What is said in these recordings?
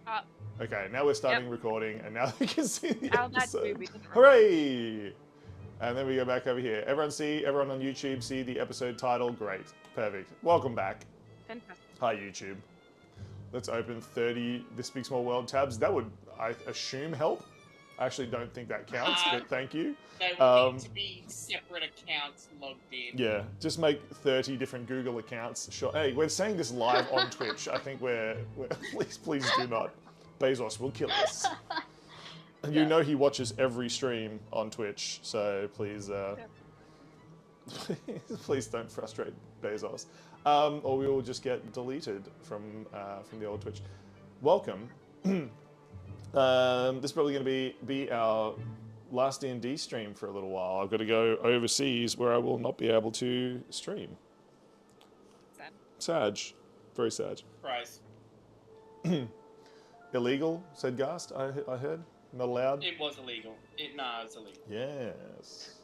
Uh, Okay, now we're starting recording, and now we can see the that episode. movie didn't Hooray! And then we go back over here. Everyone on YouTube see the episode title. Great, perfect. Welcome back. Fantastic. Hi YouTube. Let's open 30 This Big Small World tabs. That would, I assume, help. I actually don't think that counts, but thank you. They would need to be separate accounts logged in. Yeah, just make 30 different Google accounts. Sure. Hey, we're saying this live on Twitch. I think we're please do not. Bezos will kill us. And you know he watches every stream on Twitch, so please, please don't frustrate Bezos, or we will just get deleted from the old Twitch. Welcome. This is probably going to be our last D&D stream for a little while. I've got to go overseas where I will not be able to stream. Sad. Sad. Very sad. Price. Illegal, said Gast, I heard. Not allowed? It was illegal. It was illegal. Yes.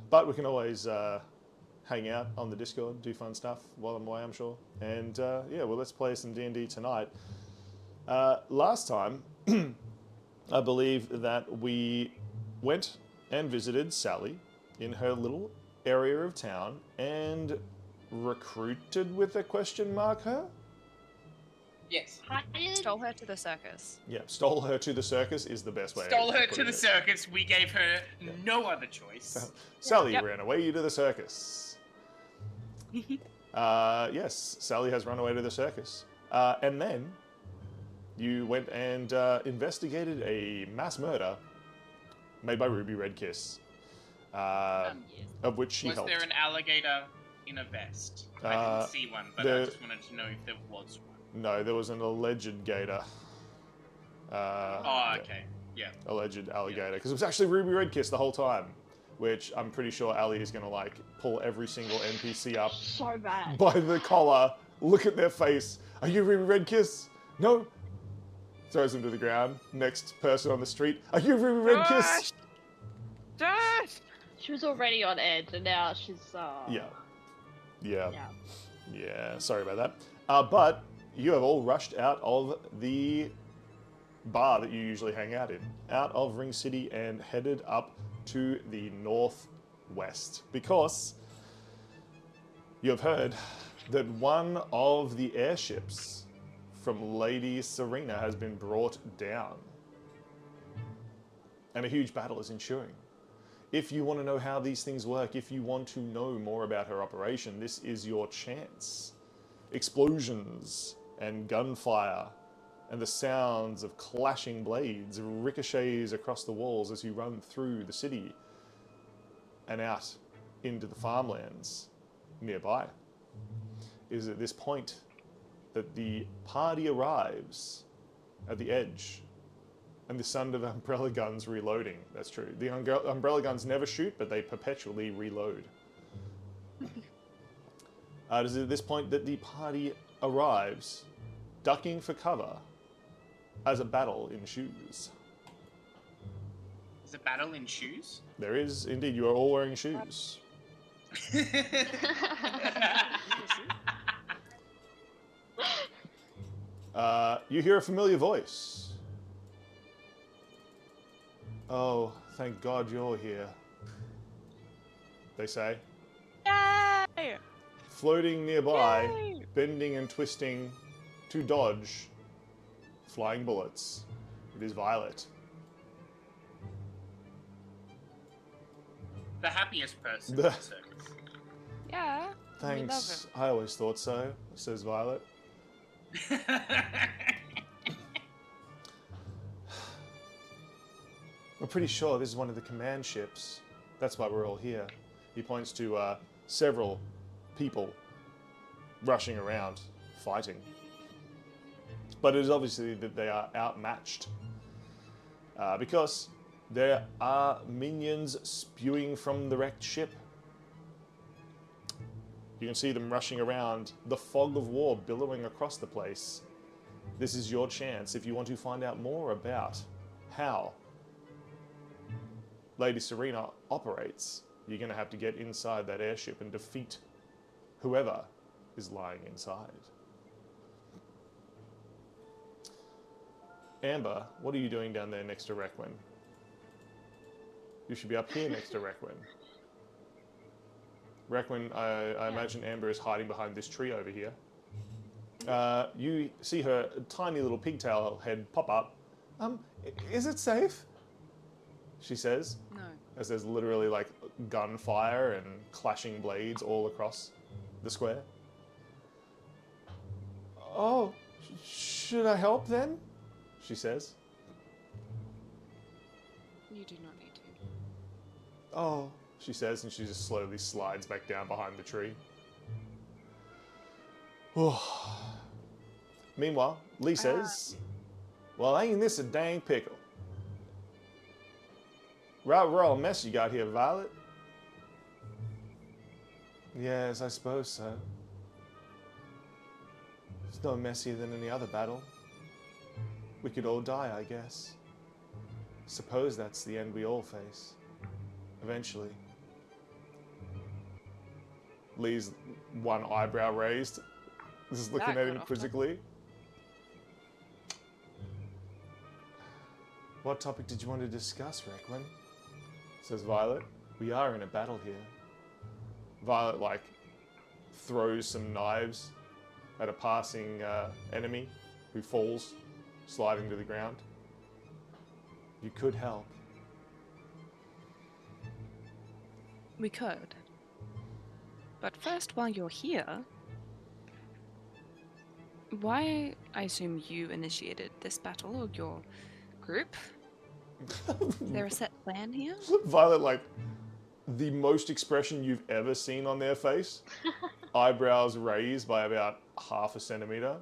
But we can always hang out on the Discord, do fun stuff while I'm away, I'm sure. And yeah, well, let's play some D&D tonight. Last time, I believe that we went and visited Sally in her little area of town and recruited with a question mark her? Yes. Stole her to the circus. Yeah, stole her to the circus is the best way. Stole of her to putting the it. circus. We gave her no other choice. Sally Yep. ran away to the circus. Yes, Sally has run away to the circus. And then you went and investigated a mass murder made by Ruby Redkiss, Yes. of which she Was helped. there an alligator in a vest? I didn't see one, but I just wanted to know if there was one. No, there was an alleged gator. Oh, okay. Yeah. Alleged alligator, because it was actually Ruby Redkiss the whole time, which I'm pretty sure Ali is going to like pull every single NPC up So bad. by the collar, look at their face. Are you Ruby Redkiss? No. Throws them to the ground. Next person on the street. Are you Ruby Redkiss? Josh! She was already on edge, and now she's. Yeah. Yeah. Sorry about that. But you have all rushed out of the bar that you usually hang out in, out of Ring City, and headed up to the northwest because you have heard that one of the airships from Lady Serena has been brought down, and a huge battle is ensuing. If you want to know how these things work, if you want to know more about her operation, this is your chance. Explosions and gunfire and the sounds of clashing blades ricochets across the walls as you run through the city and out into the farmlands nearby. It is at this point that the party arrives at the edge and the sound of umbrella guns reloading. That's true. The umbrella guns never shoot, but they perpetually reload. It is at this point that the party arrives, ducking for cover as a battle ensues. Is a battle in shoes? There is, indeed, you are all wearing shoes. You hear a familiar voice. Oh, thank God you're here, they say. Yay! Floating nearby, Yay! bending and twisting to dodge flying bullets. It is Violet. The happiest person The- in the circus. Yeah. Thanks, I always thought so, says Violet. We're pretty sure this is one of the command ships. That's why we're all here. He points to several people rushing around, fighting. But it is obviously that they are outmatched. Because there are minions spewing from the wrecked ship. You can see them rushing around, the fog of war billowing across the place. This is your chance if you want to find out more about how Lady Serena operates. You're going to have to get inside that airship and defeat whoever is lying inside. Amber, what are you doing down there next to Requin? You should be up here next to Requin. Requin, I imagine Amber is hiding behind this tree over here. You see her tiny little pigtail head pop up. Is it safe? She says. No. As there's literally like gunfire and clashing blades all across the square. Oh, should I help then? She says. You do not need to. Oh, she says, and she just slowly slides back down behind the tree. Meanwhile, Lee says, well, ain't this a dang pickle? Right royal mess you got here, Violet. Yes, I suppose so. It's no messier than any other battle. We could all die, I guess. Suppose that's the end we all face. Eventually. Lee's one eyebrow raised. Just looking at him quizzically. What topic did you want to discuss, Requin? Says Violet. We are in a battle here. Violet, like, throws some knives at a passing enemy who falls, sliding to the ground. You could help. We could. But first, while you're here, why, I assume you initiated this battle, or your group? Is there a set plan here? Violet, like, the most expression you've ever seen on their face. Eyebrows raised by about half a centimeter.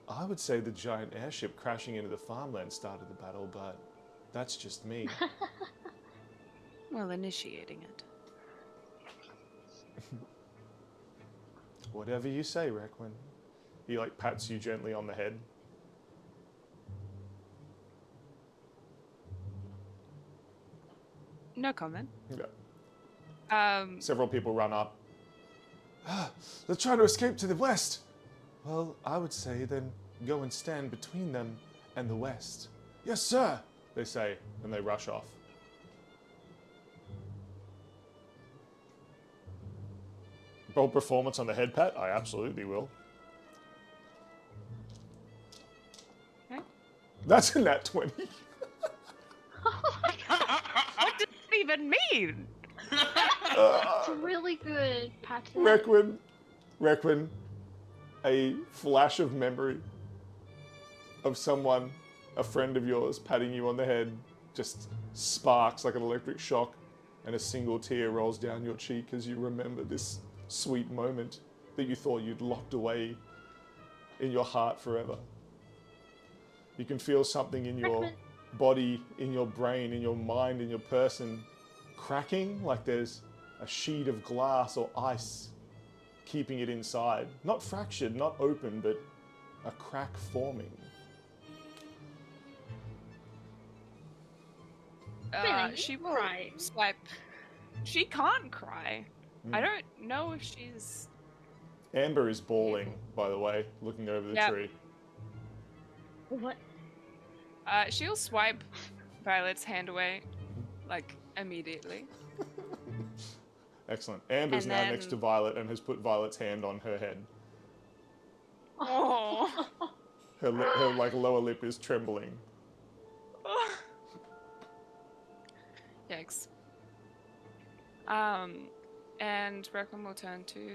I would say the giant airship crashing into the farmland started the battle, but that's just me. Well, initiating it. Whatever you say, Requin. He, like, pats you gently on the head. No comment. Yeah. Several people run up. They're trying to escape to the west. Well, I would say then go and stand between them and the west. Yes, sir, they say, and they rush off. Roll performance on the head pat? I absolutely will. Okay. That's a nat 20. What does it even mean? It's really good, pattern. Requin, a flash of memory of someone, a friend of yours, patting you on the head, just sparks like an electric shock, and a single tear rolls down your cheek as you remember this sweet moment that you thought you'd locked away in your heart forever. You can feel something in your body, in your brain, in your mind, in your person cracking, like there's a sheet of glass or ice keeping it inside. Not fractured, not open, but a crack forming. She will swipe. She can't cry. I don't know if she's... Amber is bawling, by the way, looking over the tree. What? She'll swipe Violet's hand away, like, immediately. Excellent. Amber's now next to Violet and has put Violet's hand on her head. Oh. Her like lower lip is trembling. Yikes. And Requiem will turn to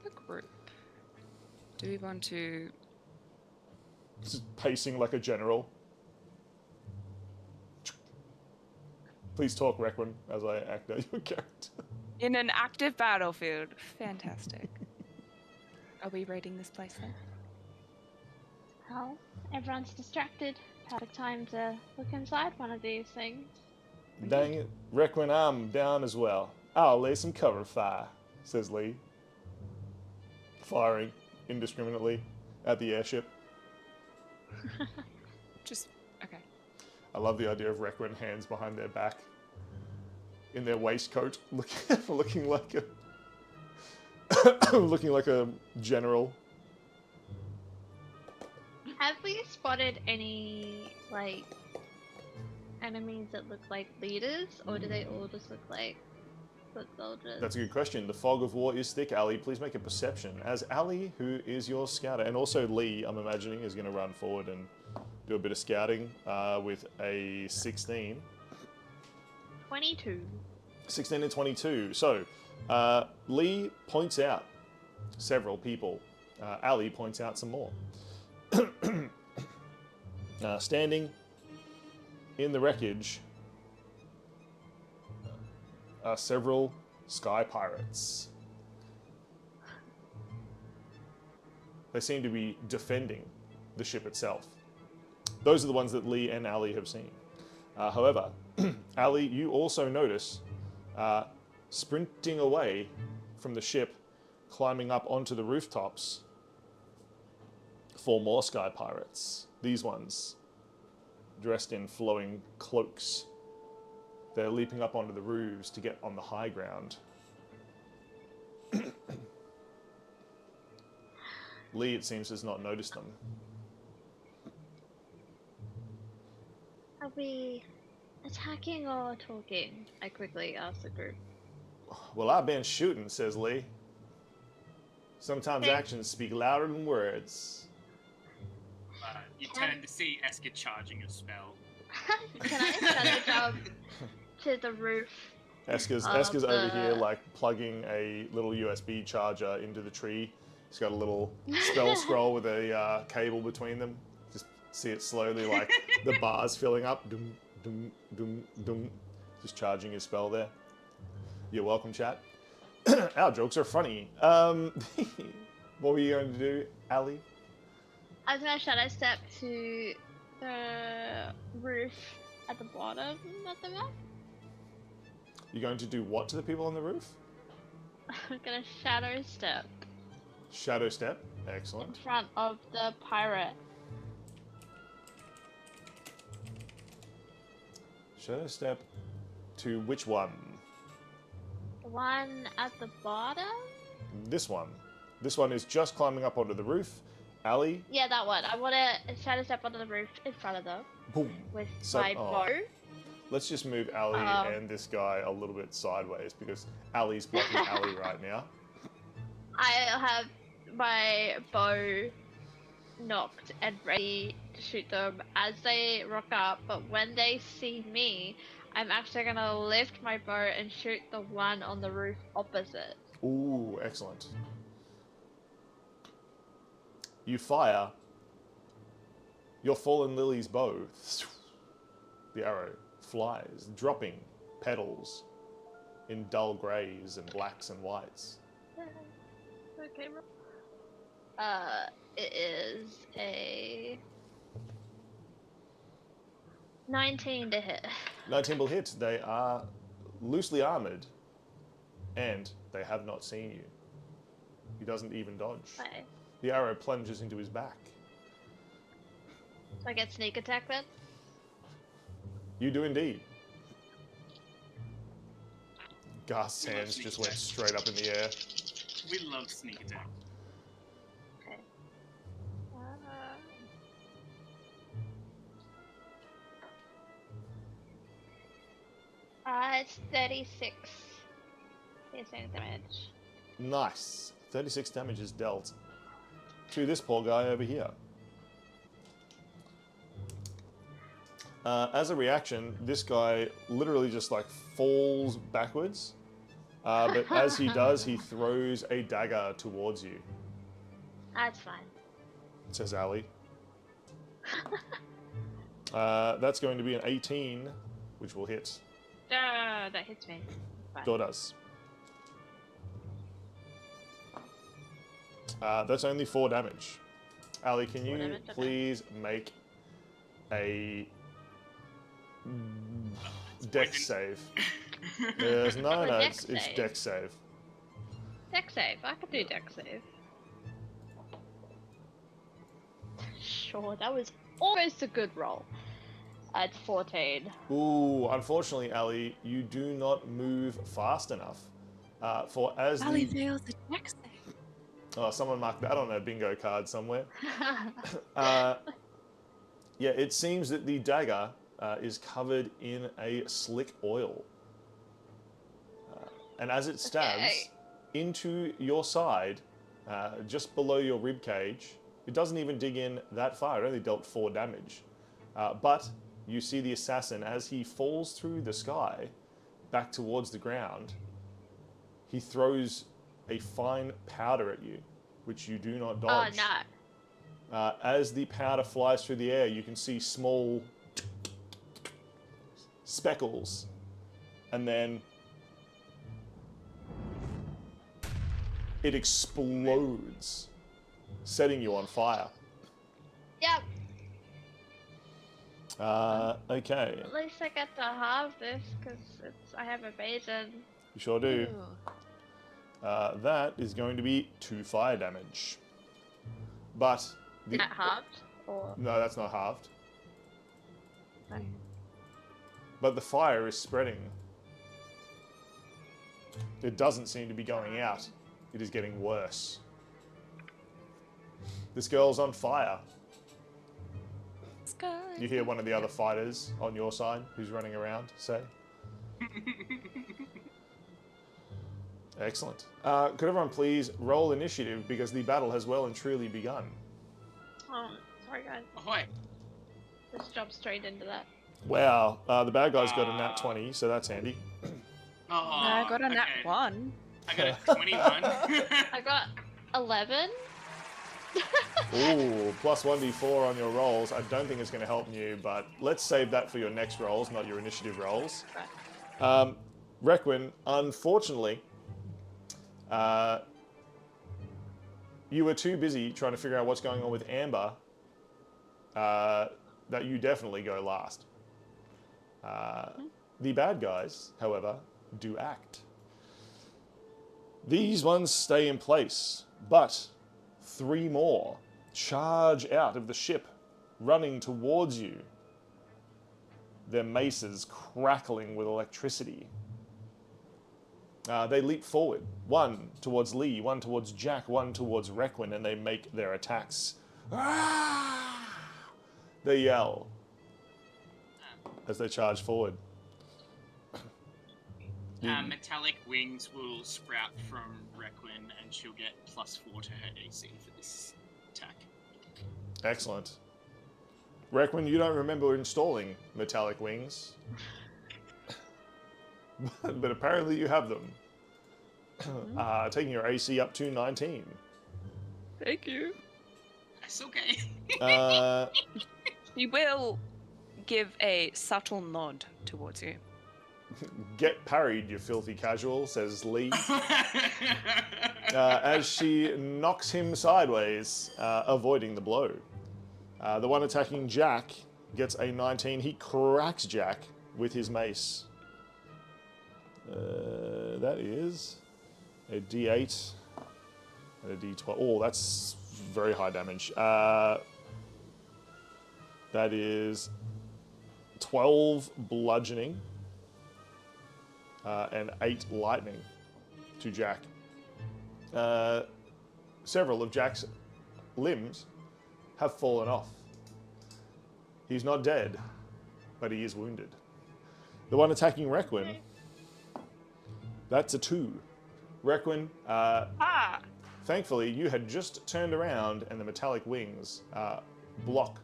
the group. Do we want to... Just pacing like a general. Please talk, Requiem, as I act out your character. In an active battlefield. Fantastic. Are we raiding this place then? Well, everyone's distracted. Perfect time to look inside one of these things. Dang it. Requiem, I'm down as well. I'll lay some cover fire, says Lee. Firing indiscriminately at the airship. Just, okay. I love the idea of Requiem hands behind their back in their waistcoat, looking like a looking like a general. Have we spotted any, like, enemies that look like leaders, or do they all just look like foot soldiers? That's a good question. The fog of war is thick. Ali, please make a perception. As Ali, who is your scouter, and also Lee, I'm imagining, is going to run forward and do a bit of scouting with a 16. 22. 16 and 22. So, Lee points out several people. Ali points out some more. Standing in the wreckage are several sky pirates. They seem to be defending the ship itself. Those are the ones that Lee and Ali have seen. However, Ali, you also notice sprinting away from the ship, climbing up onto the rooftops, 4 more sky pirates. These ones, dressed in flowing cloaks. They're leaping up onto the roofs to get on the high ground. Lee, it seems, has not noticed them. Are we attacking or talking? I quickly asked the group. Well, I've been shooting, says Lee. Sometimes Okay. actions speak louder than words. You turn to see Esker charging a spell. Can I shadow jump to the roof? Esker's over here, like, plugging a little USB charger into the tree. He's got a little spell scroll with a cable between them. Just see it slowly, like, the bars filling up. Dum, dum, dum, dum. Just charging his spell there. You're welcome, chat. Our jokes are funny. What were you going to do, Ali? I was gonna shadow step to the roof at the bottom of the map. You're going to do what to the people on the roof? I'm gonna shadow step Shadow step. in Excellent. front of the pirate. Shadow step to which one? The one at the bottom? This one. This one is just climbing up onto the roof. Ali, Yeah, that one. I wanna shadow step onto the roof in front of them boom. with So- my oh. bow. Let's just move Ali and this guy a little bit sideways because Ali's blocking Ali right now. I have my bow knocked and ready to shoot them as they rock up, but when they see me, I'm actually gonna lift my bow and shoot the one on the roof opposite. Ooh, excellent. You fire your fallen lily's bow. The arrow flies, dropping petals in dull greys and blacks and whites. Okay. It is a 19 to hit. 19 will hit. They are loosely armored, and they have not seen you. He doesn't even dodge. Okay. The arrow plunges into his back. So I get sneak attack then? You do indeed. Garth's We love hands sneak just went attack. straight up in the air. We love sneak attack. Okay. It's 36 piercing damage. Nice. 36 damage is dealt to this poor guy over here. As a reaction, this guy literally just like falls backwards. But as he does, he throws a dagger towards you, That's fine. says Ali. That's going to be an 18, which will hit. That hits me. Fine. Door does. That's only 4 damage. Ali, can 4 you damage, okay. please make a It's dex poison. save? There's no, Oh, a no, dex it's save. dex save. Dex save. I could do dex save. Sure, that was almost a good roll. It's 14. Ooh, unfortunately, Ali, you do not move fast enough. For as Ali the fails the dex save. Oh, someone marked that on a bingo card somewhere. Yeah, it seems that the dagger is covered in a slick oil. And as it stabs into your side, just below your rib cage, it doesn't even dig in that far. It only dealt 4 damage. But you see the assassin, as he falls through the sky back towards the ground, he throws a fine powder at you, which you do not dodge. Oh, no. As the powder flies through the air, you can see small speckles, and then it explodes, setting you on fire. Yep. Okay. At least I get to halve this because I have evasion. You sure do. Ooh. That is going to be 2 fire damage. But Is that halved? Or... no, that's not halved. Okay. But the fire is spreading. It doesn't seem to be going out. It is getting worse. This girl's on fire. You hear one of the other fighters on your side who's running around say. Excellent. Could everyone please roll initiative because the battle has well and truly begun. Oh, sorry guys. Ahoy! Just jump straight into that. Wow, the bad guy's got a nat 20, so that's handy. Oh, No, I got a nat okay. 1. I got a 21. I got 11. Ooh, plus 1d4 on your rolls. I don't think it's going to help you, but let's save that for your next rolls, not your initiative rolls. Right. Requin, unfortunately, you were too busy trying to figure out what's going on with Amber that you definitely go last. The bad guys, however, do act. These ones stay in place, but 3 more charge out of the ship, running towards you, their maces crackling with electricity. They leap forward, one towards Lee, one towards Jack, one towards Requin, and they make their attacks. Ah! They yell as they charge forward. Metallic wings will sprout from Requin, and she'll get +4 to her AC for this attack. Excellent. Requin, you don't remember installing metallic wings, but apparently you have them. Taking your AC up to 19. Thank you. That's okay. He will give a subtle nod towards you. Get parried, you filthy casual, says Lee, as she knocks him sideways, avoiding the blow. The one attacking Jack gets a 19. He cracks Jack with his mace. That is a D8 and a D12. Oh, that's very high damage. That is 12 bludgeoning and 8 lightning to Jack. Several of Jack's limbs have fallen off. He's not dead, but he is wounded. The one attacking Requin, that's a 2. Requin, thankfully, you had just turned around and the metallic wings block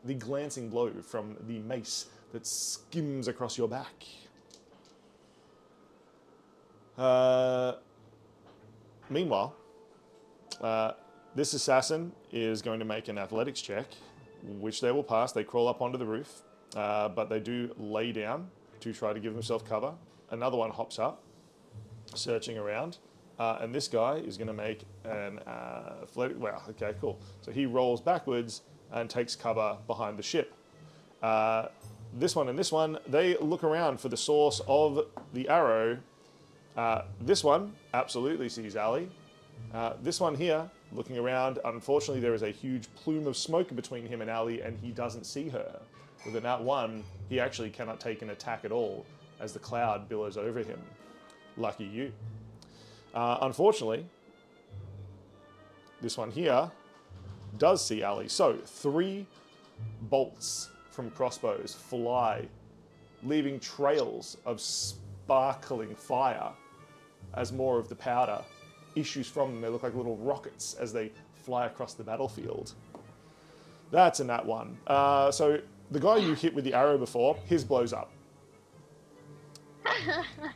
the glancing blow from the mace that skims across your back. Meanwhile, this assassin is going to make an athletics check, which they will pass. They crawl up onto the roof, but they do lay down to try to give themselves cover. Another one hops up, searching around, and this guy is going to make an athletic. Well, okay, cool. So he rolls backwards and takes cover behind the ship. This one and this one, they look around for the source of the arrow. This one absolutely sees Ali. This one here, looking around, unfortunately there is a huge plume of smoke between him and Ali, and he doesn't see her. With a nat 1, he actually cannot take an attack at all, as the cloud billows over him. Lucky you. Unfortunately, This one here does see Ali. So 3 bolts from crossbows fly, leaving trails of sparkling fire as more of the powder issues from them. They look like little rockets as they fly across the battlefield. That's a nat 1. So the guy you hit with the arrow before, his blows up.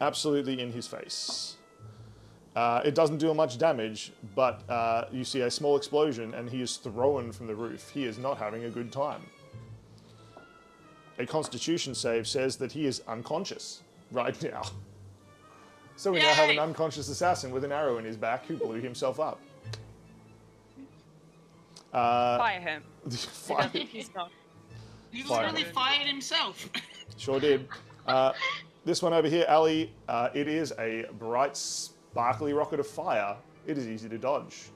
Absolutely in his face. It doesn't do much damage, but you see a small explosion and he is thrown from the roof. He is not having a good time. A constitution save says that he is unconscious right now. So we now have an unconscious assassin with an arrow in his back who blew himself up. Fire him. Fire. He's not. He Fire. literally fired himself. Sure did. This one over here, Ali, it is a bright, sparkly rocket of fire. It is easy to dodge.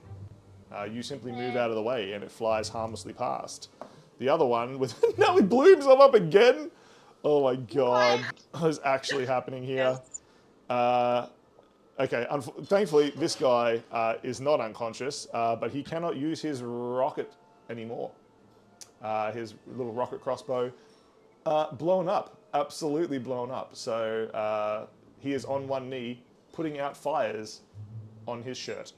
You simply move out of the way and it flies harmlessly past. The other one, now he blew himself up again? Oh my god. What is actually happening here? Okay, thankfully this guy is not unconscious, but he cannot use his rocket anymore. His little rocket crossbow blown up, absolutely blown up. So he is on one knee, putting out fires on his shirt.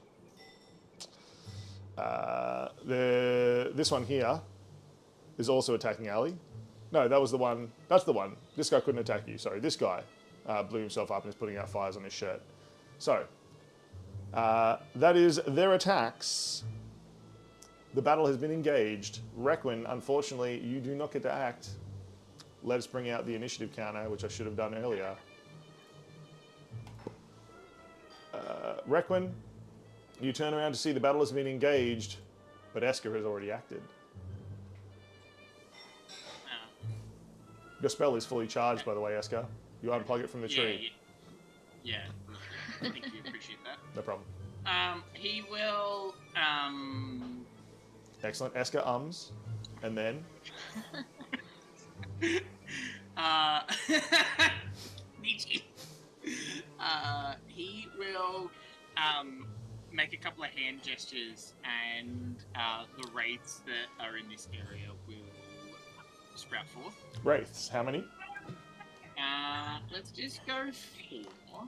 This one here is also attacking Ali. No, that was the one. That's the one. This guy couldn't attack you. Sorry, this guy blew himself up and is putting out fires on his shirt. So, that is their attacks. The battle has been engaged. Requin, unfortunately, you do not get to act. Let us bring out the initiative counter, which I should have done earlier. Requin, you turn around to see the battle has been engaged, but Esker has already acted. Your spell is fully charged, by the way, Esker. You unplug it from the tree. Yeah. Thank you, appreciate that. No problem. He will, Excellent. Esker ums, and then... he will, make a couple of hand gestures, and, the wraiths that are in this area will sprout forth. Wraiths, how many? Let's just go 4.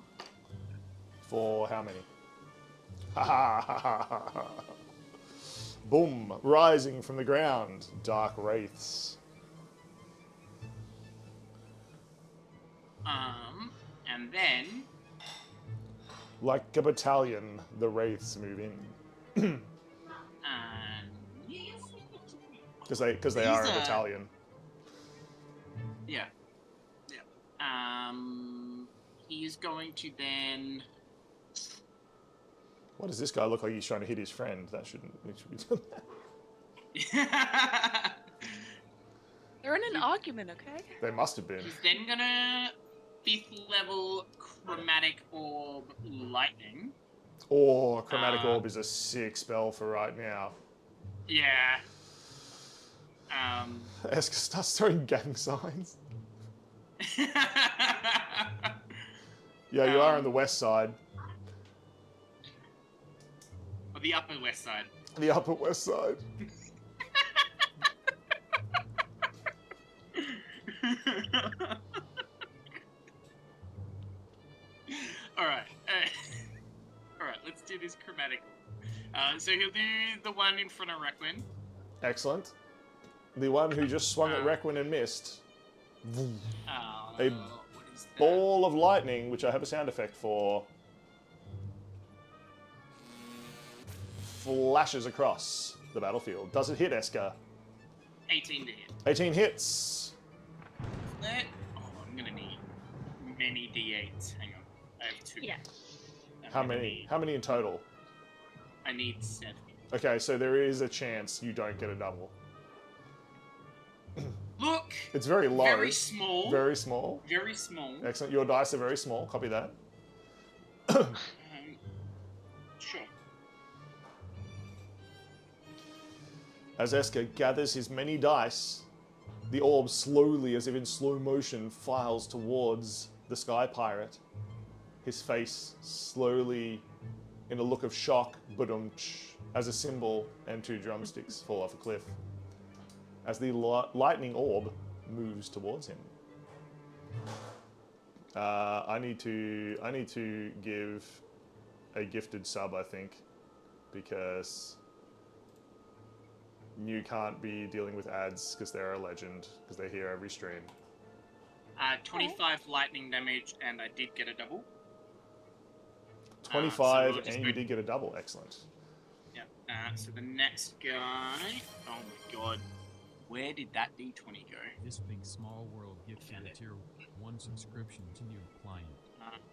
For how many? Ha ha ha ha ha. Boom! Rising from the ground, dark wraiths. And then... Like a battalion, the wraiths move in. Because they are a battalion. Yeah. He is going to then... What does this guy look like? He's trying to hit his friend. That shouldn't be done that. They're in an argument, okay? They must have been. He's then gonna 5th level chromatic orb lightning. Oh, chromatic orb is a sick spell for right now. Yeah. Esker starts throwing gang signs. Yeah, you are on the west side. Or the upper west side. The upper west side. Alright. Alright, let's do this chromatic. So he'll do the one in front of Requin. Excellent. The one who just swung at Requin and missed. A What is that? ball of lightning, which I have a sound effect for, flashes across the battlefield. Does it hit Esker? 18 to hit. 18 hits. Oh, I'm gonna need many d8s. Hang on. I have 2. Yeah. How many? How many in total? I need 7. Okay, so there is a chance you don't get a double. Look! It's very low. Very small. Very small. Very small. Excellent. Your dice are very small. Copy that. Sure. As Esker gathers his many dice, the orb slowly, as if in slow motion, files towards the Sky Pirate. His face slowly, in a look of shock, badumch, as a cymbal and 2 drumsticks fall off a cliff as the lightning orb moves towards him. I need to give a gifted sub, I think, because you can't be dealing with ads because they're a legend, because they're here every stream. 25 lightning damage, and I did get a double. 25, so we'll and you did get a double. Excellent. Yep. So the next guy. Oh my god. Where did that D20 go? This big small world gives you a tier 1 subscription to new client.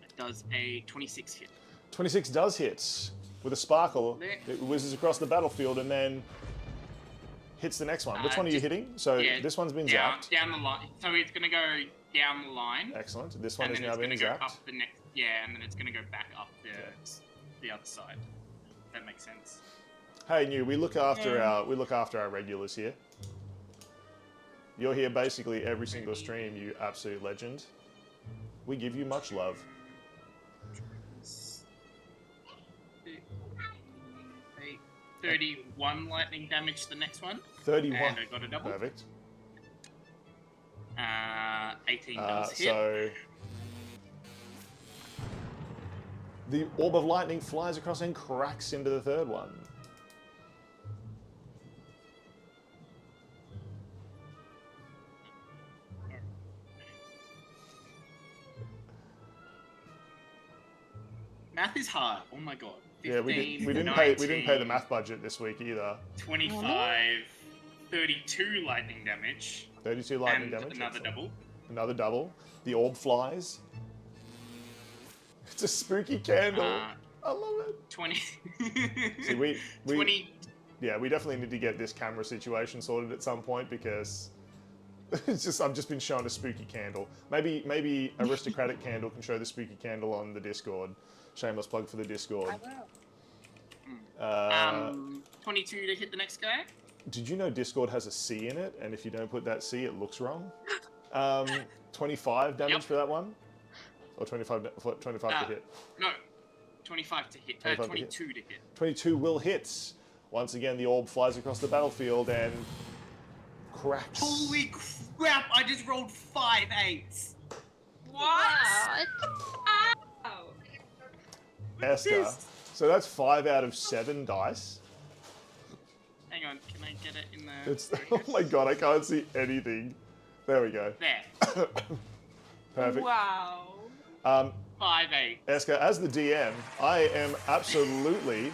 It does a 26 hit. 26 does hit. With a sparkle, it whizzes across the battlefield and then hits the next one. Which one are you hitting? So this one's been zapped. Down the line. So it's going to go down the line. Excellent. This one and is then now being it's going to go zapped. up the next. Yeah, and then it's going to go back up the other side. That makes sense. Hey, New, we look after our regulars here. You're here basically every single stream, you absolute legend. We give you much love. 31 lightning damage to the next one. 31. And I got a double. Perfect. 18 does hit. So the orb of lightning flies across and cracks into the third one. Math is hard. Oh my god. 15, Yeah, we didn't 19, pay the math budget this week either. 25, 32 lightning damage. 32 lightning and damage. Another Excellent. double. Another double. The orb flies. It's a spooky candle. I love it. 20. See, we 20. Yeah, we definitely need to get this camera situation sorted at some point because it's just I've just been shown a spooky candle. Maybe aristocratic candle can show the spooky candle on the Discord. Shameless plug for the Discord. I will. 22 to hit the next guy. Did you know Discord has a C in it, and if you don't put that C, it looks wrong? 25 damage for that one, or 25 to hit. No, 25 to hit. 22 to hit. 22 will hit. Once again, the orb flies across the battlefield and cracks. Holy crap! I just rolled 5 8s. What? Wow. Esther. So that's 5 out of 7 dice. Hang on, can I get it in the... It's, oh my god, I can't see anything. There we go. There. Perfect. Wow. 5 8. Eska, as the DM, I am absolutely...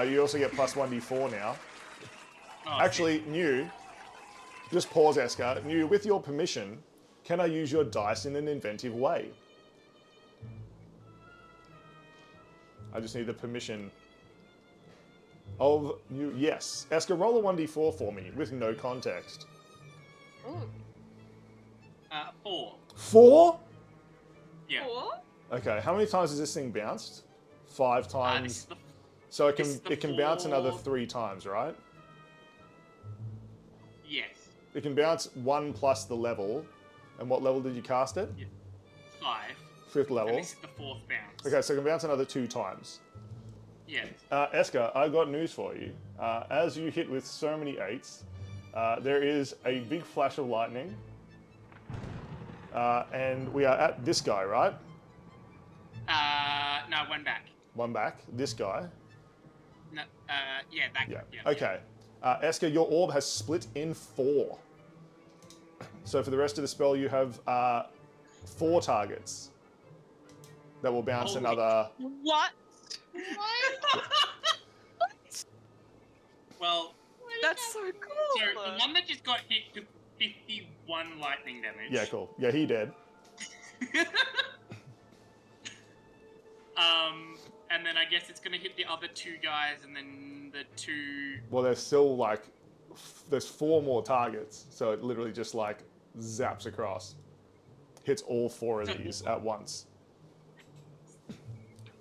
you also get plus 1d4 now. Oh, Actually, New, just pause, Eska. New, with your permission, can I use your dice in an inventive way? I just need the permission of you. Yes. Eska, roll a 1d4 for me with no context. Ooh. 4. 4? Yeah. 4? Okay, how many times has this thing bounced? 5 This times. is the... So it this is the can bounce another 4. 3 times, right? Yes. It can bounce 1 plus the level. And what level did you cast it? 5. 5th level. And this is the 4th bounce. Okay, so it can bounce another 2 times. Yes. Eska, I got news for you. As you hit with so many 8s, there is a big flash of lightning. And we are at this guy, right? No, 1 back. 1 back. This guy. No, yeah, back. Yeah. Yeah. Okay. Eska, your orb has split in 4. So for the rest of the spell, you have 4 targets that will bounce Holy another. What? Well, That's so cool. so the one that just got hit took 51 lightning damage. Yeah, cool. Yeah, he dead. And then I guess it's gonna hit the other 2 guys, and then the 2. Well, there's still like, there's 4 more targets, so it literally just like zaps across, hits all 4 of these at once,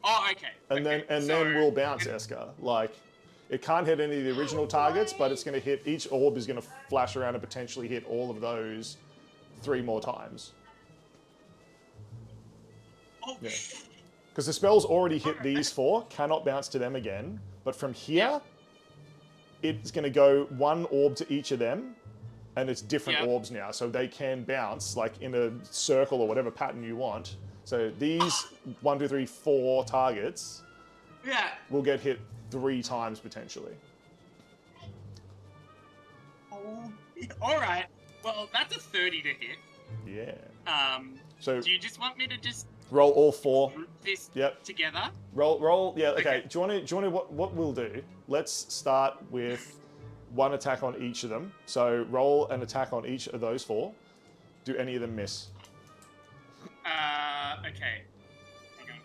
Oh, okay. and then we'll bounce Eska. Like, it can't hit any of the original targets, but it's going to hit each orb is going to flash around and potentially hit all of those 3 more times. Oh, Yeah. Because the spell's already hit these 4, cannot bounce to them again. But from here, it's going to go one orb to each of them, and it's different Yep. orbs now, so they can bounce like in a circle or whatever pattern you want. So these 1, 2, 3, 4 targets Yeah. will get hit 3 times potentially. Oh, all right. Well, that's a 30 to hit. Yeah. Do So you just want me to just roll all 4. group this Yep. together? Roll. Yeah. Okay. Okay. Do you want to? What we'll do? Let's start with 1 attack on each of them. So roll an attack on each of those 4. Do any of them miss? Okay. Hang on.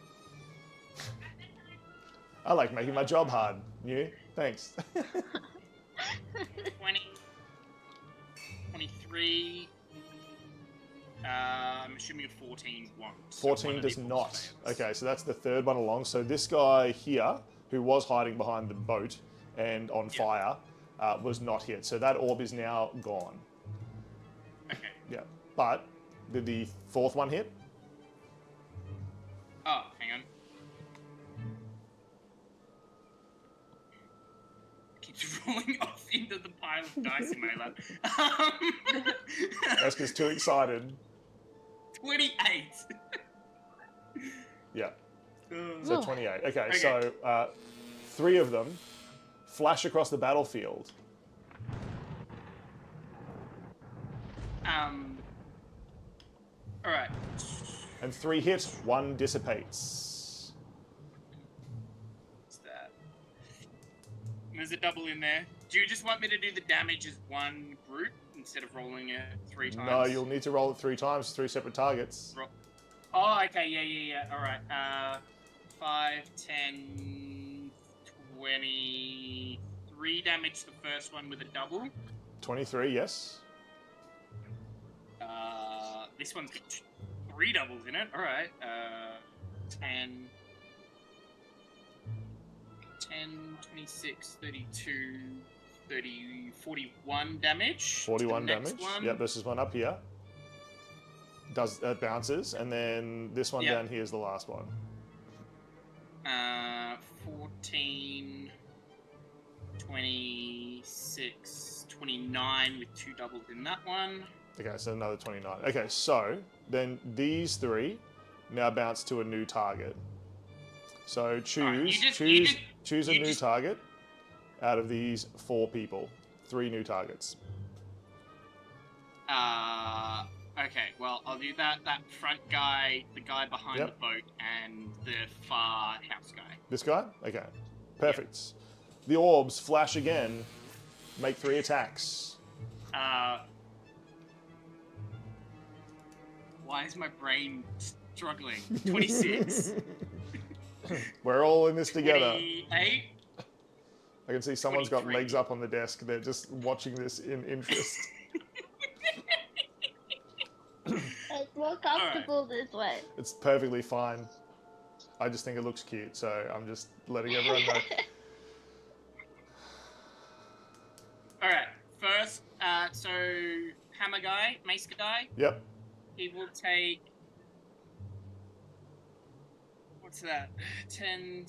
I like making my job hard. You? Thanks. 20, 23. I'm assuming a 14 won't. So 14 one of does the not. fails. Okay, so that's the third one along. So this guy here, who was hiding behind the boat and on fire, was not hit. So that orb is now gone. Okay. Yeah. But did the 4th one hit? Oh, hang on. Keeps rolling off into the pile of dice in my lap. That's just too excited. 28. Yeah. So Ooh. 28. Okay, Okay. so 3 of them flash across the battlefield. All right. And 3 hit, 1 dissipates. What's that? There's a double in there. Do you just want me to do the damage as one group instead of rolling it 3 times? No, you'll need to roll it 3 times, 3 separate targets. Oh, okay, yeah. All right. 5, 10, 23 damage to the first one with a double. 23, yes. This one's got 3 doubles in it. All right. 10, 26, 32, 30, 41 damage. 41 The next damage. one. Yep, this is one up here. Bounces, and then this one Yep. down here is the last one. 14, 26, 29 with 2 doubles in that one. Okay, so another 29. Okay, so then these 3 now bounce to a new target. So choose choose a new target out of these 4 people. 3 new targets. Okay, well, I'll do that front guy, the guy behind Yep. the boat, and the far house guy. This guy? Okay. Perfect. The orbs flash again. Make 3 attacks. Why is my brain struggling? 26. We're all in this together. 28. I can see someone's got 23. legs up on the desk. They're just watching this in interest. It's more comfortable this way. It's perfectly fine. I just think it looks cute, so I'm just letting everyone know. Alright, first, so hammer guy, mace guy, Yep. he will take. What's that? 10,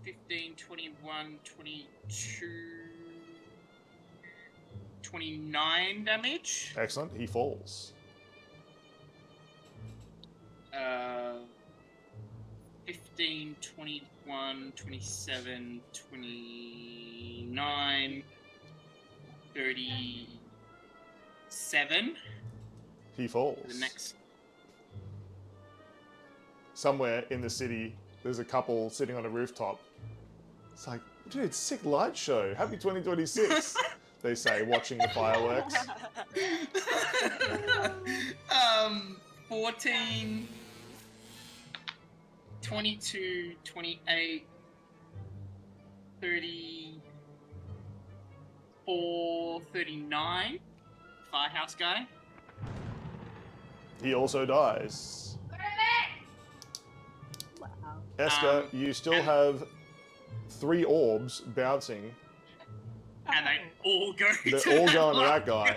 15, 21, 22, 29 damage. Excellent. He falls. 15, 21, 27, 29, 37. He falls. The next. Somewhere in the city, there's a couple sitting on a rooftop. It's like, dude, sick light show. Happy 2026. They say, watching the fireworks. 14, 22, 28, 34, 39. Firehouse guy. He also dies. Wow. Esther, you still have 3 orbs bouncing. And they all go They're to all that going to that last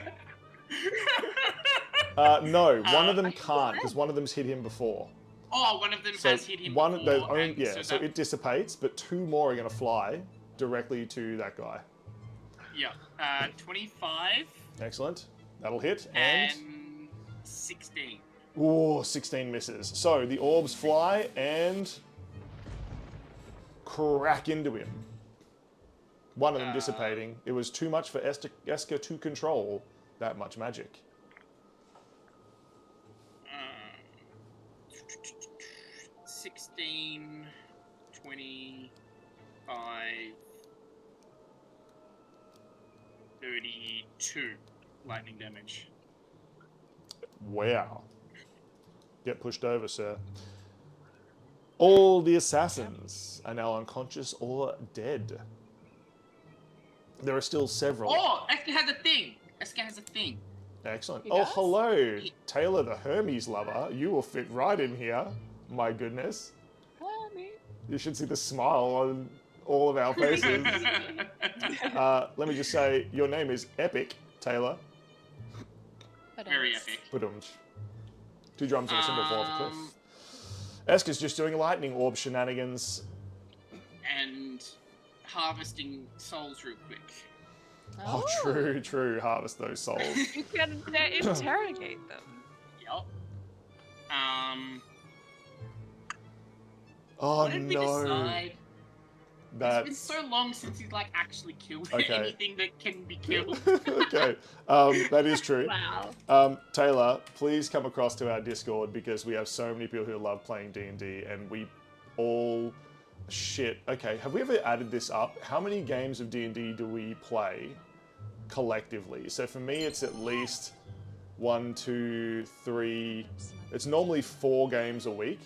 guy. No, one of them I can't because one of them's hit him before. Oh, one of them So has hit him one, before. so and it dissipates, but 2 more are going to fly directly to that guy. Yeah. 25 Excellent. That'll hit. And... and 16. Ooh, 16 misses. So the orbs fly and crack into him. One of them dissipating. It was too much for Esker to control that much magic. 16, 25, 32 lightning damage. Wow. Get pushed over, sir. All the assassins are now unconscious or dead. There are still several. Oh, Esker has a thing. Esker has a thing. Excellent. He Oh, does? hello, Taylor the Hermes lover. You will fit right in here. My goodness. You should see the smile on all of our faces. Let me just say, your name is Epic, Taylor. Very epic. Ba-dum. 2 drums and a cymbal fall off a cliff. Esker's just doing lightning orb shenanigans. And harvesting souls real quick. Oh, true. Harvest those souls. You can interrogate them. Yup. Oh, What did we no. decide? That's... It's been so long since he's like actually killed Okay. anything that can be killed. Okay, that is true. Wow. Taylor, please come across to our Discord because we have so many people who love playing D&D and we all... Shit. Okay, have we ever added this up? How many games of D&D do we play collectively? So for me, it's at least 1, 2, 3... It's normally 4 games a week,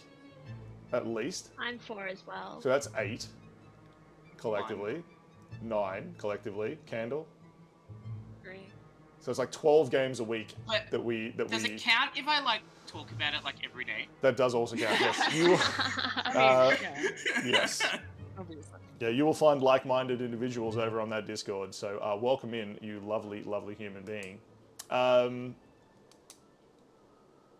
at least. I'm 4 as well. So that's 8 collectively. 9 collectively. Candle. Great. So it's like 12 games a week But that we... does it count if I like talk about it like every day? That does also count, yes. You, yes. Obviously. Yeah, you will find like-minded individuals over on that Discord, so welcome in, you lovely, lovely human being.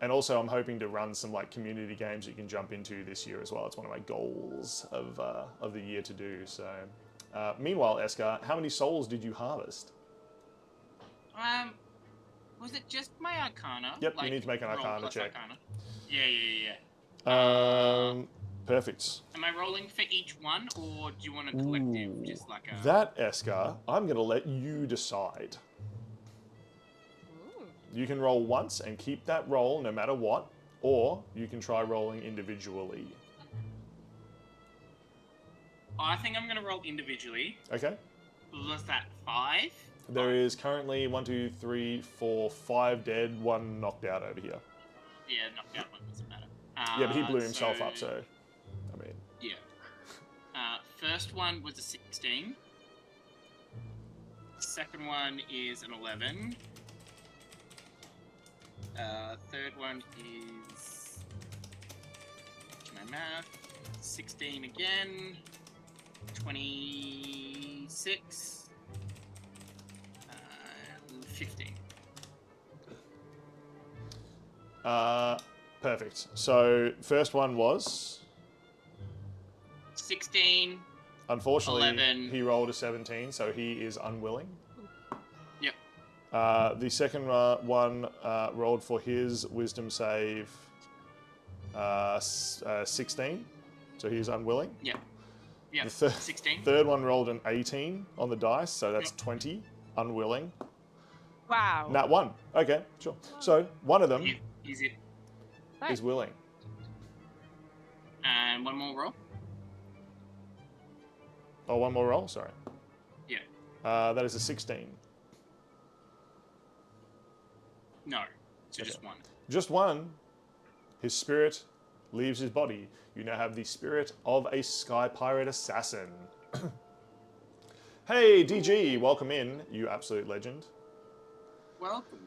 And also, I'm hoping to run some like community games that you can jump into this year as well. It's one of my goals of the year to do. So, meanwhile, Esker, how many souls did you harvest? Was it just my Arcana? Yep, you need to make an roll Arcana plus check. Arcana? Yeah. Perfect. Am I rolling for each one, or do you want a collective, Ooh, just like a... that, Esker, I'm going to let you decide. Ooh. You can roll once and keep that roll no matter what, or you can try rolling individually. I think I'm going to roll individually. Okay. Was that 5? There is currently 1, 2, 3, 4, 5 dead, 1 knocked out over here. Yeah, knocked out one doesn't matter. Yeah, but he blew himself up, so... I mean... Yeah. First one was a 16. Second one is an 11. Third one is... my math. 16 again. 26. 15. Perfect. So, first one was... 16. Unfortunately, 11. he rolled a 17, so he is unwilling. Yep. The second one rolled for his wisdom save 16, so he is unwilling. Yep. Yep. The 16. third one rolled an 18 on the dice, so that's 20, unwilling. Wow. Nat 1. Okay, sure. So, one of them Is it? is willing. And one more roll. Oh, one more roll? Sorry. Yeah. That is a 16. No. So Okay. just one. Just one. His spirit leaves his body. You now have the spirit of a sky pirate assassin. Hey, DG, welcome in, you absolute legend. Welcome.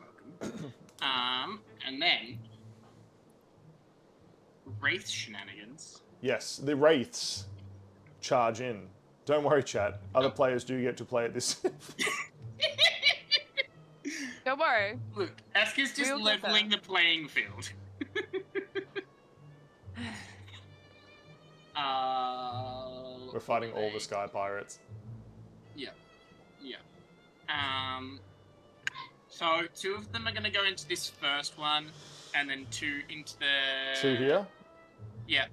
And then Wraith shenanigans. Yes, the wraiths charge in. Don't worry, chat. Other players do get to play at this. Don't worry. Look, Asker's just We'll get leveling the playing field. We're fighting all the sky pirates. Yeah. Yeah. So 2 of them are going to go into this first one, and then 2 into the... 2 here? Yeah.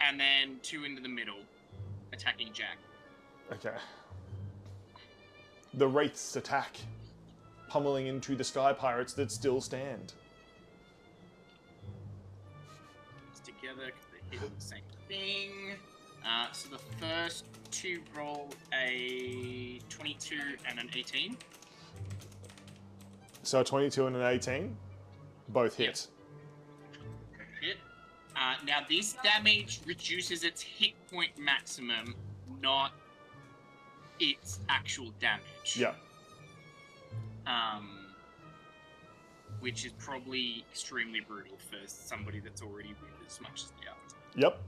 And then 2 into the middle, attacking Jack. Okay. The wraiths attack, pummeling into the sky pirates that still stand. It's together because they hit the same thing. So the first 2 roll a 22 and an 18. So a 22 and an 18, both hit. Hit. Now this damage reduces its hit point maximum, not its actual damage. Yeah. Which is probably extremely brutal for somebody that's already wounded as much as they are. Yep.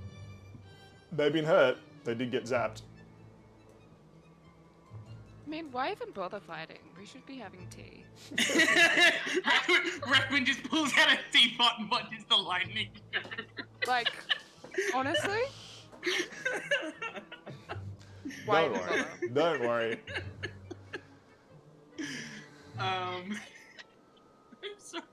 They've been hurt. They did get zapped. I mean, why even bother fighting? We should be having tea. Requin just pulls out a teapot and watches the lightning go. Like, honestly? Why Don't even worry. bother? Don't worry. I'm sorry.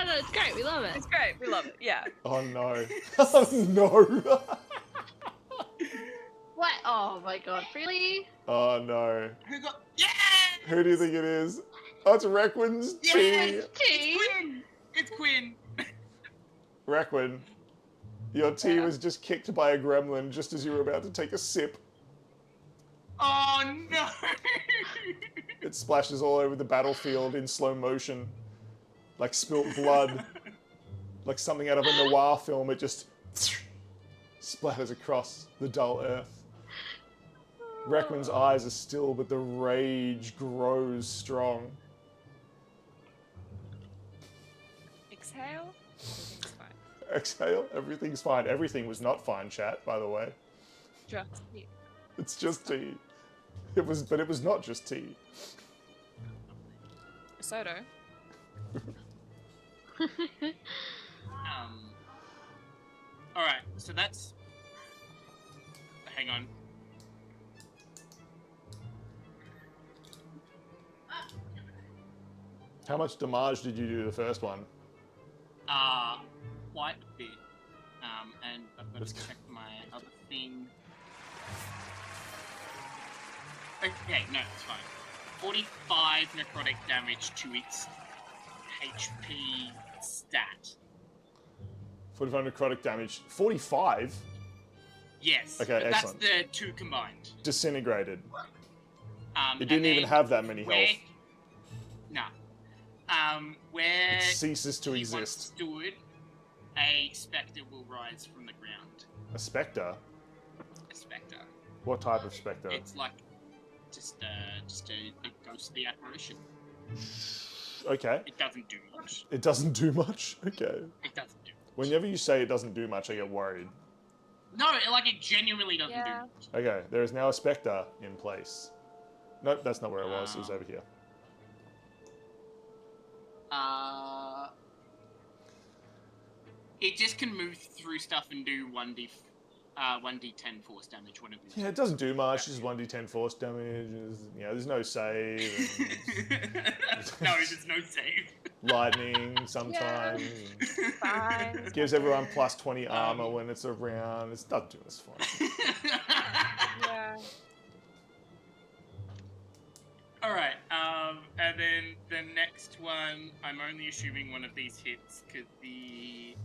No, it's great. We love it. It's great. We love it. Yeah. Oh no. Oh no. What? Oh my god, really? Oh no. Who got... Yeah! Who do you think it is? Oh, it's Requin's Yeah! tea. Tea? Quinn! It's Quinn! Requin, your tea Yeah. was just kicked by a gremlin just as you were about to take a sip. Oh no! It splashes all over the battlefield in slow motion. Like spilt blood. Like something out of a noir film, it just splatters across the dull earth. Requin's eyes are still, but the rage grows strong. Exhale. Everything's fine. Exhale, everything's fine. Everything was not fine, chat, by the way. Just tea. It's just tea. It was not just tea. Soda. Alright, so that's... Hang on. How much damage did you do the first one? Quite a bit. And I've got Let's to go. check my other thing. Okay, no, it's fine. 45 necrotic damage to its HP stat. 45 necrotic damage. 45? Yes. Okay, but excellent. That's the 2 combined. Disintegrated. It And didn't even then have that many where- health. Nah. Where It ceases to he once exist. stood, a spectre will rise from the ground. A spectre? A spectre. What type of spectre? It's like just a ghostly apparition. Okay. It doesn't do much. It doesn't do much? Okay. It doesn't do much. Whenever you say it doesn't do much, I get worried. No, like it genuinely doesn't do Yeah. much. Okay, there is now a spectre in place. Nope, that's not where it was. It was over here. It just can move through stuff and do 1d10 force damage when it moves. Yeah, it doesn't do much. Just 1d10 force damage. There's no save. No, there's no save. Lightning sometimes. Fine. Gives everyone plus 20 armor when it's around. It doesn't do us fine. Yeah. Alright, and then the next one, I'm only assuming one of these hits because the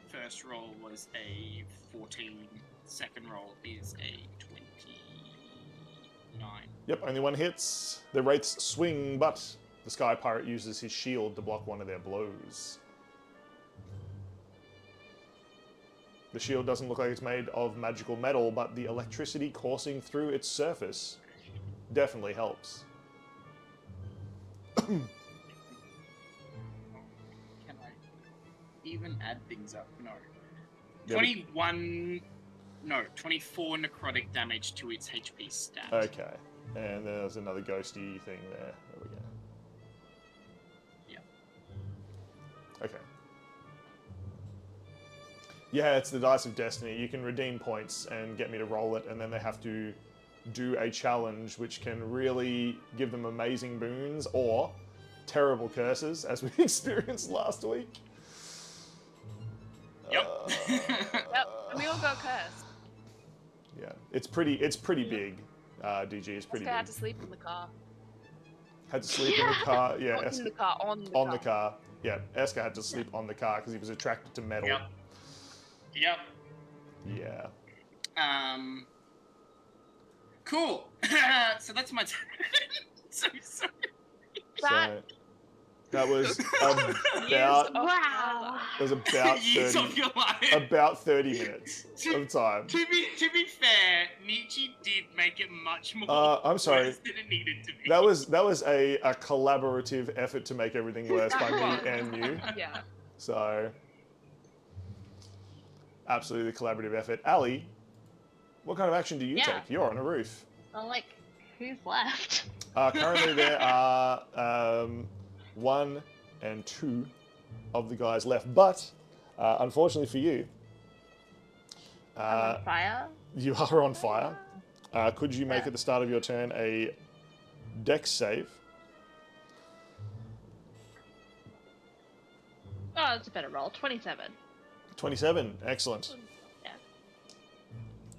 first roll was a 14, second roll is a 29. Yep, only one hits. The wraiths swing, but the Sky Pirate uses his shield to block one of their blows. The shield doesn't look like it's made of magical metal, but the electricity coursing through its surface definitely helps. Can I even add things up? No. Yeah, 24 necrotic damage to its HP stat. Okay, and there's another ghosty thing there. There we go. Yeah. Okay. Yeah, it's the Dice of Destiny. You can redeem points and get me to roll it, and then they have to do a challenge which can really give them amazing boons or terrible curses, as we experienced last week. Yep. Yep, and we all got cursed. Yeah, it's pretty big. DG is pretty Oscar had big. to sleep in the car. Had to sleep in the car. Yeah, Not in the car, on the on car. the car. Yeah, Esker had to sleep on the car because he was attracted to metal. Yep. Yep. Yeah. Cool. So that's my turn. So sorry. So that was Years about of Wow. it was about Years 30 of your life. about 30 minutes of time. To be fair, Nietzsche did make it much more I'm sorry. worse than it needed to be. That was a collaborative effort to make everything worse by me and you. Yeah. So absolutely collaborative effort. Ali, what kind of action do you Yeah. take? You're on a roof. I'm like, who's left? Currently, there are 1 and 2 of the guys left, but unfortunately for you, I'm on fire. you are on fire. Could you make at the start of your turn a dex save? Oh, it's a better roll. 27. 27, excellent. Yeah.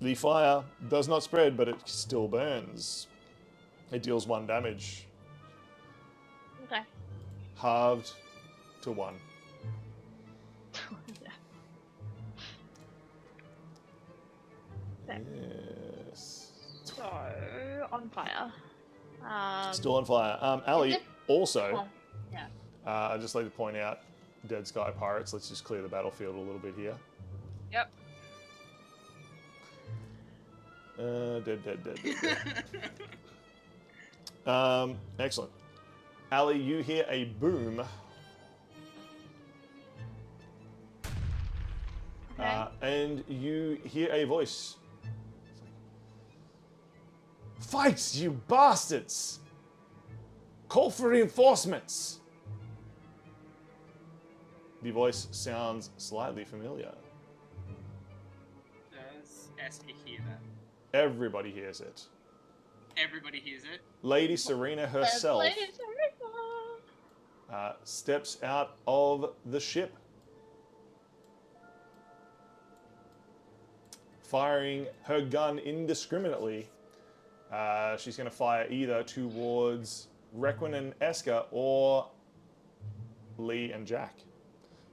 The fire does not spread, but it still burns. It deals 1 damage, Okay. halved to 1. Yeah. Yes. So, on fire. Still on fire. Ali, is it- also, oh, yeah. I'd just like to point out, Dead Sky Pirates, let's just clear the battlefield a little bit here. Yep. Dead. Excellent. Ali, you hear a boom. Okay. And you hear a voice. Fight, you bastards! Call for reinforcements! The voice sounds slightly familiar. Does Esker hear that? Everybody hears it. Everybody hears it. Lady Serena herself steps out of the ship, firing her gun indiscriminately. She's going to fire either towards Requin and Esker or Lee and Jack.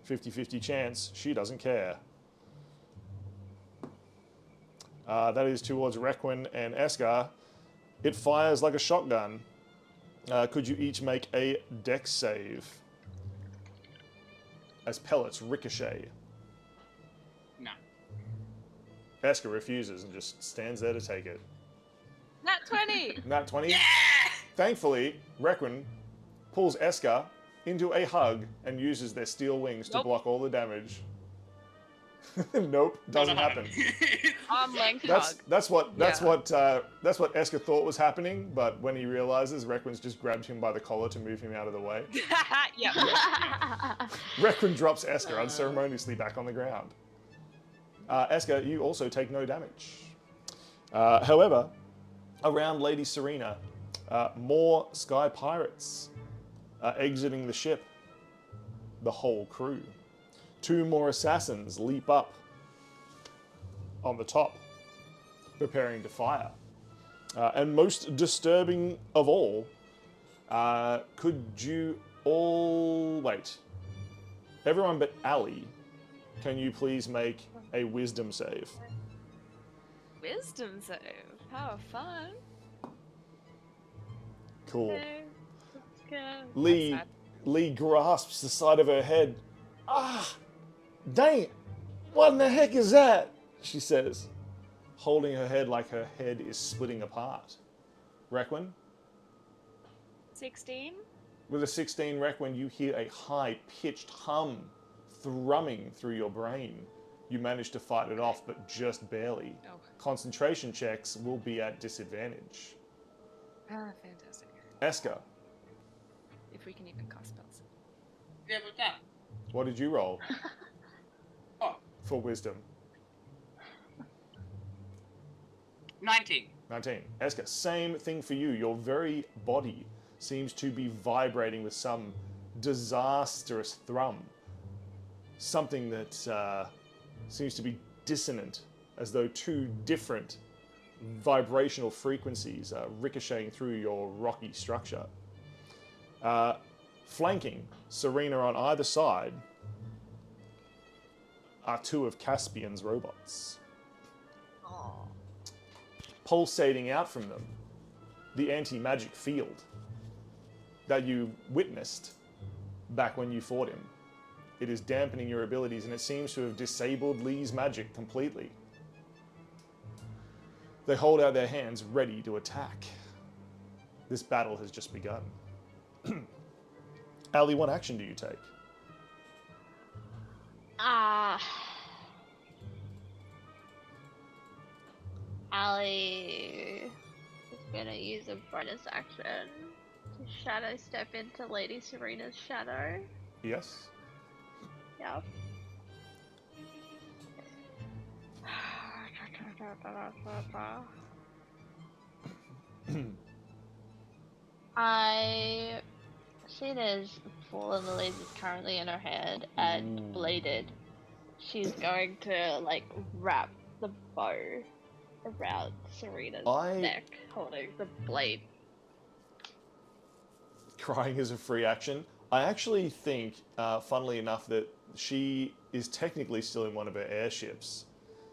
50-50 chance, she doesn't care. That is towards Requin and Esker. It fires like a shotgun. Could you each make a dex save? As pellets ricochet. No. Esker refuses and just stands there to take it. Nat 20! Nat 20. Yeah! Thankfully, Requin pulls Esker into a hug and uses their steel wings to Nope. block all the damage. Nope, doesn't happen. Arm length That's hug. that's what Yeah. Esker thought was happening, but when he realizes Requin's just grabbed him by the collar to move him out of the way, Yep. Requin drops Esker unceremoniously back on the ground. Esker, you also take no damage. However, around Lady Serena, more sky pirates are exiting the ship. The whole crew. 2 more assassins leap up on the top, preparing to fire. And most disturbing of all, could you all... Wait. Everyone but Ali, can you please make a wisdom save? Wisdom save. How fun. Cool. Okay, let's go. Lee, sad. Lee grasps the side of her head. Ah, dang it. What in the heck is that? She says, holding her head like her head is splitting apart. Requin, 16? with a 16 Requin, you hear a high-pitched hum thrumming through your brain. You manage to fight it off, but just barely. Oh. Concentration checks will be at disadvantage. Ah, fantastic. Esker, If we can even cast spells. Yeah, but that. what did you roll? Oh, for wisdom. 19. 19. Eska, same thing for you. Your very body seems to be vibrating with some disastrous thrum. Something that seems to be dissonant, as though two different vibrational frequencies are ricocheting through your rocky structure. Flanking Serena on either side are two of Caspian's robots. Oh. Pulsating out from them, the anti-magic field that you witnessed back when you fought him. It is dampening your abilities, and it seems to have disabled Lee's magic completely. They hold out their hands ready to attack. This battle has just begun. Ali, what action do you take? Ali is gonna use a bonus action to shadow step into Lady Serena's shadow. Yes. Yep. I see there's fallen lilies is currently in her head and bladed. She's going to like wrap the bow around Serena's neck, holding the blade. Crying is a free action. I actually think, funnily enough, that she is technically still in one of her airships.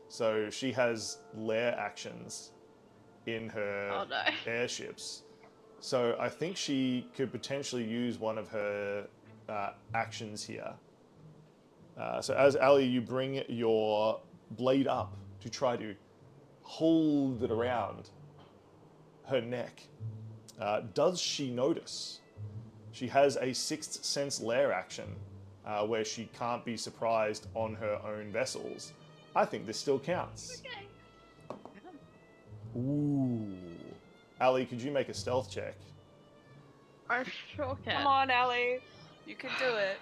So she has lair actions in her airships. So I think she could potentially use one of her actions here. So as Ali, you bring your blade up to try to hold it around her neck. Does she notice? She has a Sixth Sense lair action where she can't be surprised on her own vessels. I think this still counts. Okay. Ooh. Ali, could you make a stealth check? I sure can. Come on, Ellie. You can do it.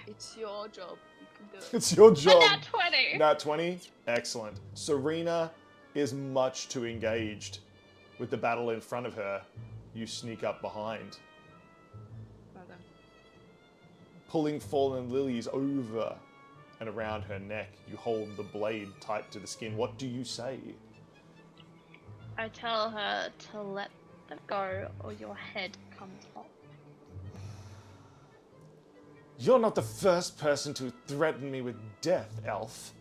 It's your job. You can do it. It's your job. Nat 20. Nat 20? Excellent. Serena is much too engaged with the battle in front of her. You sneak up behind, pulling fallen lilies over and around her neck. You hold the blade tight to the skin. What do you say? I tell her to let them go or your head comes off. You're not the first person to threaten me with death, elf.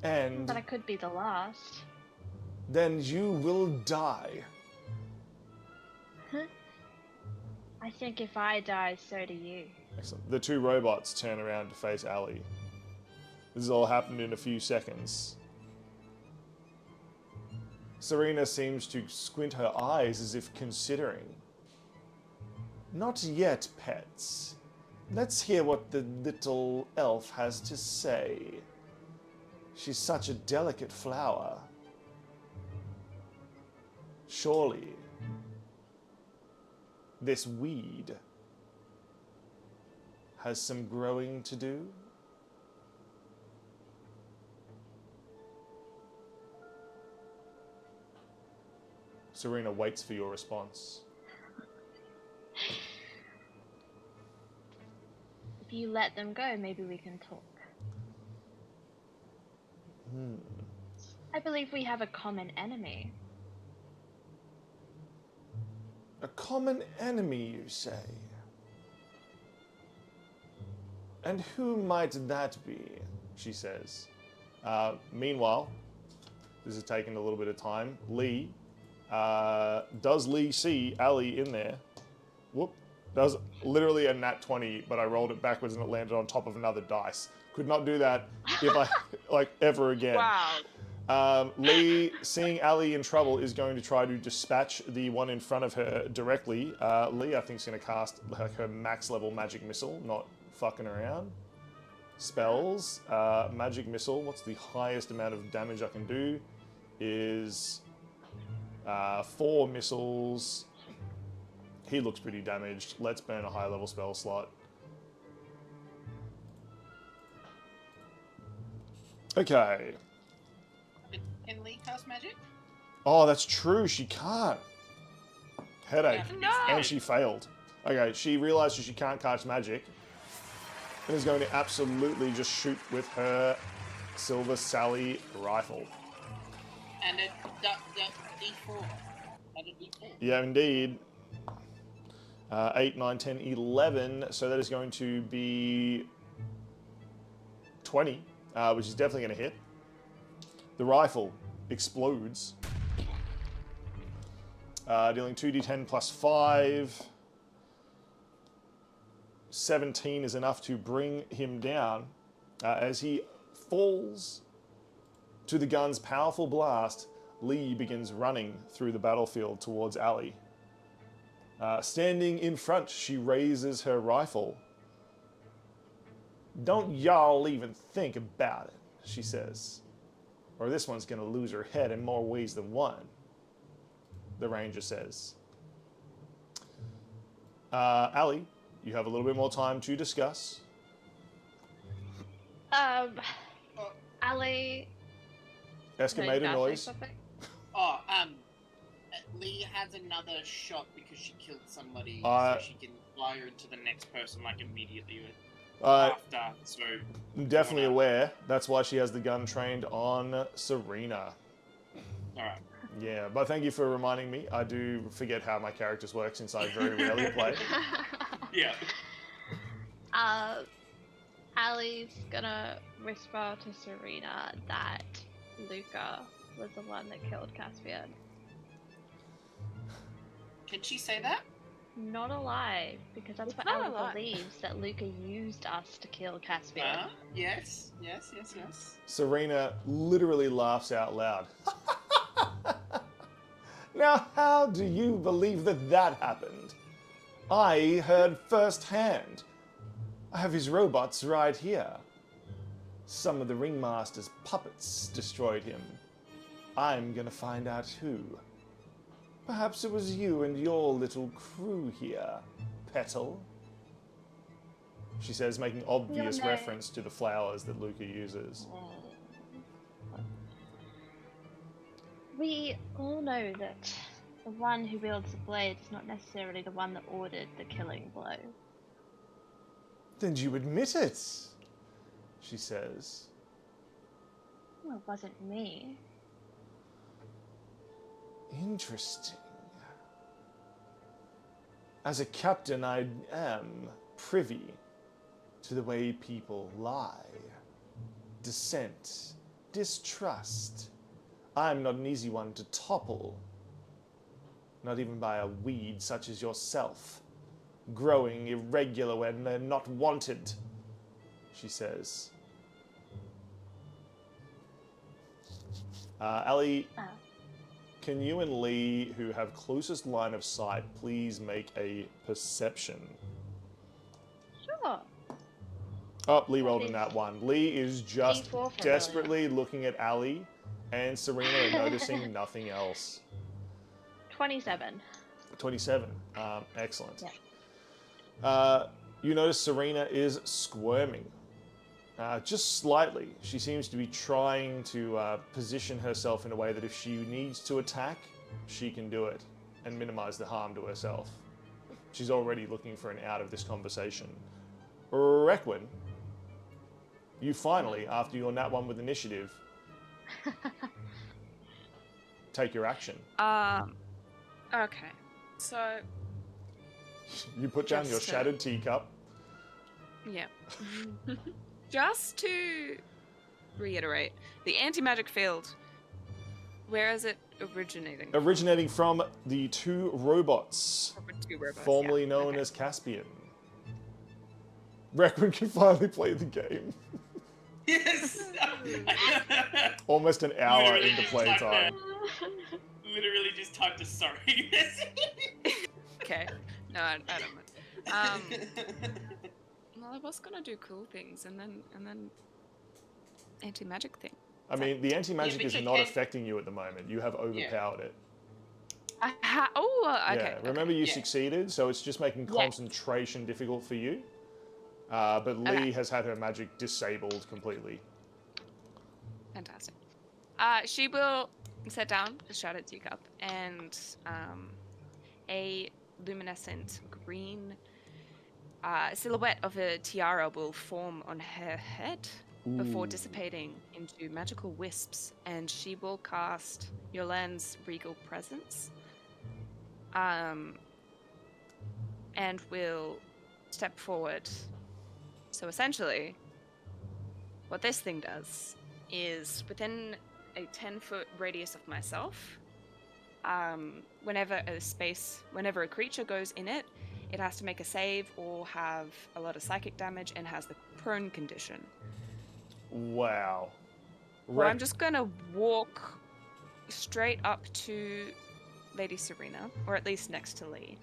And But I could be the last. then you will die. I think if I die, so do you. Excellent. The two robots turn around to face Ali. This has all happened in a few seconds. Serena seems to squint her eyes as if considering. Not yet, pets. Let's hear what the little elf has to say. She's such a delicate flower. Surely, this weed has some growing to do? Serena waits for your response. If you let them go, maybe we can talk. I believe we have a common enemy. A common enemy, you say? And who might that be? She says. Meanwhile, this has taken a little bit of time. Lee, does Lee see Ali in there? Whoop. That was literally a nat 20, but I rolled it backwards and it landed on top of another dice. Could not do that if I, ever again. Wow. Lee, seeing Ali in trouble, is going to try to dispatch the one in front of her directly. Lee, I think, is going to cast her max level magic missile, not fucking around. Spells. Magic missile, what's the highest amount of damage I can do? Is 4 missiles. He looks pretty damaged. Let's burn a high level spell slot. Okay. Can Lee cast magic? Oh, that's true. She can't. Headache. No. And she failed. Okay, she realizes she can't cast magic and is going to absolutely just shoot with her Silver Sally rifle. And a D4. And a D4. Yeah, indeed. 8, 9, 10, 11. So that is going to be 20, which is definitely going to hit. The rifle explodes, dealing 2d10 plus 5. 17 is enough to bring him down as he falls to the gun's powerful blast. Lee begins running through the battlefield towards Ali. Standing in front, she raises her rifle. "Don't y'all even think about it," she says, "or this one's gonna lose her head in more ways than one," the ranger says. Ali, you have a little bit more time to discuss. Ali. Excavator noise. Oh, Lee has another shot because she killed somebody, Uh, so she can fire into the next person like immediately Uh, after. So I'm definitely aware. That's why she has the gun trained on Serena. all right. Yeah, but thank you for reminding me. I do forget how my characters work since I very rarely play. Yeah. Ali's gonna whisper to Serena that Luca was the one that killed Caspian. Can she say that? Not alive, because that's It's what not Ali alive. believes, that Luca used us to kill Caspian. Yes. Serena literally laughs out loud. Now, how do you believe that that happened? I heard firsthand. I have his robots right here. Some of the Ringmaster's puppets destroyed him. I'm gonna find out who. Perhaps it was you and your little crew here, Petal. She says, making obvious no. reference to the flowers that Luca uses. We all know that the one who wields the blade is not necessarily the one that ordered the killing blow. Then you admit it, she says. Well, it wasn't me. Interesting. As a captain, I am privy to the way people lie. Dissent, distrust. I'm not an easy one to topple. Not even by a weed such as yourself. Growing irregular when they're not wanted, she says. Ali, can you and Lee, who have closest line of sight, please make a perception? Sure. Oh, Lee rolled in that one. Lee is just D4 for desperately looking at Ali, and Serena are noticing nothing else. 27. 27. Excellent. Yeah. You notice Serena is squirming. Just slightly. She seems to be trying to position herself in a way that if she needs to attack, she can do it and minimize the harm to herself. She's already looking for an out of this conversation. Requin, you finally, after your nat 1 with initiative, take your action. Okay. So, You put down Just your to- shattered teacup. yeah. Just to reiterate, the anti-magic field, where is it originating? Originating from the two robots, From the two robots, formerly yeah. known Okay. as Caspian. Requin can finally play the game. Yes. Almost an hour Literally into just playtime. Literally just typed a sorry. Okay. No, I don't mind. Well, I was gonna do cool things, and then anti-magic thing. I mean, the anti-magic but is you not can- affecting you at the moment. You have overpowered it. Okay. Yeah, remember you Yeah. succeeded, so it's just making Yeah. concentration difficult for you. But Lee Okay. has had her magic disabled completely. Fantastic. She will sit down the shattered teacup, and a luminescent green silhouette of a tiara will form on her head before Ooh. dissipating into magical wisps, and she will cast Yolen's Regal Presence. And will step forward. So essentially, what this thing does is within a 10-foot radius of myself, whenever a creature goes in it, it has to make a save or have a lot of psychic damage and has the prone condition. Wow. Well, I'm just gonna walk straight up to Lady Serena, or at least next to Lee.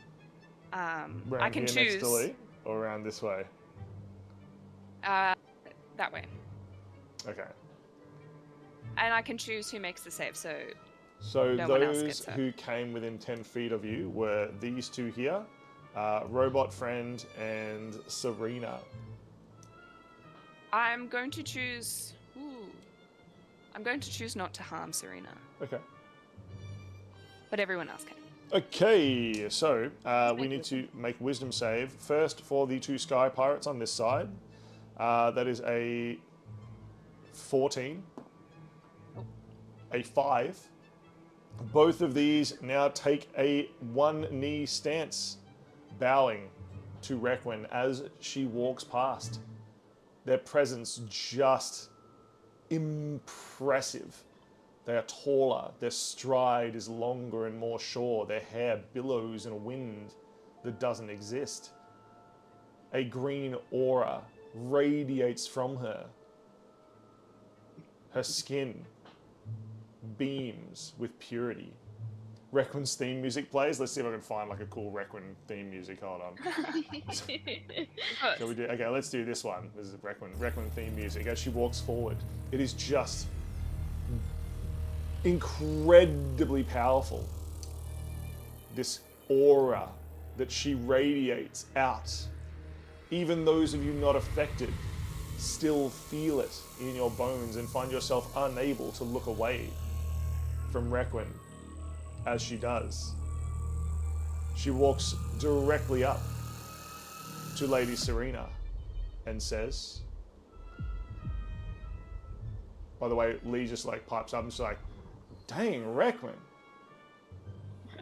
I can here next to choose Lee, or around this way? that way, Okay. and I can choose who makes the save. So So no one else those gets hurt. who came within 10 feet of you were these two here, Robot Friend and Serena. I'm going to choose. I'm going to choose not to harm Serena, Okay. but everyone else can. Okay, so we make need to make wisdom save. First for the two sky pirates on this side. That is a 14. Oh. A 5. Both of these now take a one-knee stance, bowing to Requin as she walks past. Their presence just impressive. They are taller, their stride is longer and more sure, their hair billows in a wind that doesn't exist. A green aura radiates from her. Her skin beams with purity. Requin's theme music plays. Let's see if I can find like a cool Requin theme music. Hold on. Shall we do? Okay, let's do this one. This is Requin theme music. As she walks forward, it is just incredibly powerful. This aura that she radiates out. Even those of you not affected still feel it in your bones and find yourself unable to look away from Requin as she does. She walks directly up to Lady Serena and says, by the way, Lee just like pipes up and she's like, dang, Requin.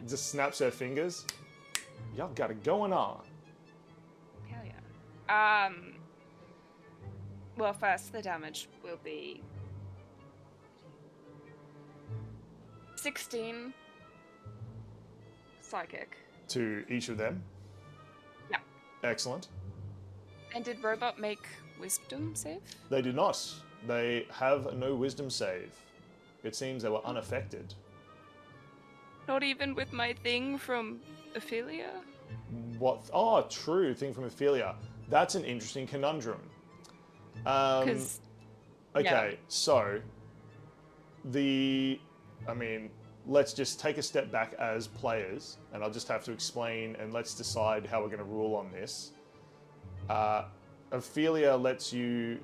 Just snaps her fingers. Y'all got it going on. Hell yeah. Well, first the damage will be 16 psychic. To each of them. Yeah. Excellent. And did Robot make wisdom save? They did not. They have no wisdom save. It seems they were unaffected. Not even with my thing from Ophelia? What? Oh, true. Thing from Ophelia. That's an interesting conundrum. Because Okay, so let's just take a step back as players, and I'll just have to explain, and let's decide how we're going to rule on this. Ophelia let you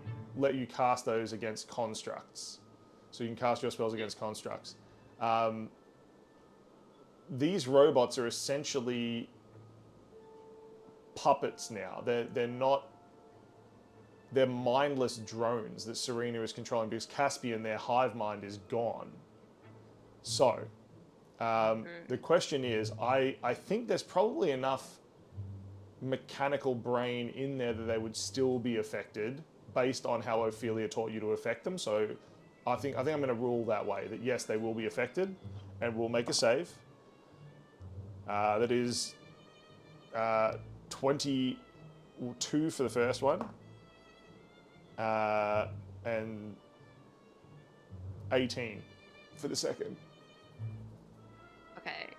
cast those against constructs, so you can cast your spells against constructs. These robots are essentially puppets now. They're mindless drones that Serena is controlling because Caspian, their hive mind, is gone. So, the question is, I think there's probably enough mechanical brain in there that they would still be affected based on how Ophelia taught you to affect them. So, I think I'm going to rule that way, that yes, they will be affected, and we'll make a save. That is 22 for the first one. And 18 for the second. Okay.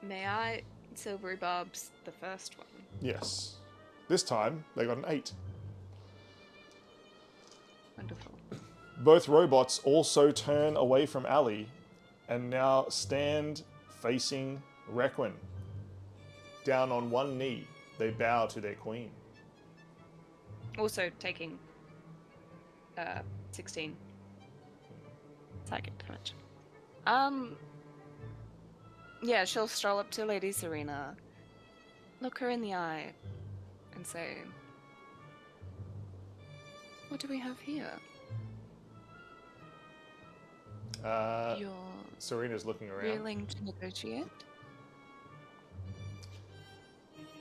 May I silvery barbs the first one? Yes. This time, they got an 8. Wonderful. Both robots also turn away from Ali and now stand facing Requin. Down on one knee, they bow to their queen. Also taking 16. psychic damage. Yeah, she'll stroll up to Lady Serena, look her in the eye, and say, "What do we have here? You're Serena's looking around. willing to negotiate?"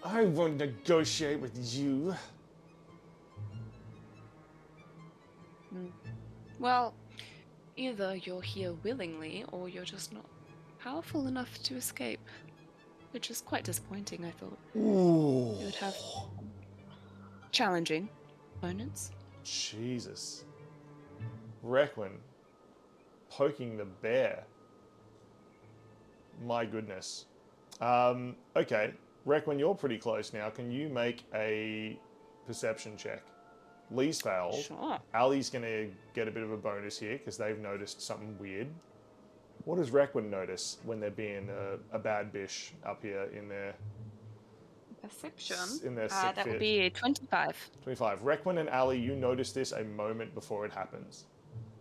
I won't negotiate with you. Well, either you're here willingly, or you're just not powerful enough to escape. Which is quite disappointing, I thought. Ooh. You would have challenging opponents. Jesus. Requin. Poking the bear. My goodness. Okay. Requin, you're pretty close now. Can you make a perception check? Lee's failed. Sure. Ali's going to get a bit of a bonus here because they've noticed something weird. What does Requin notice when they're being a bad bish up here in their Perception. in their sick That fit? would be a 25. 25. Requin and Ali, you notice this a moment before it happens.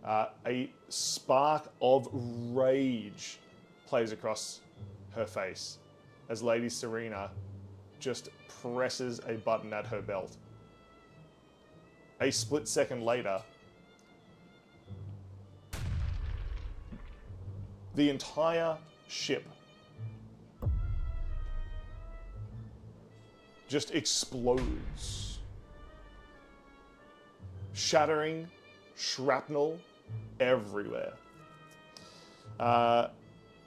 A spark of rage plays across her face as Lady Serena just presses a button at her belt. A split second later, the entire ship just explodes, shattering shrapnel everywhere.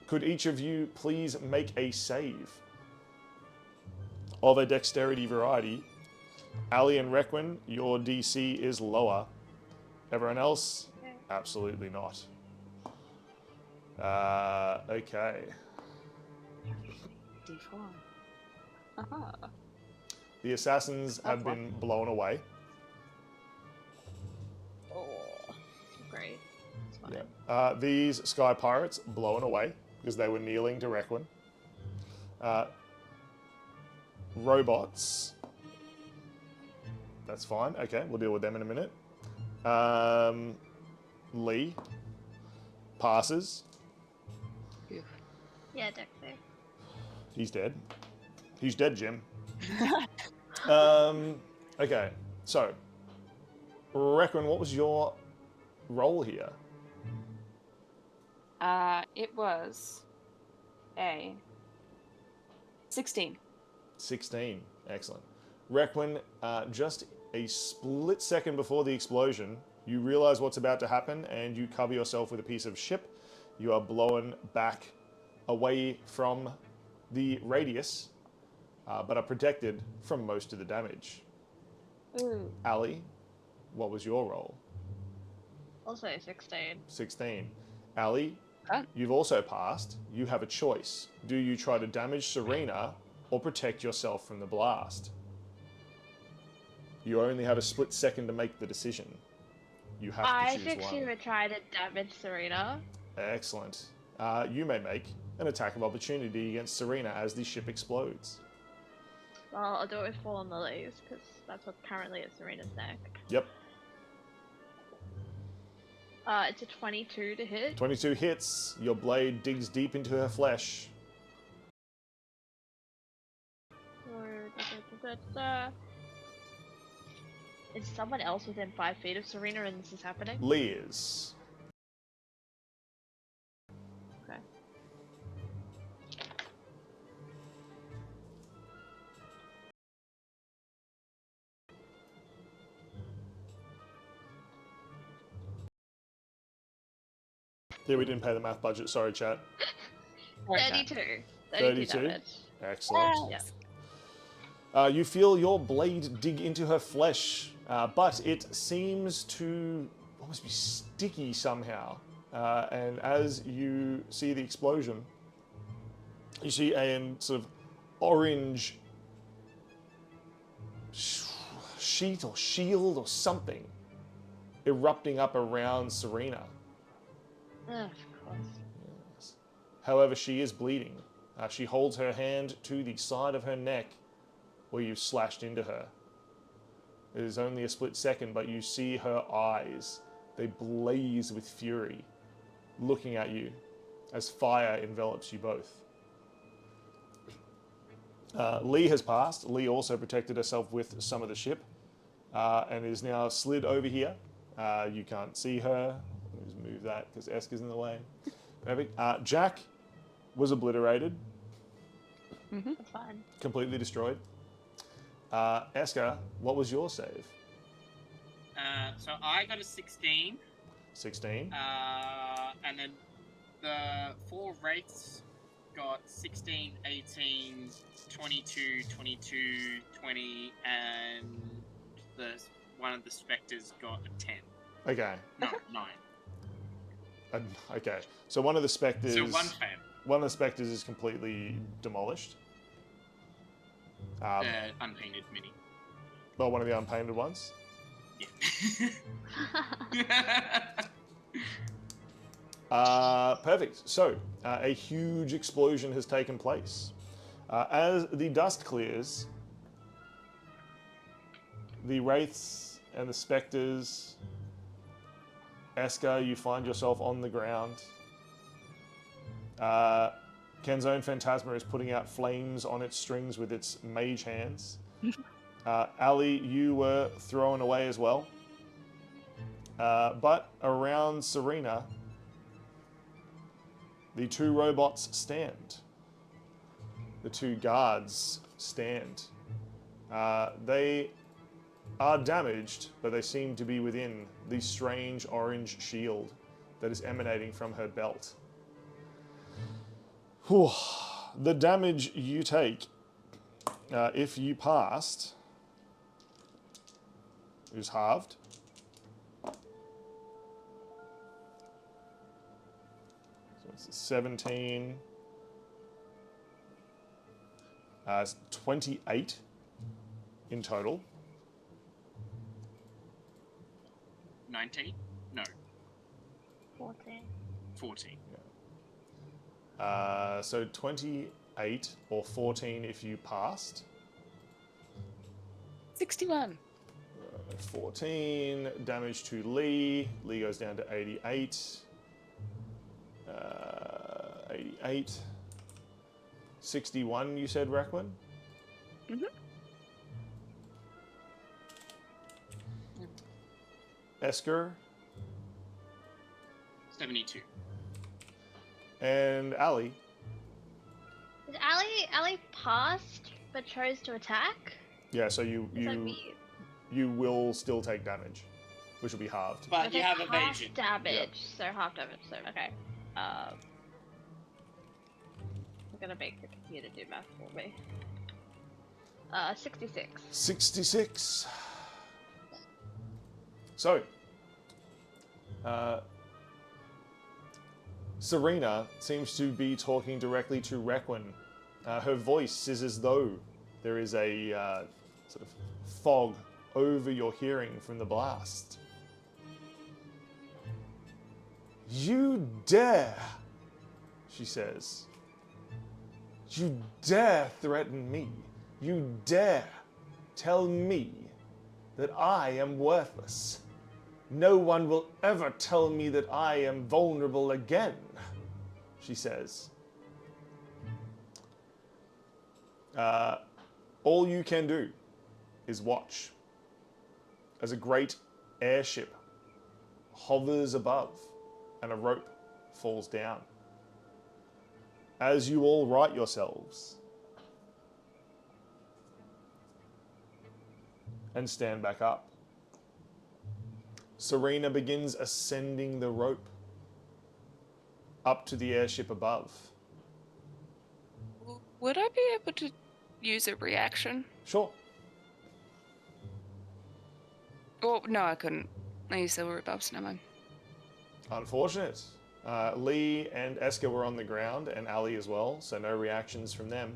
Could each of you please make a save of a dexterity variety? Ali and Requin, your DC is lower. Everyone else, absolutely not. Okay. D4. Aha. The assassins have been blown away. Oh, great. It's fine. Yeah. These sky pirates blown away because they were kneeling to Requin. Robots. That's fine. Okay, we'll deal with them in a minute. Lee. Passes. Yeah, Dexter. He's dead. He's dead, Jim. Okay, so, Requin, what was your role here? It was a 16. 16. Excellent. Requin, just a split second before the explosion, you realize what's about to happen and you cover yourself with a piece of ship. You are blown back away from the radius, but are protected from most of the damage. Ooh. Ali, what was your role? Also 16. 16. Ali, Ah. you've also passed. You have a choice. Do you try to damage Serena or protect yourself from the blast? You only have a split second to make the decision. You have to I choose think one. she would try to damage Serena. Excellent. You may make an attack of opportunity against Serena as the ship explodes. Well, I'll do it with Fall on the Leaves, because that's what's currently at Serena's neck. Yep. It's a 22 to hit. 22 hits. Your blade digs deep into her flesh. Is someone else within 5 feet of Serena and this is happening? Lee is. Okay. Yeah, we didn't pay the math budget. Sorry, chat. 32. 32? Damage. Excellent. Yes. You feel your blade dig into her flesh, but it seems to almost be sticky somehow. And as you see the explosion, you see a sort of orange sheet or shield or something erupting up around Serena. Of course. Yes. However, she is bleeding. She holds her hand to the side of her neck where you've slashed into her. It is only a split second, but you see her eyes. They blaze with fury. looking at you as fire envelops you both. Lee has passed. Lee also protected herself with some of the ship and is now slid over here. You can't see her. Let me just move that because Eska's in the way. Perfect. Jack was obliterated, That's fine. completely destroyed. Eska, what was your save? So I got a 16. 16. And then the 4 wraiths got 16, 18, 22, 22, 20, and one of the specters got a 10. Okay. No, 9. Okay. So one of the specters. So 1 failed. One of the specters is completely demolished. Unpainted mini. Well, one of the unpainted ones. Yeah. Perfect. So, a huge explosion has taken place. As the dust clears, the wraiths and the specters. Eska, you find yourself on the ground. Kenzone Phantasma is putting out flames on its strings with its mage hands. Ali, you were thrown away as well. But around Serena, the 2 robots stand. The 2 guards stand. They are damaged, but they seem to be within the strange orange shield that is emanating from her belt. Whew. The damage you take, if you passed, is halved. So it's 17. It's 28 in total. 19? No, 14. 14. So 28 or 14 if you passed. 61. 14 damage to Lee. Lee goes down to 88. 88. 61, you said, Requin? Mm-hmm. Esker 72. and Ali. Did Ali passed but chose to attack? Yeah, so you Is that you me? you will still take damage, which will be halved. But Okay, you have half evasion. damage, so half damage. So okay. I'm gonna make the computer do math for me. 66. 66. So, Serena seems to be talking directly to Requin. Her voice is as though there is a sort of fog over your hearing from the blast. You dare, she says. You dare threaten me. You dare tell me that I am worthless. No one will ever tell me that I am vulnerable again, she says. All you can do is watch as a great airship hovers above and a rope falls down. As you all right yourselves and stand back up, Serena begins ascending the rope up to the airship above. Would I be able to use a reaction? Sure. Oh, no, I couldn't. I used the root buffs, never mind. Unfortunate. Lee and Eska were on the ground, and Ali as well, so no reactions from them.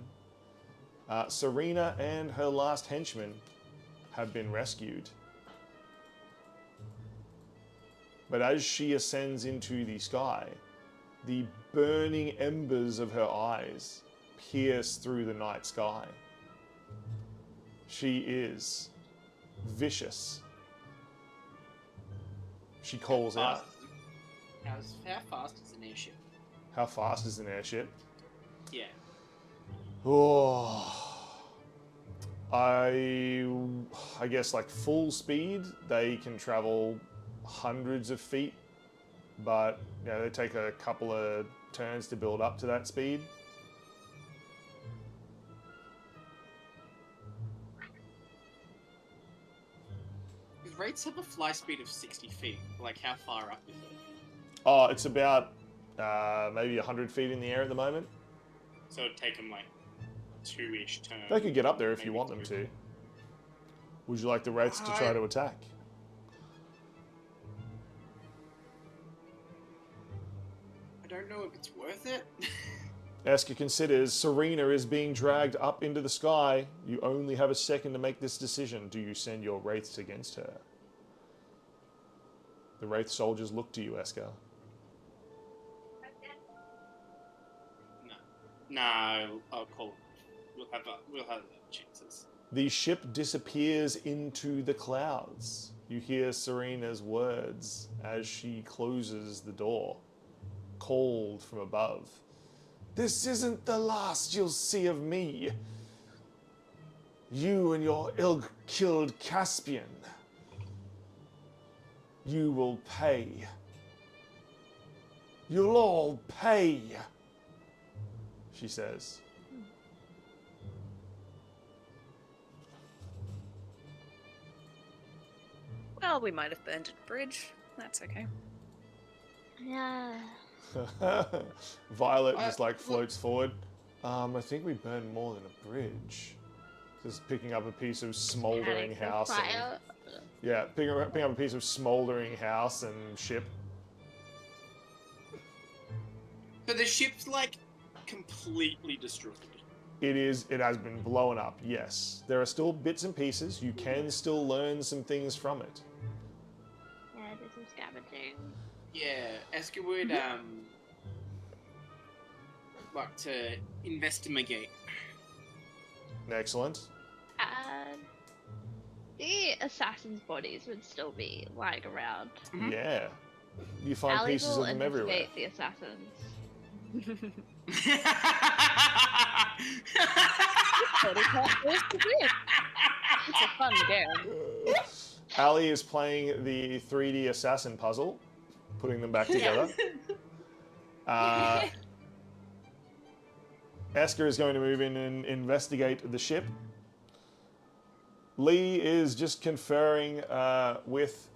Serena and her last henchman have been rescued. But as she ascends into the sky, the burning embers of her eyes pierce through the night sky. She is vicious. She calls out. How fast is an airship? How fast is an airship? Yeah. Oh, I guess like full speed, they can travel hundreds of feet, but they take a couple of turns to build up to that speed. Does Wraiths have a fly speed of 60 feet? Like, how far up is it? Oh, it's about maybe 100 feet in the air at the moment. So it'd take them like 2-ish turns. They could get up there if you maybe want them 2. to. Would you like the Wraiths to try to attack? I don't know if it's worth it. Eska considers Serena is being dragged up into the sky. You only have a second to make this decision. Do you send your Wraiths against her? The Wraith soldiers look to you, Eska. No, I'll call it. We'll have chances. The ship disappears into the clouds. You hear Serena's words as she closes the door, called from above. This isn't the last you'll see of me. You and your ill-killed Caspian. You will pay. You'll all pay, she says. Well, we might have burned a bridge. That's okay. Yeah. Violet just like floats forward. I think we burned more than a bridge. Just picking up a piece of smoldering house. And, yeah, picking up a piece of smoldering house and ship. But the ship's like completely destroyed. It has been blown up, yes. There are still bits and pieces. You can still learn some things from it. Yeah, do some scavenging. Yeah, Eska would like to investigate. Excellent. The assassins' bodies would still be lying around. Mhm. Yeah. You find Ali pieces will of them everywhere. investigate the assassins. It's a fun game. Ali is playing the 3D assassin puzzle, putting them back together. Eska is going to move in and investigate the ship. Lee is just conferring with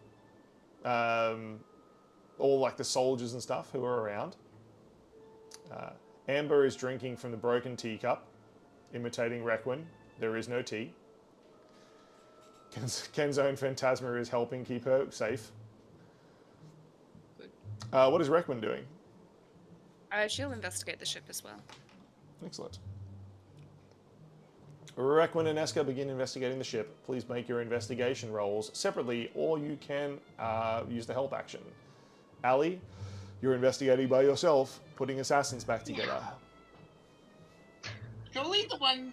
all like the soldiers and stuff who are around. Amber is drinking from the broken teacup, imitating Requin. There is no tea. Kenzo and Phantasma is helping keep her safe. What is Requin doing? She'll investigate the ship as well. Excellent. Requin and Eska begin investigating the ship. Please make your investigation rolls separately, or you can use the help action. Ali, you're investigating by yourself, putting assassins back together. Surely the one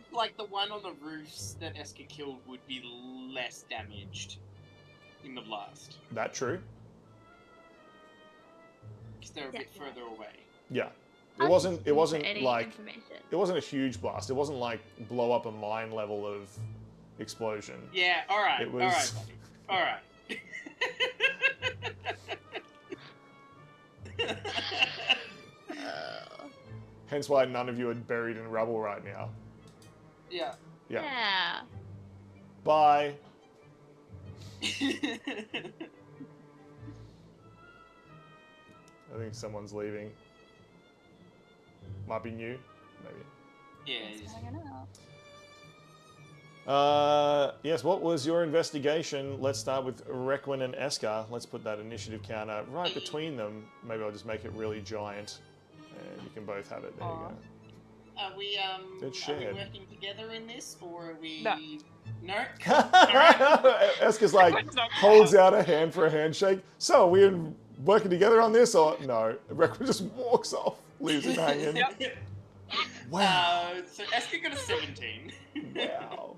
on the roofs that Eska killed would be less damaged in the blast. That true? Because they're a bit further away. Yeah. It wasn't Any like information. it wasn't a huge blast. It wasn't like blow up a mine level of explosion. Yeah, alright. It was- Alright, buddy. Alright. Hence why none of you are buried in rubble right now. Yeah. Yeah. Yeah. Bye. I think someone's leaving. Might be new, maybe. Yeah, it is. Yes, what was your investigation? Let's start with Requin and Eska. Let's put that initiative counter right between them. Maybe I'll just make it really giant. And you can both have it. There you go. Are we It's are we shared. working together in this, or are we? No. No. Eska's like, holds out a hand for a handshake. So, are we working together on this, or no? Requin just walks off, leaves him hanging. Yep. Wow. So Eska got a 17. Wow.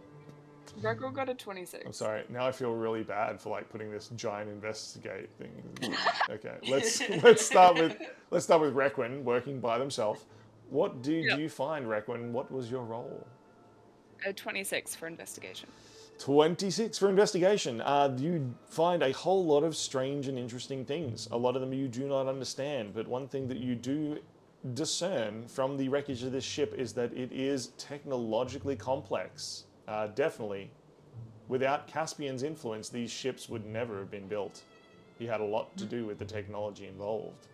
Greco got a 26. I'm sorry. Now I feel really bad for like putting this giant investigate thing. Okay, let's start with Requin working by themselves. What did Yep. you find, Requin? What was your role? A 26 for investigation. 26 for investigation. You find a whole lot of strange and interesting things. A lot of them you do not understand, but one thing that you do discern from the wreckage of this ship is that it is technologically complex. Definitely. Without Caspian's influence, these ships would never have been built. He had a lot to do with the technology involved.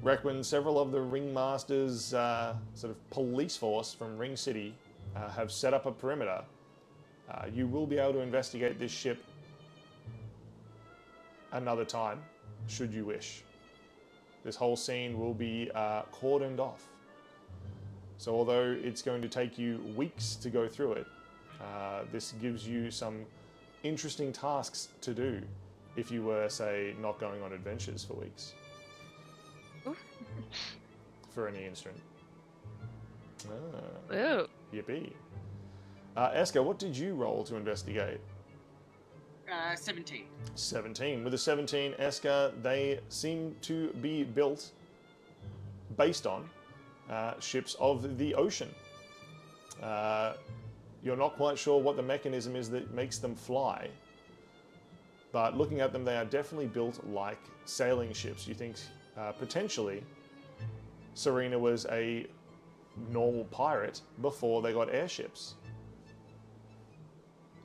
Requin, several of the Ringmaster's sort of police force from Ring City have set up a perimeter. You will be able to investigate this ship another time, should you wish. This whole scene will be cordoned off. So although it's going to take you weeks to go through it, this gives you some interesting tasks to do if you were, say, not going on adventures for weeks. For any instrument. Ooh. Yippee. Eska, what did you roll to investigate? 17. 17. With a 17, Eska, they seem to be built based on ships of the ocean. You're not quite sure what the mechanism is that makes them fly, but looking at them, they are definitely built like sailing ships. You think potentially Serena was a normal pirate before they got airships.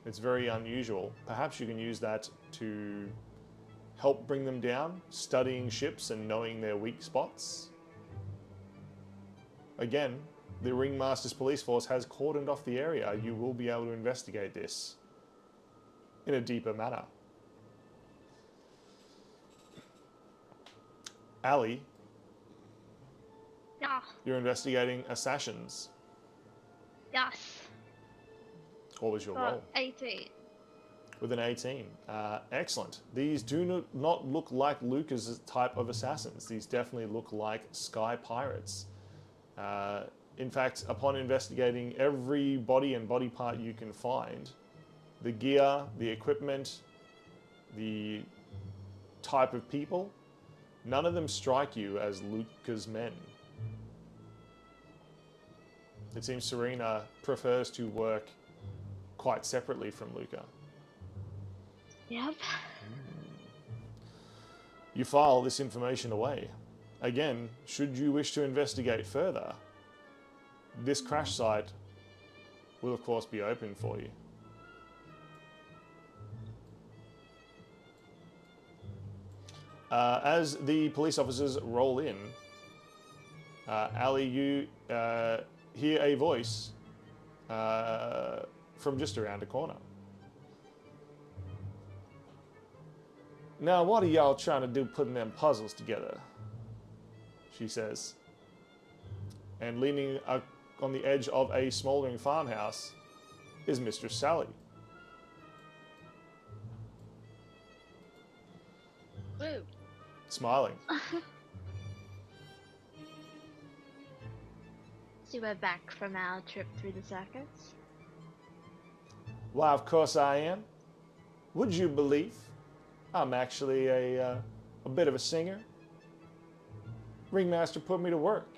It's very unusual. Perhaps you can use that to help bring them down, studying ships and knowing their weak spots. Again, the Ringmaster's police force has cordoned off the area. You will be able to investigate this in a deeper manner. Ali, Yeah. you're investigating assassins. Yes. What was your role? 18. With an 18. Excellent. These do not look like Luca's type of assassins. These definitely look like sky pirates. In fact, upon investigating every body and body part you can find, the gear, the equipment, the type of people, none of them strike you as Luca's men. It seems Serena prefers to work quite separately from Luca. Yep. You file this information away. Again, should you wish to investigate further, this crash site will of course be open for you. As the police officers roll in, Ali, you hear a voice from just around the corner. Now, what are y'all trying to do putting them puzzles together? She says. And leaning on the edge of a smouldering farmhouse is Mistress Sally. Woo. Smiling. So we're back from our trip through the circus. Why, of course I am. Would you believe I'm actually a bit of a singer? Ringmaster put me to work.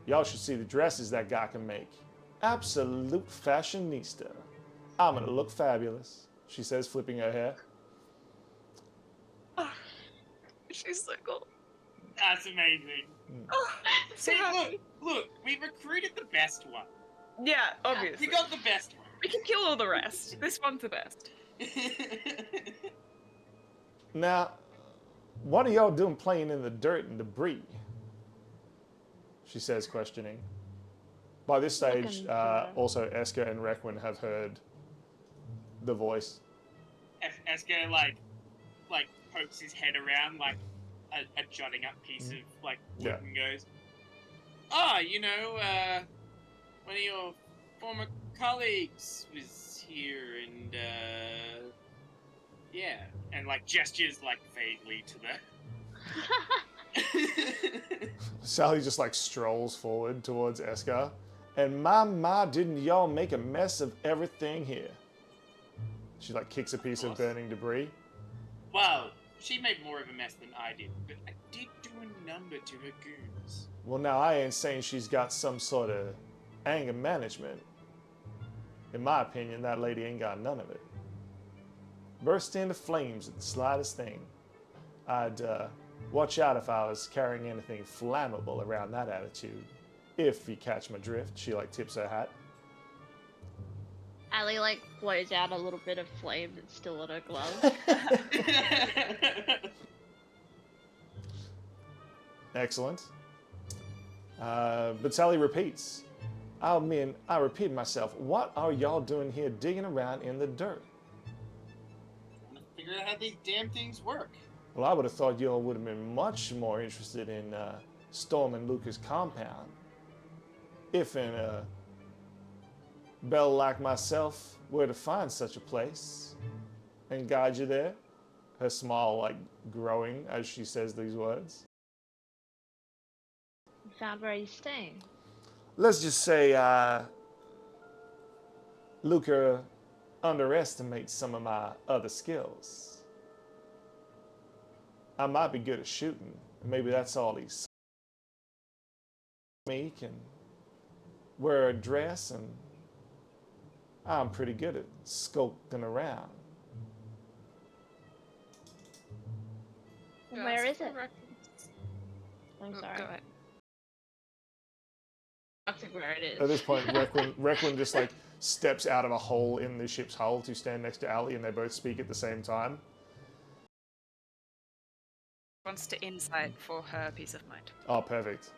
Y'all should see the dresses that guy can make. Absolute fashionista. I'm gonna look fabulous, she says, flipping her hair. She's so cool. That's amazing. Oh, so See, happy. look, we recruited the best one. Yeah, obviously. We got the best one. We can kill all the rest. This one's the best. Now, what are y'all doing playing in the dirt and debris? She says, questioning. By this stage, Looking for- also Eska and Requin have heard the voice. Esker like pokes his head around like a jutting up piece of like wood Yeah. and goes, one of your former colleagues was here and yeah, and like gestures like vaguely to the Sally just like strolls forward towards Eska And my, didn't y'all make a mess of everything here? She like kicks a piece of burning debris. Well, she made more of a mess than I did, but I did do a number to her goons. Well, now I ain't saying she's got some sort of anger management. In my opinion, that lady ain't got none of it. Burst into flames at the slightest thing. I'd watch out if I was carrying anything flammable around that attitude. If you catch my drift. She like tips her hat. Allie like blows out a little bit of flame that's still in her glove. Excellent. But Sally repeats. I mean, I repeat myself. What are y'all doing here digging around in the dirt? Trying to figure out how these damn things work. Well, I would have thought y'all would have been much more interested in storming Luca's compound. If in a belle like myself were to find such a place and guide you there. Her smile like growing as she says these words. You found where he's staying. Let's just say Luca underestimates some of my other skills. I might be good at shooting. Maybe that's all he's me can wear a dress and I'm pretty good at skulking around. And where is it? I'm Oh, sorry. go ahead. Asking where it is. At this point, Requin just like steps out of a hole in the ship's hull to stand next to Ali, and they both speak at the same time. Wants to insight for her peace of mind. Oh, perfect.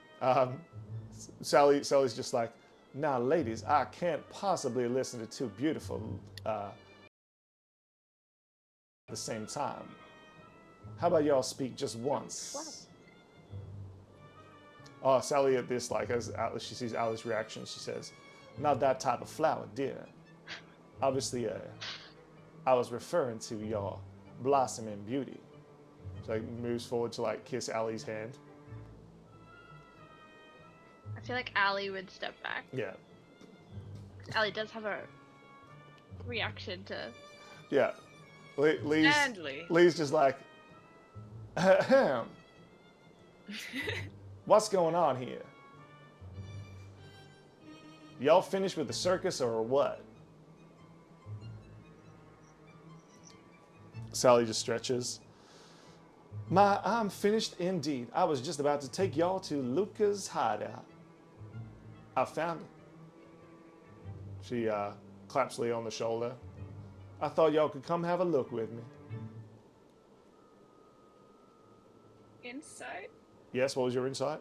Sally's just like, now, ladies, I can't possibly listen to two beautiful at the same time. How about y'all speak just once? Oh, Sally at this, like, as she sees Alice's reaction, she says, not that type of flower, dear. Obviously, I was referring to your blossoming beauty. She, like, moves forward to, like, kiss Ali's hand. I feel like Allie would step back. Yeah. Allie does have a reaction to. Yeah. Lee. Lee's just like, ahem. What's going on here? Y'all finished with the circus or what? Sally just stretches. I'm finished indeed. I was just about to take y'all to Luca's hideout. I found it. She claps Lee on the shoulder. I thought y'all could come have a look with me. Insight? Yes, what was your insight?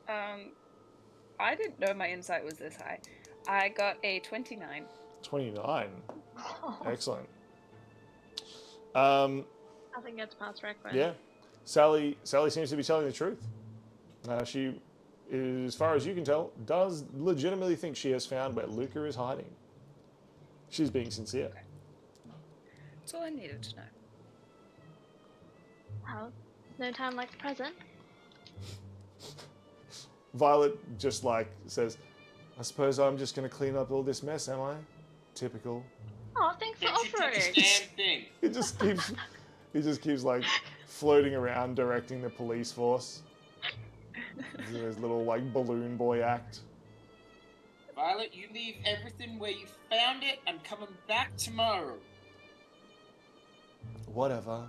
I didn't know my insight was this high. I got a 29. 29. Excellent. Nothing gets past Requin. Yeah. Sally seems to be telling the truth. She, as far as you can tell, does legitimately think she has found where Luca is hiding. She's being sincere. Okay. That's all I needed to know. Well, no time like the present. Violet just like says, I suppose I'm just going to clean up all this mess, am I? Typical. Oh, thanks for Don't you touch offering. a damn thing. He just keeps like floating around directing the police force. His little like balloon boy act. Violet, you leave everything where you found it. I'm coming back tomorrow. Whatever.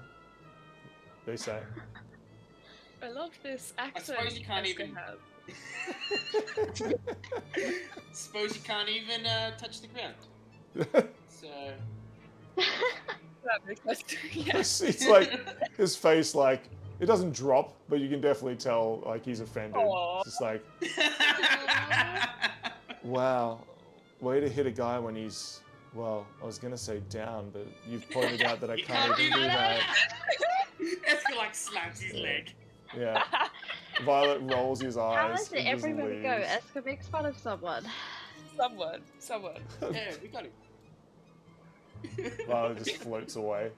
They say. I love this accent. suppose you can't Jessica even- has. Suppose you can't even touch the ground. So. That makes sense. Yeah. It's like his face, like it doesn't drop, but you can definitely tell like he's offended. Aw. It's just like, wow, way to hit a guy when he's, well, I was gonna say down, but you've pointed out that I You can't even do that. Esker like slaps his leg. Yeah. Violet rolls his eyes. How does and just everybody go? leaves. Esker makes fun of someone. Someone. Yeah, we got him. Violet just floats away.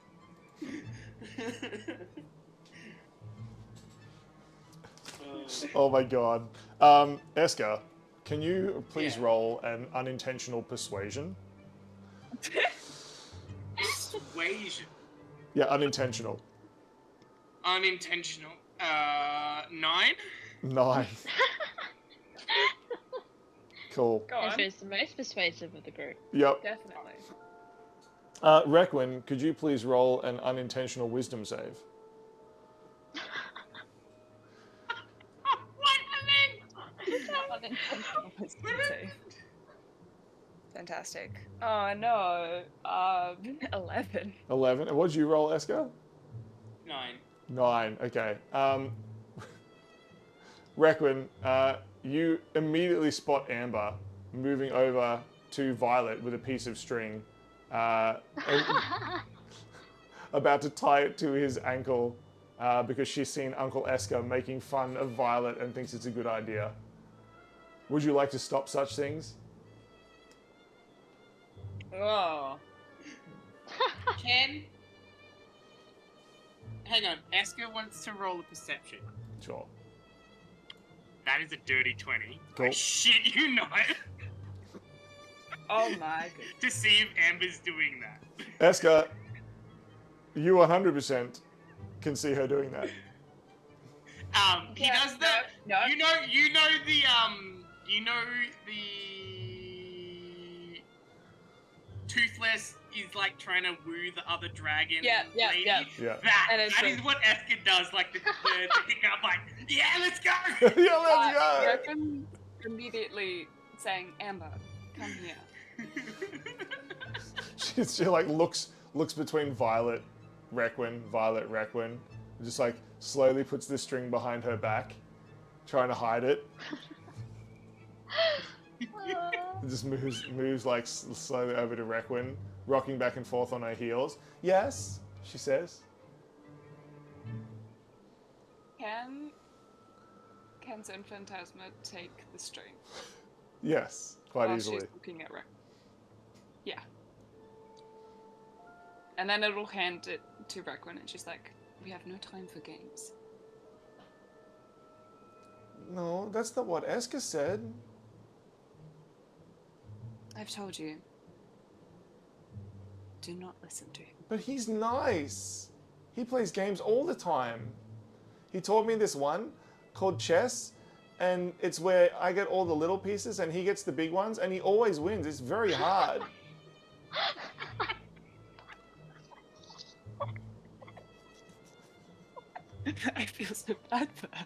Oh my god. Esker, can you please Yeah. roll an unintentional persuasion? Persuasion. Yeah, unintentional. Unintentional. 9? 9. Cool. Go on. Ezra is the most persuasive of the group. Yep. Definitely. Requin, could you please roll an unintentional wisdom save? What? Unintentional wisdom save. Fantastic. Oh no. 11. 11. And what did you roll, Eska? 9. 9. Okay. Requin, you immediately spot Amber moving over to Violet with a piece of string, and about to tie it to his ankle because she's seen Uncle Eska making fun of Violet and thinks it's a good idea. Would you like to stop such things? Oh. Ken? Hang on. Eska wants to roll a perception. Sure. That is a dirty 20. Cool. I shit you not. Oh my goodness. To see if Amber's doing that. Eska, you 100% can see her doing that. He does that. No. You know the Toothless is like trying to woo the other dragon Yeah. Yeah. lady. That And it's is like- what Eska does, like the hiccup, like, yeah, let's go. Yeah, let's go! Reckon immediately saying, Amber, come here. She like looks between Violet, Requin, and just like slowly puts the string behind her back, trying to hide it. It just moves like slowly over to Requin, rocking back and forth on her heels. Yes, she says. Can Zone Phantasma take the string? Yes, quite while easily. She's looking at Requin. Yeah. And then it'll hand it to Requin, and she's like, we have no time for games. No, that's not what Eska said. I've told you. Do not listen to him. But he's nice. He plays games all the time. He taught me this one called chess, and it's where I get all the little pieces and he gets the big ones, and he always wins. It's very hard. I feel so bad for her.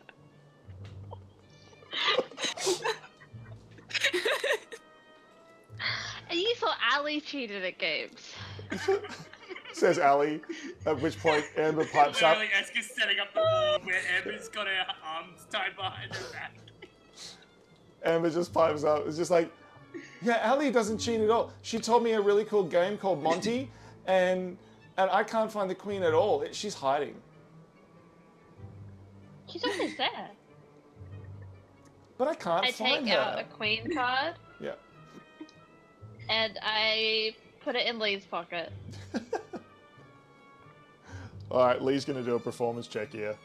And you thought Ali cheated at games. Says Ali, at which point Amber pipes up. Literally, Eska's setting up the board where Amber's got her arms tied behind her back. Amber just pipes up. It's just like, yeah, Ali doesn't cheat at all. She told me a really cool game called Monty, and I can't find the queen at all. She's hiding. She's always there. But I can't I find take her. out a queen card Yeah. and I put it in Lee's pocket. All right, Lee's gonna do a performance check here.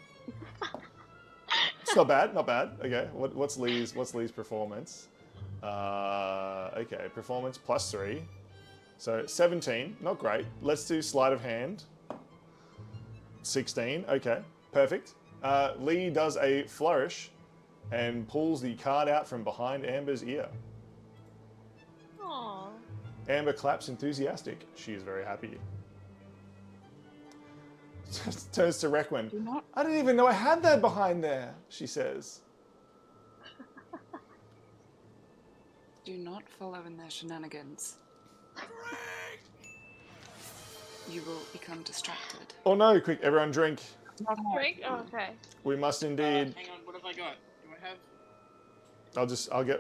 It's not bad, not bad. Okay, what's Lee's performance? Okay, performance +3, so 17. Not great. Let's do sleight of hand. 16. Okay, perfect. Lee does a flourish and pulls the card out from behind Amber's ear. Aww. Amber claps enthusiastic. She is very happy. Turns to Requin. Do not I didn't even know I had that behind there, she says. do not follow in their shenanigans. You will become distracted. Oh no, quick, everyone drink. Drink? Oh, okay. We must indeed. Hang on, what have I got? Do I have...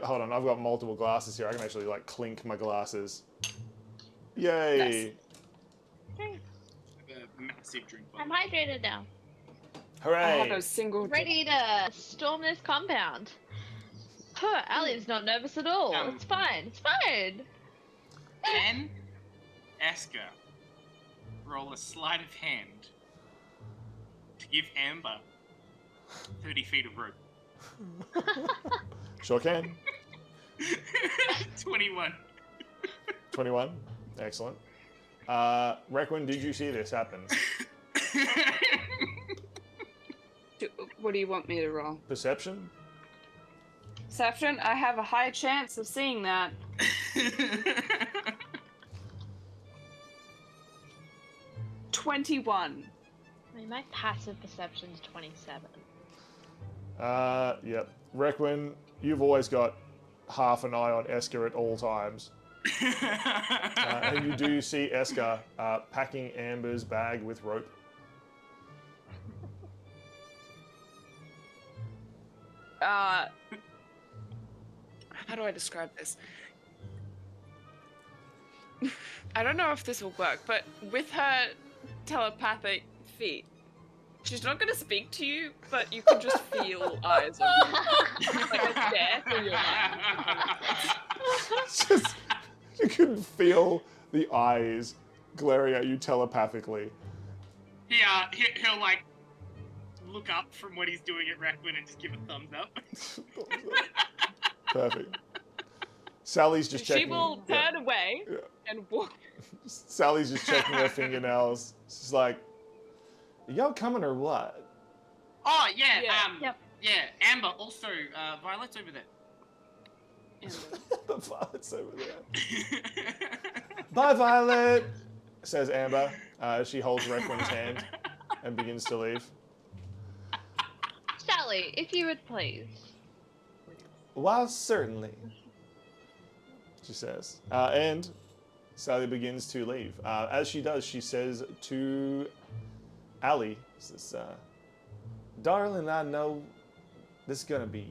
Hold on, I've got multiple glasses here. I can actually like clink my glasses. Yay. Drink. I have a massive drink I'm bottle. hydrated now. I have Hooray. a single Ready to storm this compound. Huh, Ali's not nervous at all. It's fine. It's fine. Can Eska roll a sleight of hand to give Amber 30 feet of rope? Sure can. 21. 21. Excellent. Requin, did you see this happen? What do you want me to roll? Perception? Perception? I have a high chance of seeing that. 21. I mean, my passive perception's 27. Yep. Requin, you've always got half an eye on Esker at all times. And you do see Esker packing Amber's bag with rope. How do I describe this? I don't know if this will work, but with her telepathic feet, she's not going to speak to you, but you can just feel eyes on you. Like a stare through your mind. Just, you can feel the eyes glaring at you telepathically. He'll like look up from what he's doing at Requin and just give a thumbs up. Perfect. Sally's just checking. She will turn away and walk. Sally's just checking her fingernails. She's like, y'all coming or what? Oh, yeah, Yep. yeah, Amber, also, Violet's over there. The Violet's over there. Bye, Violet, says Amber as she holds Requin's hand and begins to leave. Sally, if you would please. Why, certainly, she says. And Sally begins to leave. As she does, she says to Allie, says, darling, I know this is going to be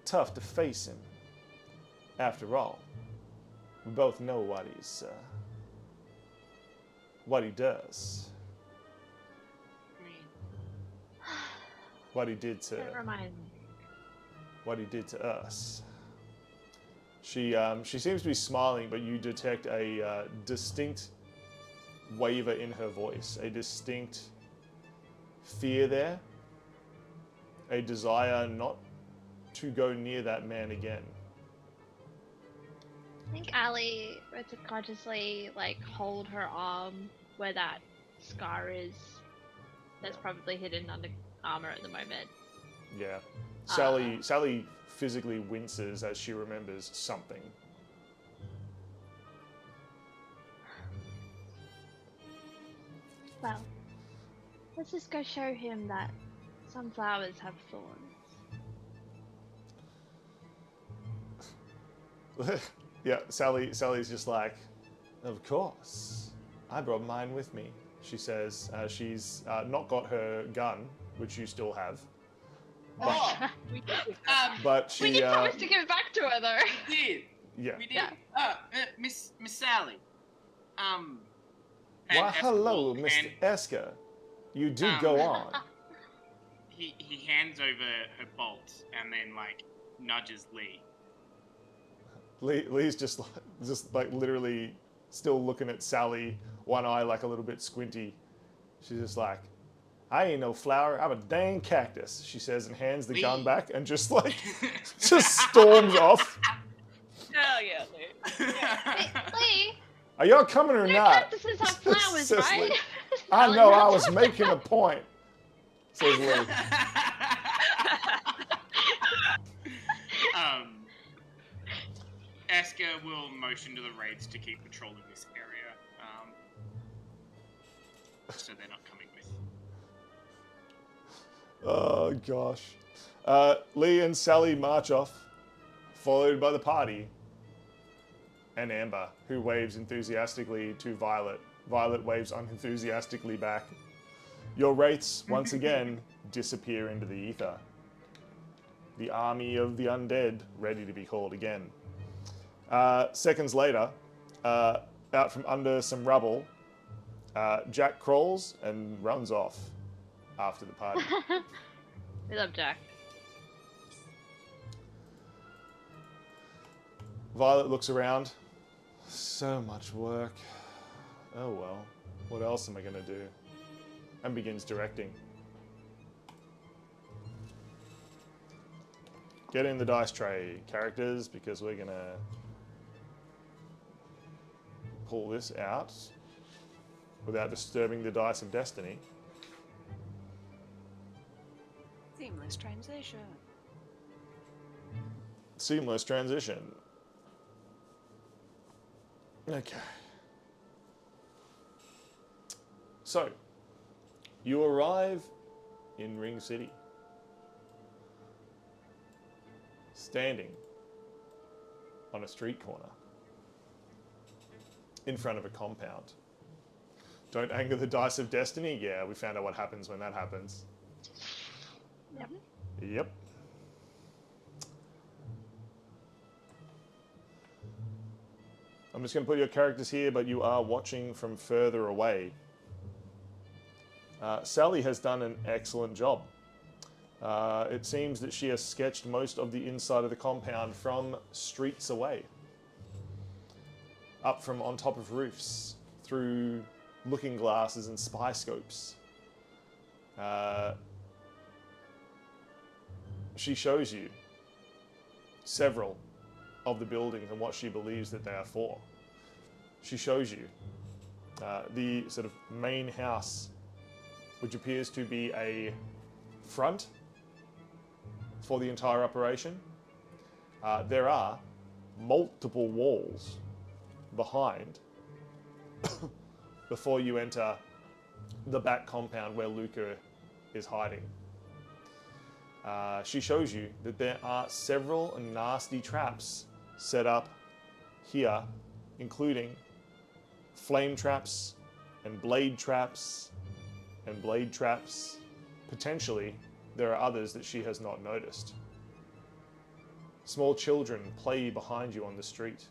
tough to face him. After all, we both know what he does. What he did to Don't remind me. what he did to us. She seems to be smiling, but you detect a distinct waver in her voice, a distinct fear there, a desire not to go near that man again. I think Allie would subconsciously like hold her arm where that scar is. That's probably hidden under armor at the moment. Yeah. Sally physically winces as she remembers something. Well, let's just go show him that some flowers have thorns. Yeah, Sally's just like, of course. I brought mine with me, she says. She's not got her gun, which you still have. Oh, But she... We did promise to give it back to her though. we did. yeah. We did. Yeah. Miss Sally. And Why, Esker hello, will Mr. hand- Esker. You do go on. He hands over her bolt and then like nudges Lee. Lee's just like literally still looking at Sally, one eye like a little bit squinty. She's just like, I ain't no flower, I'm a dang cactus, she says, and hands the gun Lee. back and just like, just storms off. Hell yeah, Luke. Lee, Are y'all coming or no not? cactuses have flowers, Says right? Lee. I know, I was making a point, says Lee. Esker will motion to the raids to keep patrolling this area, so they're not coming with. Oh gosh. Lee and Sally march off, followed by the party, and Amber, who waves enthusiastically to Violet. Violet waves unenthusiastically back. Your wraiths, once again, disappear into the ether. The army of the undead, ready to be called again. Seconds later, out from under some rubble, Jack crawls and runs off after the party. We love Jack. Violet looks around. So much work. Oh well, what else am I going to do? And begins directing. get in the dice tray, characters, because we're gonna pull this out without disturbing the dice of destiny. Seamless transition. Seamless transition. Okay. So, you arrive in Ring City. Standing on a street corner. In front of a compound. Don't anger the dice of destiny? Yeah, we found out what happens when that happens. Yep. Yep. I'm just going to put your characters here, but you are watching from further away. Sally has done an excellent job. It seems that she has sketched most of the inside of the compound from streets away. Up from on top of roofs, through looking glasses and spy scopes. She shows you several of the buildings and what she believes that they are for. She shows you the sort of main house, which appears to be a front for the entire operation. There are multiple walls behind before you enter the back compound where Luca is hiding. She shows you that there are several nasty traps set up here, including flame traps and blade traps and blade traps. Potentially, there are others that she has not noticed. Small children play behind you on the street.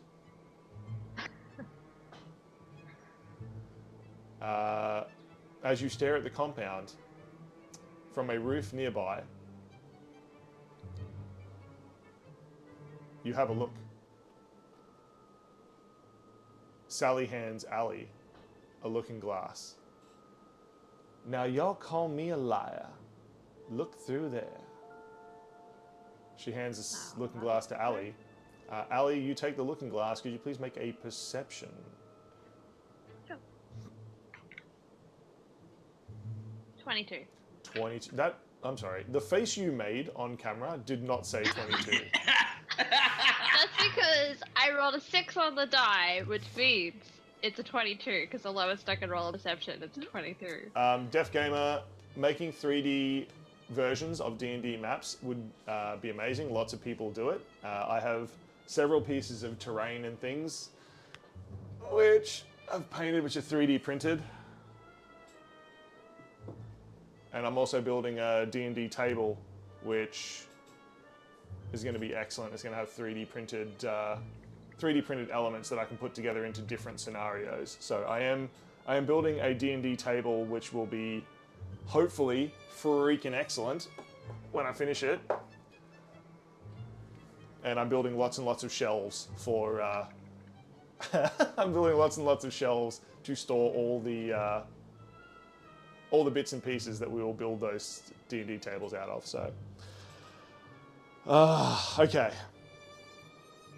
As you stare at the compound, from a roof nearby, you have a look. Sally hands Allie a looking glass. Now y'all call me a liar. Look through there. She hands this looking glass to Allie. Allie, you take the looking glass. Could you please make a perception? Sure. 22. 22. I'm sorry. The face you made on camera did not say 22. That's because I rolled a 6 on the die, which means it's a 22, because the lowest I can roll a perception, it's a 22. Def Gamer, making 3D versions of D&D maps would be amazing. Lots of people do it. I have several pieces of terrain and things which I've painted, which are 3D printed. And I'm also building a D&D table, which is going to be excellent. It's going to have 3D printed elements that I can put together into different scenarios. So I am building a D&D table, which will be hopefully freaking excellent when I finish it. And I'm building lots and lots of shelves for. I'm building lots and lots of shelves to store all the bits and pieces that we will build those D&D tables out of. So. Okay.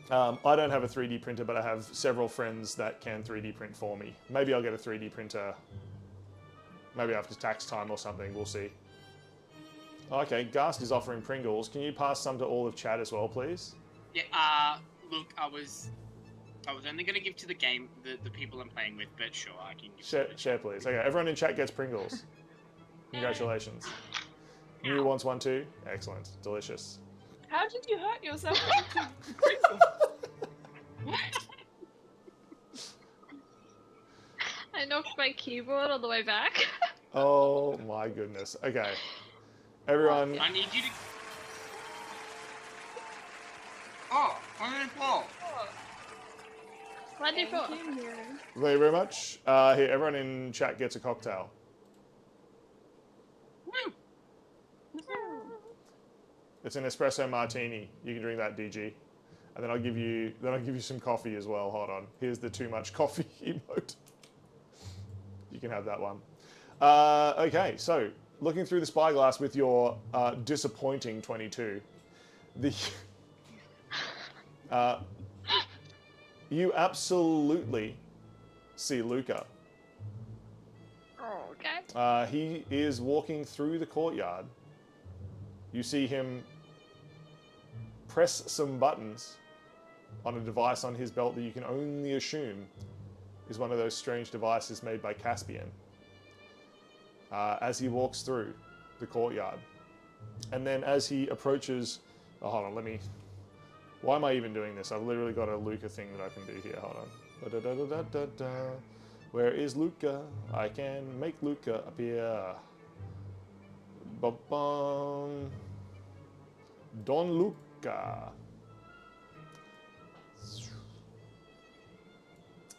I don't have a 3D printer, but I have several friends that can 3D print for me. Maybe I'll get a 3D printer. Maybe after tax time or something. We'll see. Okay, Gast is offering Pringles. Can you pass some to all of chat as well, please? Yeah. Look, I was only going to give to the people I'm playing with, but sure, I can give. Share, please. Okay, everyone in chat gets Pringles. Congratulations. New wants one too. Excellent. Delicious. How did you hurt yourself? I knocked my keyboard on the way back. Oh my goodness. Okay. Everyone. I need you to. Oh, I'm in Paul. Wonderful. Thank you very much. Here, everyone in chat gets a cocktail. Woo. It's an espresso martini. You can drink that, DG. And then I'll give you some coffee as well. Hold on. Here's the too much coffee emote. You can have that one. Okay, so looking through the spyglass with your disappointing 22, The you absolutely see Luca. Oh, okay. He is walking through the courtyard. You see him press some buttons on a device on his belt that you can only assume is one of those strange devices made by Caspian. As he walks through the courtyard. And then as he approaches... Oh, hold on, let me... Why am I even doing this? I've literally got a Luca thing that I can do here. Hold on. Da-da-da-da-da-da. Where is Luca? I can make Luca appear. Ba-bum. Don Luca.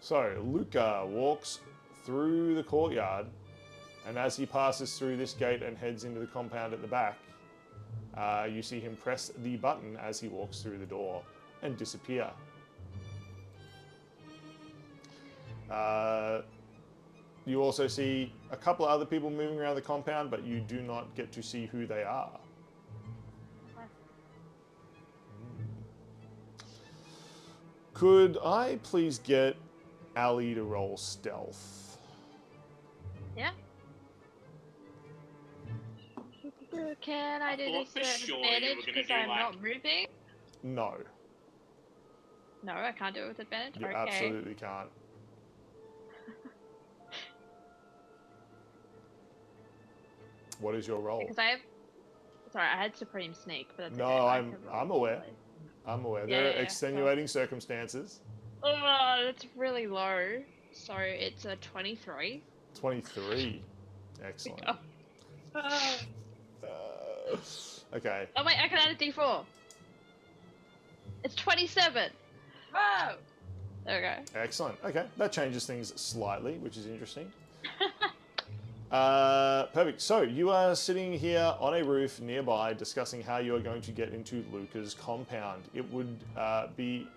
So, Luca walks through the courtyard, and as he passes through this gate and heads into the compound at the back, you see him press the button as he walks through the door and disappear. You also see a couple of other people moving around the compound, but you do not get to see who they are. Could I please get Ali to roll stealth? Yeah. Can I do thought this for at sure you were advantage gonna because do, I'm like- not moving? No, No, I can't do it with advantage. you Okay. absolutely can't. What is your roll? Because I have. Sorry, I had Supreme Sneak, but that's No, okay, I I'm can roll aware. properly. I'm aware. Yeah, There are yeah, yeah. extenuating circumstances. Oh, that's really low. So it's a 23. 23. Excellent. Oh. Okay. Oh wait, I can add a D4. It's 27. Whoa! There we go. Excellent. Okay. That changes things slightly, which is interesting. Perfect. So you are sitting here on a roof nearby discussing how you are going to get into Luca's compound. It would be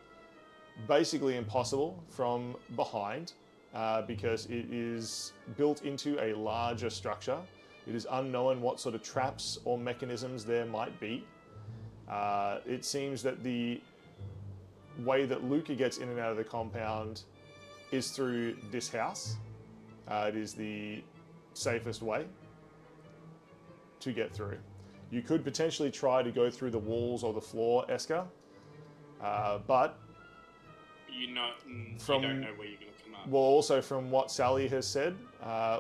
basically impossible from behind because it is built into a larger structure. It is unknown what sort of traps or mechanisms there might be. It seems that the way that Luca gets in and out of the compound is through this house. It is the safest way to get through. You could potentially try to go through the walls or the floor, Esker, but You don't know where you're going to come up. well, also from what Sally has said,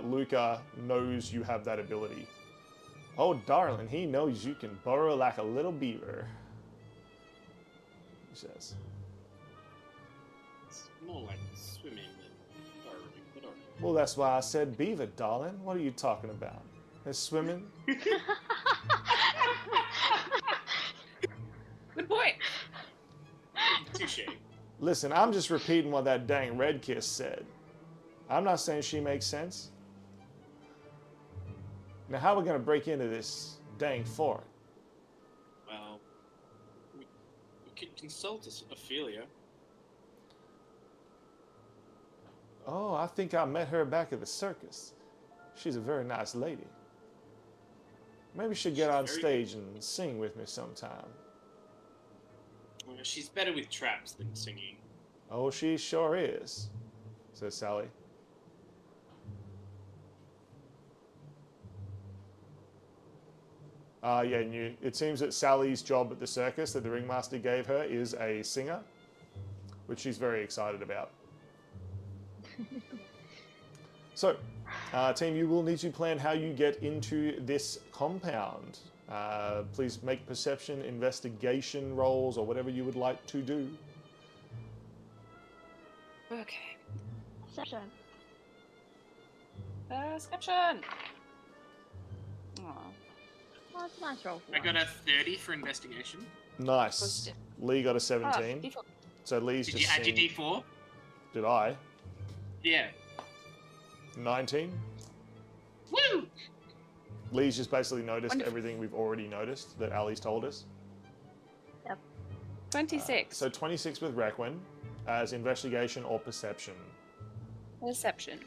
Luca knows you have that ability. Oh, darling, he knows you can burrow like a little beaver, he says. It's more like swimming than burrowing, but alright. Well, that's why I said beaver, darling. What are you talking about? Is swimming? Good point. Touche. Listen, I'm just repeating what that dang Red Kiss said. I'm not saying she makes sense. Now, how are we going to break into this dang fort? Well, we could consult Ophelia. Oh, I think I met her back at the circus. She's a very nice lady. Maybe she'll get on very stage and sing with me sometime. Well, she's better with traps than singing. Oh, she sure is, says Sally. Yeah, and it seems that Sally's job at the circus that the Ringmaster gave her is a singer, which she's very excited about. So, team, you will need to plan how you get into this compound. Please make perception, investigation rolls, or whatever you would like to do. Okay. Perception. Perception. Aw. Oh, it's a nice roll. For I got once. a 30 for investigation. Nice. Positive. Lee got a Ah, 17. default. So Lee's Did just you add your seen- D4? Did I? Yeah. 19. Woo! Lee's just basically noticed Wonderful. everything we've already noticed that Ali's told us. 26. So 26 with Requin as investigation or perception. Perception.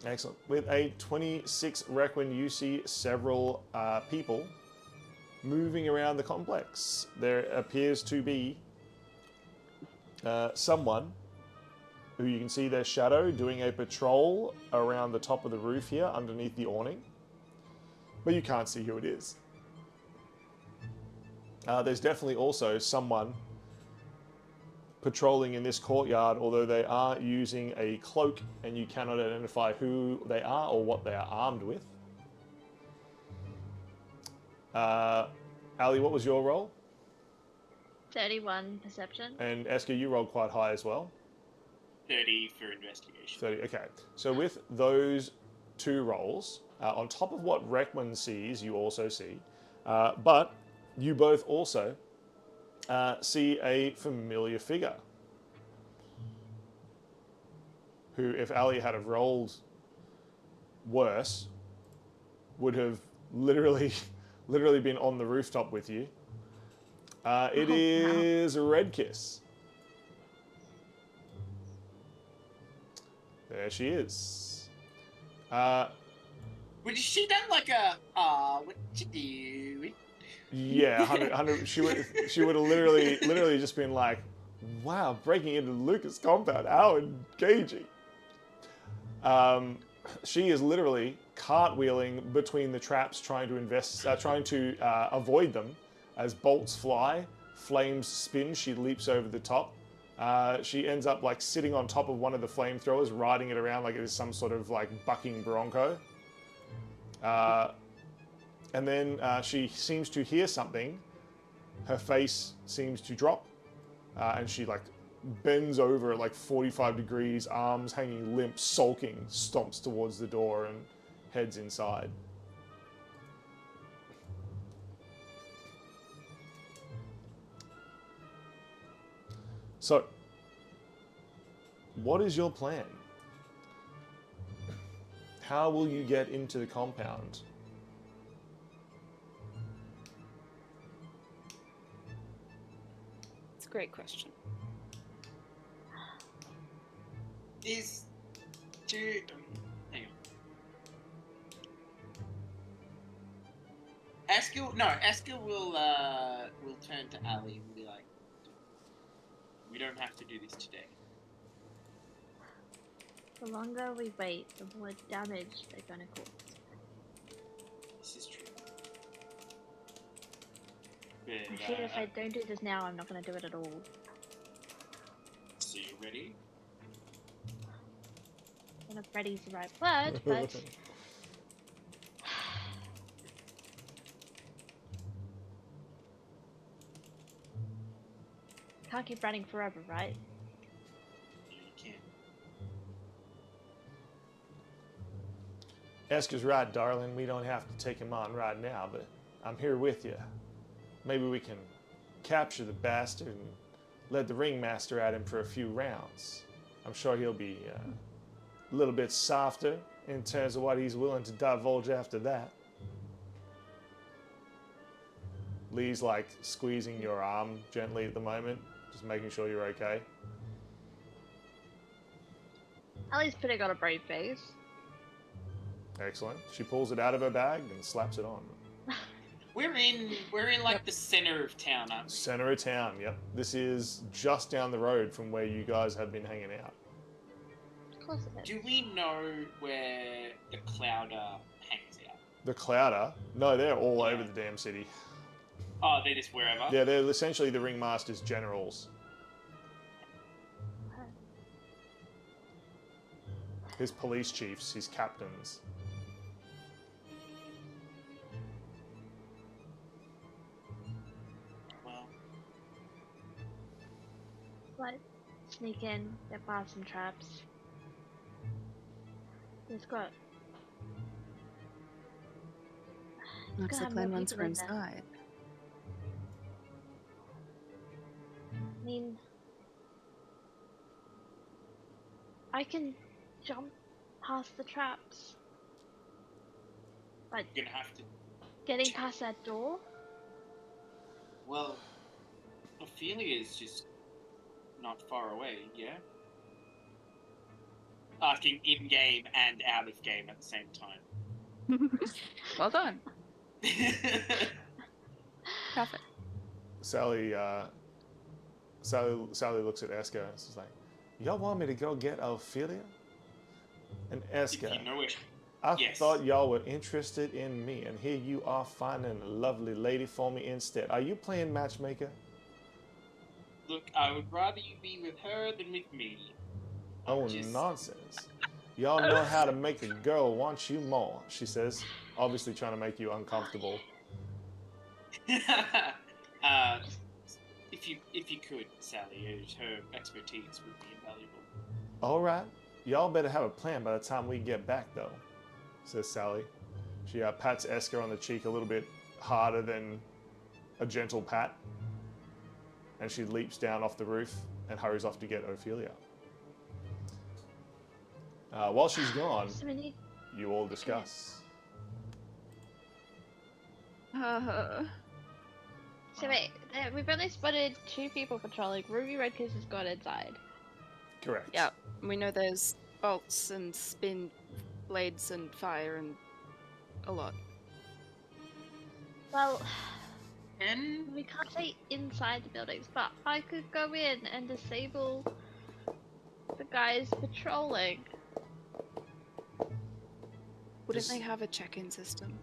Excellent. With a 26 Requin, you see several people moving around the complex. There appears to be someone who you can see their shadow doing a patrol around the top of the roof here underneath the awning. But you can't see who it is. There's definitely also someone patrolling in this courtyard, although they are using a cloak and you cannot identify who they are or what they are armed with. Ali, what was your roll? 31 perception. And Esker, you rolled quite high as well. 30 for investigation. 30, okay. So with those two rolls, on top of what Reckman sees, you also see, but you both also see a familiar figure who, if Ali had have rolled worse, would have literally been on the rooftop with you. It is Red Kiss. There she is. Would she done like a, what you doing? Yeah, 100, she would have literally just been like, wow, breaking into Luca's compound, how engaging. She is literally cartwheeling between the traps, trying to avoid them as bolts fly, flames spin. She leaps over the top. She ends up like sitting on top of one of the flamethrowers, riding it around like it is some sort of like bucking bronco. And then she seems to hear something. Her face seems to drop, and she like bends over at like 45 degrees, arms hanging limp, sulking, stomps towards the door and heads inside. So, what is your plan? How will you get into the compound? It's a great question. Hang on. Asker will turn to Ali and be like, we don't have to do this today. The longer we wait, the more damage they're gonna cause. This is true. And But, shit, if I don't do this now, I'm not gonna do it at all. so you ready? I don't know if ready's the right word, but can't keep running forever, right? You can. Esker's right, darling. We don't have to take him on right now, but I'm here with you. Maybe we can capture the bastard and let the Ringmaster at him for a few rounds. I'm sure he'll be a little bit softer in terms of what he's willing to divulge after that. Lee's like squeezing your arm gently at the moment, just making sure you're okay. Ellie's putting on a brave face. Excellent. She pulls it out of her bag and slaps it on. We're in like the center of town, aren't we? Center of town, yep. This is just down the road from where you guys have been hanging out. Of course it is. Do we know where the Clouder hangs out? The Clouder? No, they're all over the damn city. Oh, they're just wherever? Yeah, they're essentially the Ringmaster's generals. His police chiefs, his captains. Well, Let's sneak in, get past some traps. He's got. Looks gonna like have plan more once people we're in there. inside. I mean, I can jump past the traps, but you're gonna have to. getting past that door. Well, Ophelia is just not far away, yeah? Asking in game and out of game at the same time. Well done. Perfect. Sally looks at Esker and is like, y'all want me to go get Ophelia? And If Esker, you know it. I Yes. thought y'all were interested in me, and here you are finding a lovely lady for me instead. Are you playing matchmaker? Look, I would rather you be with her than with me. Oh, Just- nonsense. Y'all know how to make a girl want you more, she says, obviously trying to make you uncomfortable. if you could, Sally, her expertise would be invaluable. All right. Y'all better have a plan by the time we get back, though, says Sally. She pats Esker on the cheek a little bit harder than a gentle pat, and she leaps down off the roof and hurries off to get Ophelia. While she's gone, So we need. you all discuss. So wait, we've only spotted 2 people patrolling. Ruby Redkiss has gone inside. Correct. Yeah, we know there's bolts and spin blades and fire and a lot. Well, And we can't stay inside the buildings, but I could go in and disable the guys patrolling. Wouldn't Just- they have a check-in system?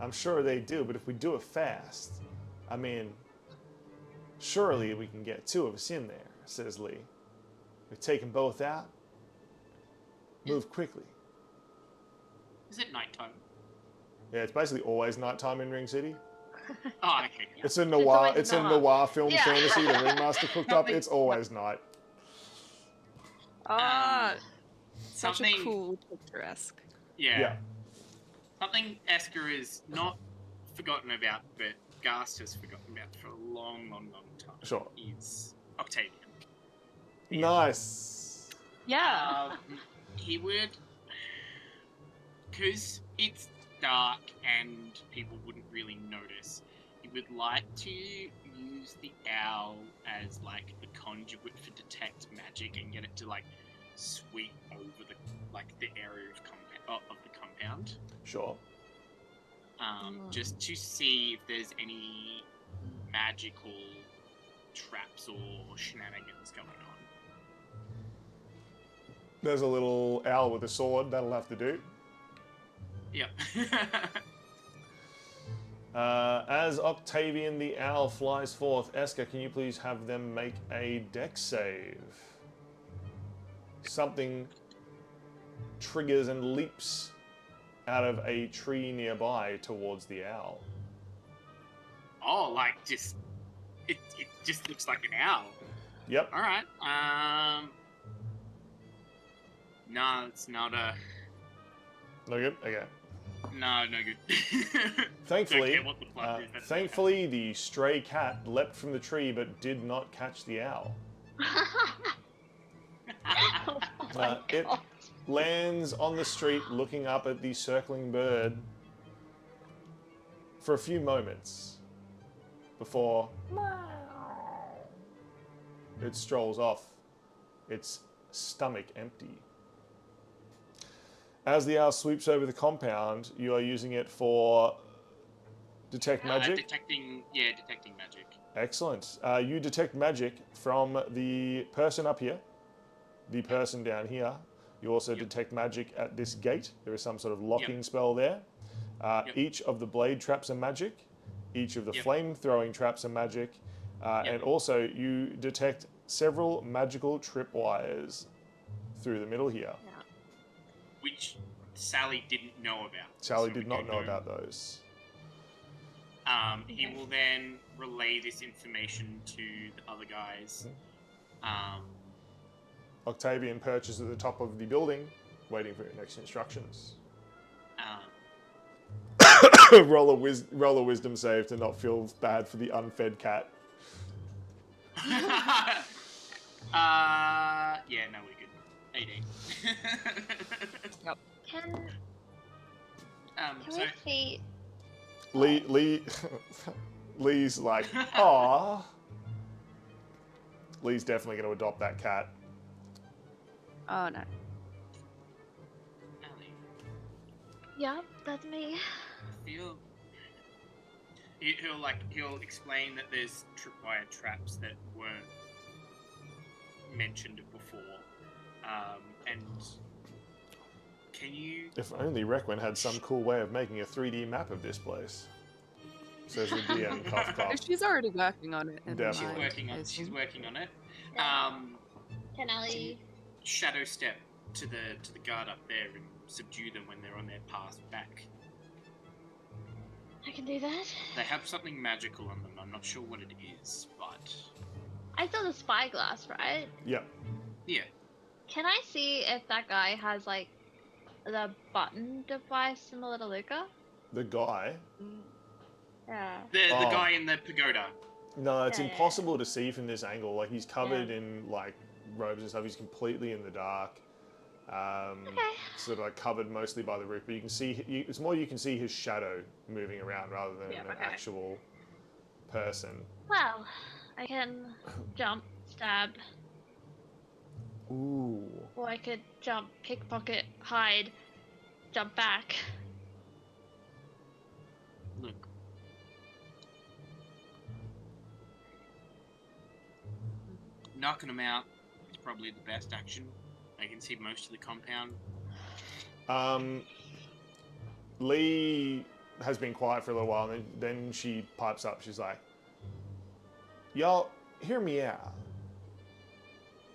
I'm sure they do, but if we do it fast, I mean, surely we can get 2 of us in there, says Lee. We take them both out. Move quickly. is it nighttime? Yeah, it's basically always nighttime in Ring City. Oh, okay. Yeah. It's a It's noir. always It's a night. noir film Yeah. fantasy. The Ringmaster cooked up. Nothing- It's always night. Ah, such a something- cool picturesque. Yeah. Yeah. Something Esker is not forgotten about, but Gast has forgotten about for a long, long, long time. Sure. Is Octavian. Nice. Yeah. He would, because it's dark and people wouldn't really notice. He would like to use the owl as like the conduit for detect magic and get it to like sweep over the area of the compound. Sure. Just to see if there's any magical traps or shenanigans going on. There's a little owl with a sword. That'll have to do. Yep. As Octavian the owl flies forth, Esker, can you please have them make a dex save? Something triggers and leaps out of a tree nearby towards the owl. Oh, like just it just looks like an owl. Yep. All right. No, it's not a. No good? Okay. No good. Thankfully, Don't care what the plot is, that's thankfully, the stray cat leapt from the tree but did not catch the owl. Oh my It god. lands on the street looking up at the circling bird for a few moments before it strolls off, its stomach empty. As the owl sweeps over the compound, you are using it for detect magic. Detecting magic. Excellent. You detect magic from the person up here, the person down here. You also detect magic at this gate. There is some sort of locking spell there. Each of the blade traps are magic. Each of the flame throwing traps are magic. And also you detect several magical tripwires through the middle here. Which Sally didn't know about. Sally So did we not don't know about those. He will then relay this information to the other guys. Octavian perches at the top of the building, waiting for your next instructions. roll a wisdom save to not feel bad for the unfed cat. Yeah, no, we're good. 18. Can So, we see? Lee's like, aw. Lee's definitely going to adopt that cat. Oh no. Allie, Yep, that's me. I feel he'll explain that there's tripwire traps that weren't mentioned before, and can you? If only Requin had some cool way of making a 3D map of this place. Says the DM, cough, cough. She's already working on it. In Definitely. mind, She's working on it. Can I? Shadow step to the guard up there and subdue them when they're on their path back. I can do that. They have something magical on them. I'm not sure what it is, but I saw the spyglass, right? Yep. yeah. Can I see if that guy has like the button device similar to Luca? The guy. Yeah. The Oh. guy in the pagoda. No, it's Yeah. impossible to see from this angle. Like, he's covered in, like, robes and stuff. He's completely in the dark. Sort of, like, covered mostly by the roof. But you can see, it's more you can see his shadow moving around rather than an actual person. Well, I can jump, stab, Ooh. or I could jump, pickpocket, hide, jump back. Look. Knocking them out is probably the best action. I can see most of the compound. Lee has been quiet for a little while, and then she pipes up. She's like, "Y'all, hear me out."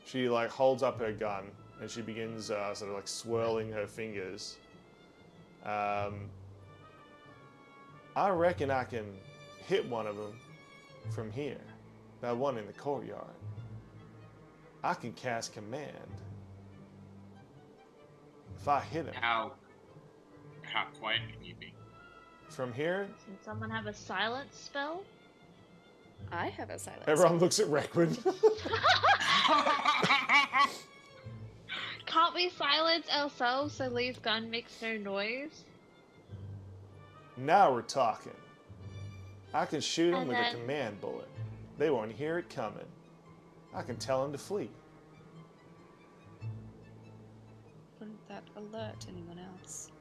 She like holds up her gun and she begins sort of like swirling her fingers. I reckon I can hit one of them from here. That one in the courtyard. I can cast command. If I hit him How quiet can you be? from here, Can someone have a silence spell? I have a silence. everyone looks at Requin. Can't we silence ourselves so Lee's gun makes no noise? Now we're talking. I can shoot him And with then- a command bullet. They won't hear it coming. I can tell him to flee. Wouldn't that alert anyone else?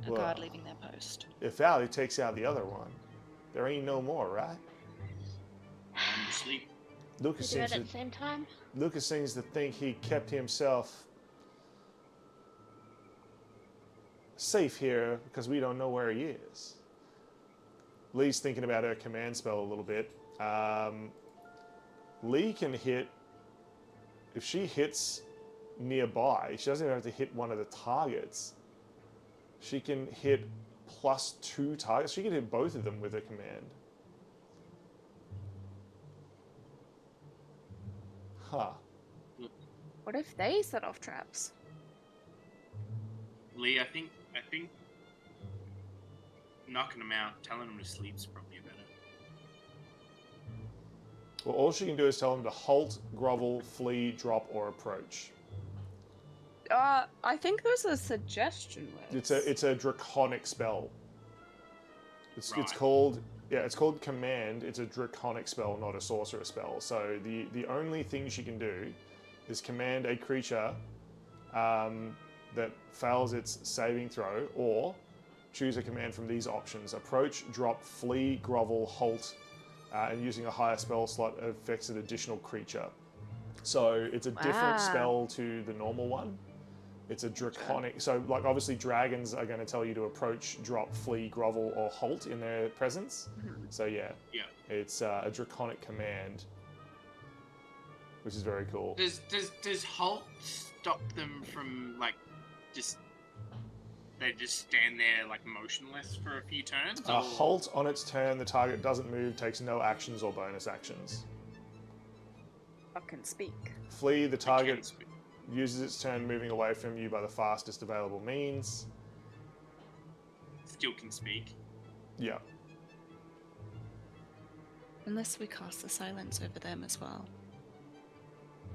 A Well, guard leaving their post. If Allie takes out the other one, there ain't no more, right? I'm asleep. Lucas We do it seems at to, the same time? Lucas seems to think he kept himself safe here because we don't know where he is. Lee's thinking about her command spell a little bit. Lee can hit, if she hits nearby, she doesn't even have to hit one of the targets. She can hit +2 targets. She can hit both of them with her command. Huh. What if they set off traps? Lee, I think knocking them out, telling them to sleep is probably better. Well, all she can do is tell him to halt, grovel, flee, drop, or approach. I think those are suggestion words. It's a draconic spell. It's Right. called command. It's a draconic spell, not a sorcerer spell. So the only thing she can do is command a creature that fails its saving throw, or choose a command from these options: approach, drop, flee, grovel, halt, and using a higher spell slot affects an additional creature. So it's a different Wow. spell to the normal one. It's a draconic. So, like, obviously, dragons are going to tell you to approach, drop, flee, grovel, or halt in their presence. So, yeah, it's a draconic command, which is very cool. Does halt stop them from like they just stand there like motionless for a few turns? A halt on its turn, the target doesn't move, takes no actions or bonus actions. I can speak. Flee, the They target can't speak. uses its turn moving away from you by the fastest available means. Still can speak. Yeah. Unless we cast the silence over them as well.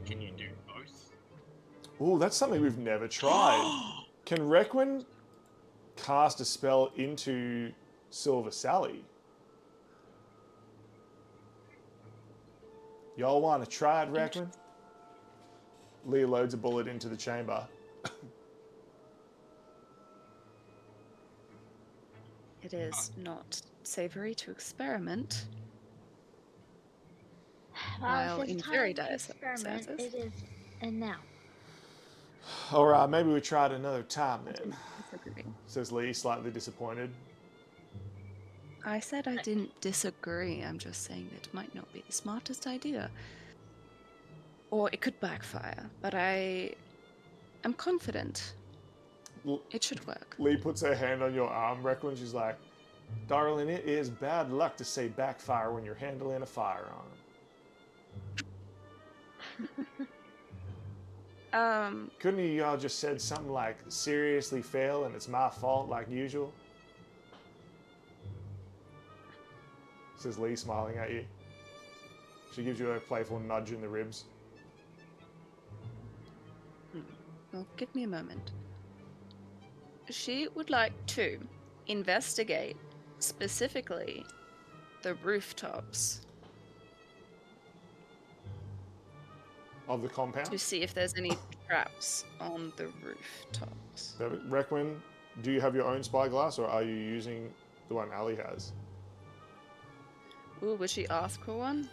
Can you do both? Ooh, that's something we've never tried. Can Requin cast a spell into Silver Sally? Y'all want to try it, Requin? Lee loads a bullet into the chamber. It it is not savory to experiment. Well, While if in it's very time to dire experiment, circumstances. it is, and now. Alright, maybe we try it another time then, Disagree. says Lee, slightly disappointed. I said I didn't disagree. I'm just saying that it might not be the smartest idea. Or it could backfire, but I am confident it should work. Lee puts her hand on your arm, Recklin. She's like, darling, it is bad luck to say backfire when you're handling a firearm. Couldn't you all just said something like, seriously fail and it's my fault like usual? Says Lee, smiling at you. She gives you a playful nudge in the ribs. Well, give me a moment. She would like to investigate specifically the rooftops Of the to compound? see if there's any traps on the rooftops. Requin, do you have your own spyglass or are you using the one Ali has? Ooh, would she ask for one?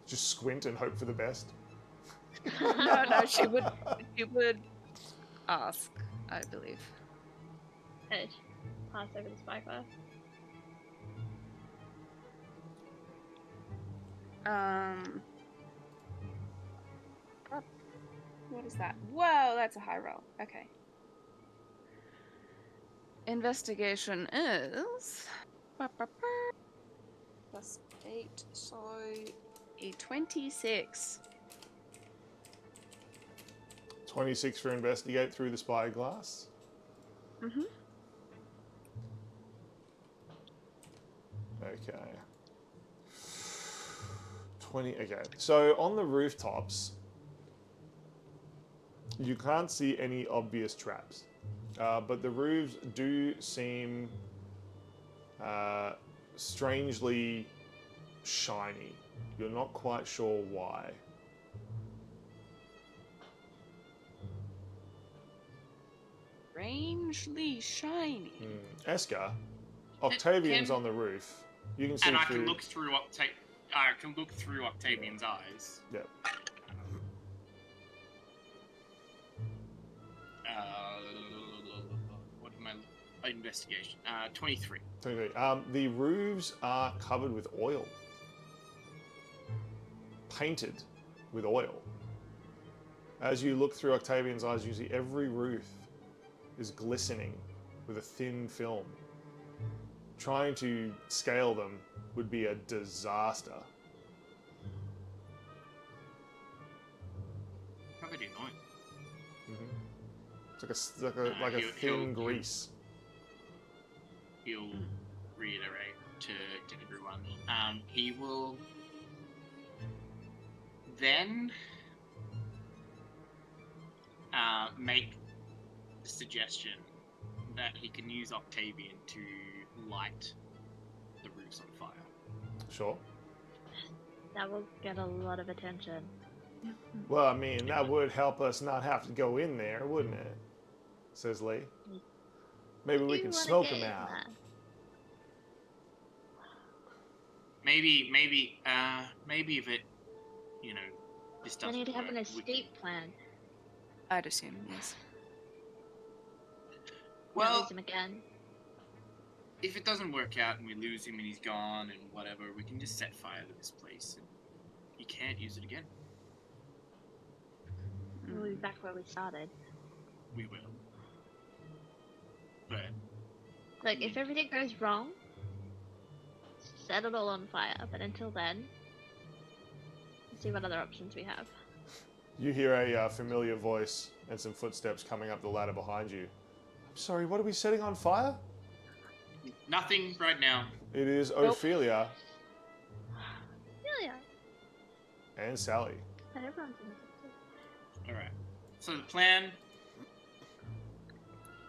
Just squint and hope for the best. No, she would ask, I believe. Edge. Pass over the spyglass. What is that? Whoa, that's a high roll. Okay. Investigation is plus 8, so a 26. 26 for investigate through the spyglass. Mm-hmm. Okay. 20, okay. So on the rooftops, you can't see any obvious traps. But the roofs do seem strangely shiny. You're not quite sure why. Strangely shiny. Eska, Octavian's Can- on the roof. You can see And I through. can look through Octavian's eyes. Yep. What am I? Investigation. 23. The roofs are covered with oil. Painted with oil. As you look through Octavian's eyes, you see every roof is glistening with a thin film. Trying to scale them would be a disaster. Probably annoying. It's like a thin grease. He'll reiterate to everyone. He will then make the suggestion that he can use Octavian to light the roofs on fire. Sure. That will get a lot of attention. Well, I mean, that would help us not have to go in there, wouldn't it? Says Lee. Maybe we You can wanna smoke get them in out. there? Maybe if it, this I doesn't need to have work, an we escape plan. I'd assume, yes. Well, Well, lose him again. if it doesn't work out and we lose him and he's gone and whatever, we can just set fire to this place and he can't use it again. We'll be back where we started. We will. But Like, if everything goes wrong, set it all on fire. But until then, let's see what other options we have. You hear a familiar voice and some footsteps coming up the ladder behind you. I'm sorry, what are we setting on fire? nothing right now. It is Ophelia Yeah, and Sally. but everyone's in the Alright. So the plan,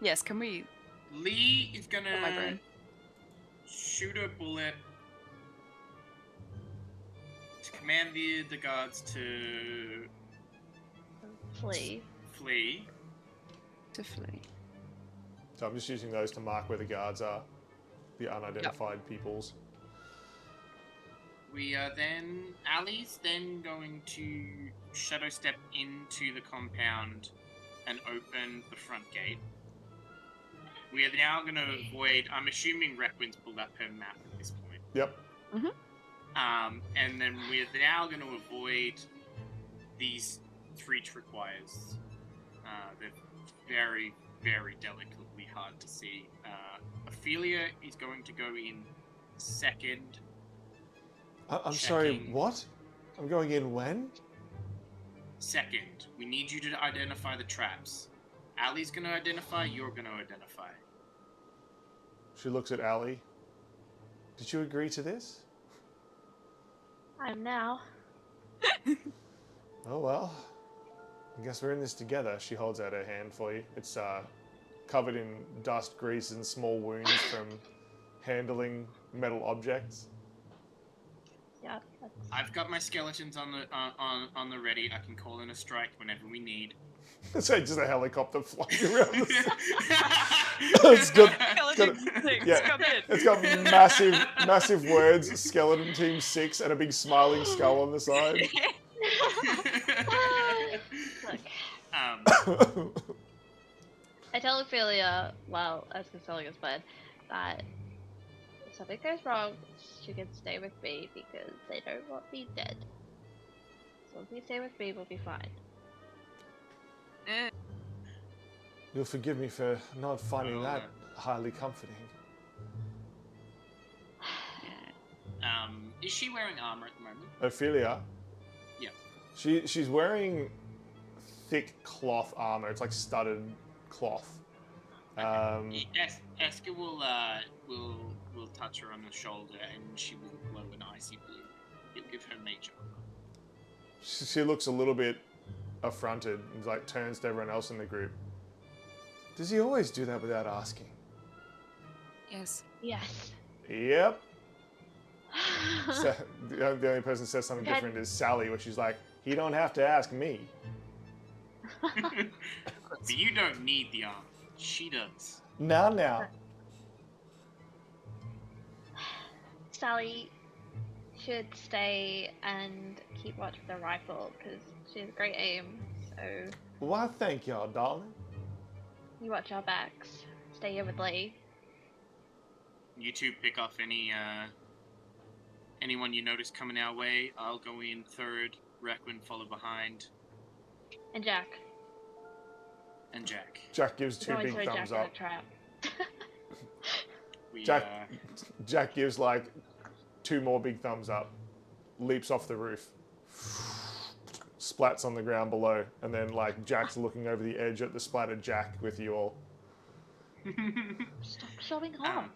Yes, can we... Lee is Oh, my gonna brain. shoot a bullet to command the guards to flee. flee. To flee. So I'm just using those to mark where the guards are, the unidentified peoples. We are then... Ali's then going to shadow step into the compound and open the front gate. We are now going to avoid... I'm assuming Requin's pulled up her map at this point. Yep. And then we're now going to avoid these 3 tripwires. They're very, very delicately hard to see. Ophelia is going to go in second. I'm sorry, what? I'm going in when? Second. We need you to identify the traps. Ali's going to identify, you're going to identify. She looks at Ali. Did you agree to this? I'm now. Oh well. I guess we're in this together. She holds out her hand for you. It's covered in dust, grease, and small wounds from handling metal objects. Yeah. I've got my skeletons on the ready. I can call in a strike whenever we need. So just a helicopter flying around the It's got, Skeleton 6, yeah, come in. it's got massive words, Skeleton Team 6, and a big smiling skull on the side. Look, I tell Ophelia, well, as Constellia's plan, that if something goes wrong, she can stay with me because they don't want me dead. So if you stay with me, we'll be fine. You'll forgive me for not finding that highly comforting. Is she wearing armor at the moment? Ophelia? Yeah. She's wearing thick cloth armor. It's like studded cloth. Eska will touch her on the shoulder and she will glow an icy blue. It'll give her major. She looks a little bit affronted and like turns to everyone else in the group. Does he always do that without asking? Yes. Yes. Yep. So, the only person who says something different is Sally, where she's like, "He don't have to ask me." But you don't need the armor. She does. Now. Sally should stay and keep watch of the rifle because she has great aim. So Why, thank y'all, darling. you watch our backs. Stay here with Lee. You two pick off anyone you notice coming our way. I'll go in third. Requin follow behind. And Jack. And Jack. Jack gives 2 Don't big throw thumbs Jack up. in a trap. Jack gives like 2 more big thumbs up. Leaps off the roof. Splats on the ground below, and then like Jack's looking over the edge at the splattered Jack with you all. Stop showing off.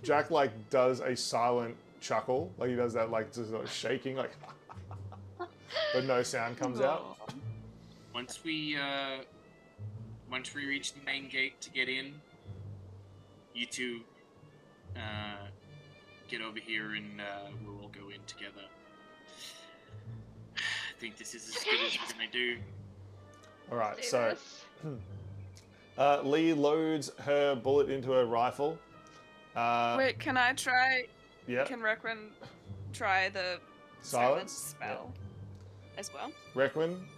Jack like does a silent chuckle, like he does that like just like shaking, like, but no sound comes out. Once we reach the main gate to get in, you two get over here and we'll all go in together. I think this is as good as we're gonna do. All right, Let's do so this. Lee loads her bullet into her rifle. Wait, can I try? Yeah. Can Requin try the Silence? spell as well? Requin,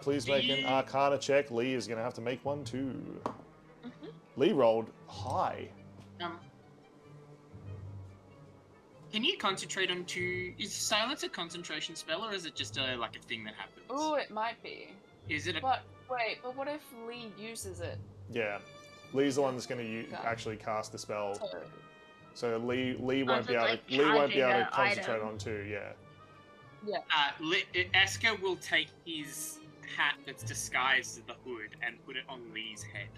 please make an Arcana check. Lee is going to have to make one too. Mhm. Lee rolled high. Can you concentrate on two? Is silence a concentration spell, or is it just a thing that happens? Oh, it might be. Is it a? But wait, but what if Lee uses it? Yeah. Lee's the one that's going to actually cast the spell. So, So Lee won't so be able like to charging a concentrate item. on 2, yeah. Eska will take his hat that's disguised as the hood and put it on Lee's head.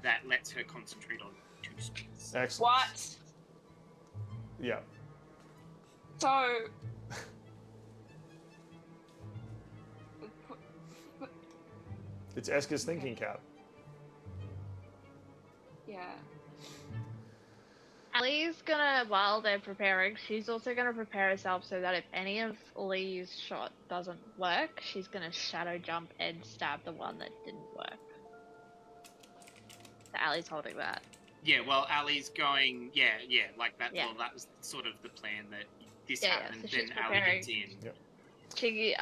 That lets her concentrate on 2 spells. Excellent. what? Yeah. So. It's Eska's thinking cap. Yeah. Lee's gonna, while they're preparing, she's also gonna prepare herself so that if any of Lee's shot doesn't work, she's gonna shadow jump and stab the one that didn't work. The alley's holding that. Yeah, well, Ali's going. Yeah, like that. Yeah. Well, that was sort of the plan that this Yeah, happened. so she's Then Ali preparing. gets in. Yep. She